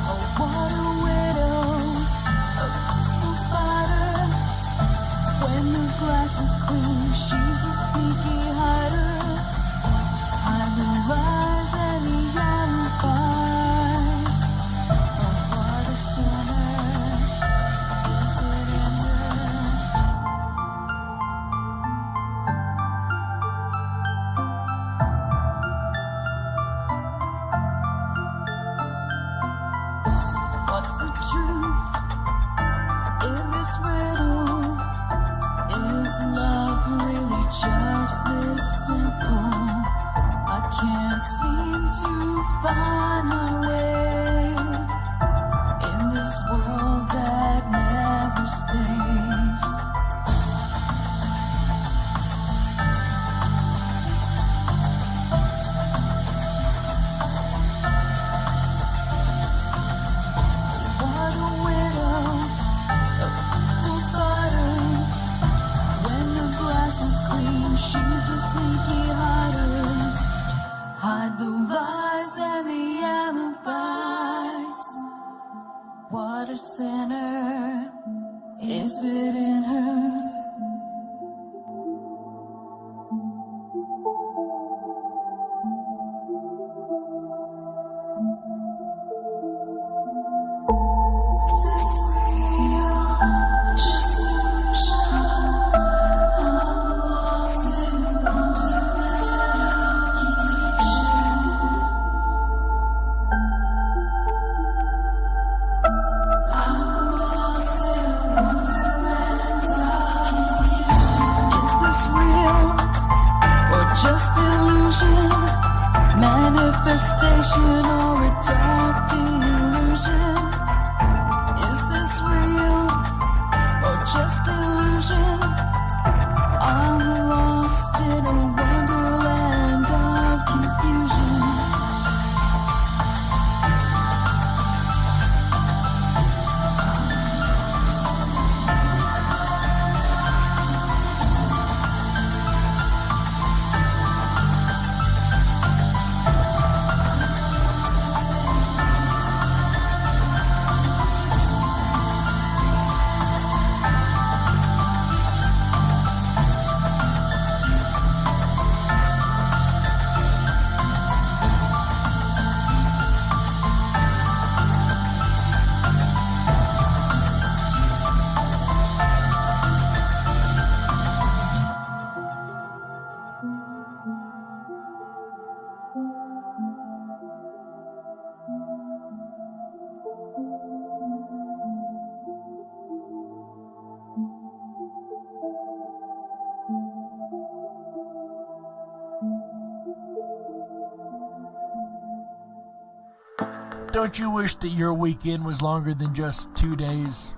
Oh, what a widow, a peaceful spider. When the grass is green, she's a sneaky hider. Hide the lies and the alibis. Oh, what a sinner. Is it in her? What's the truth in this riddle? Is love really just this simple? I can't seem to find my way in this world that never stays. What a widow, a peaceful spider. When the grass is green, she's a sneaky hider. Hide the lies and the alibis. What a sinner. Is it in her? Is this real? Just illusion. I'm lost in wonderland, confusion. I'm lost in wonderland of confusion. Is this real or just illusion? Manifestation or a dark delusion? Is this real or just illusion? I'm lost in a wonderland of confusion. Don't you wish that your weekend was longer than just 2 days?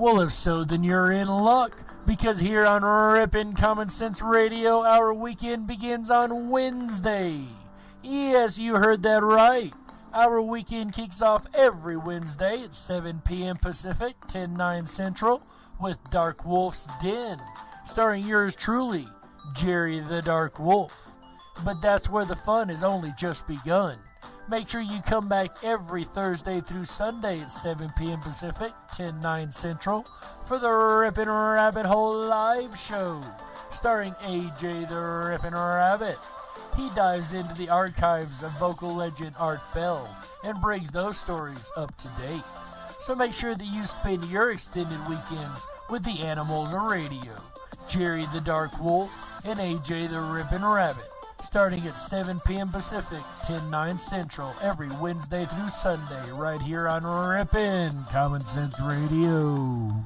Well, if so, then you're in luck, because here on Rippin' Common Sense Radio, our weekend begins on Wednesday. Yes, you heard that right. Our weekend kicks off every Wednesday at 7 p.m. Pacific, 10/9 Central, with DarkWolf's Den, starring yours truly, Jerry the Dark Wolf. But that's where the fun has only just begun. Make sure you come back every Thursday through Sunday at 7 p.m. Pacific, 10/9 Central, for the Rippin' Rabbit Hole live show, starring AJ the Rippin' Rabbit. He dives into the archives of vocal legend Art Bell and brings those stories up to date. So make sure that you spend your extended weekends with the animals of radio, Jerry the Dark Wolf and AJ the Rippin' Rabbit, starting at 7 p.m. Pacific, 10/9 Central, every Wednesday through Sunday, right here on Rippin' Common Sense Radio.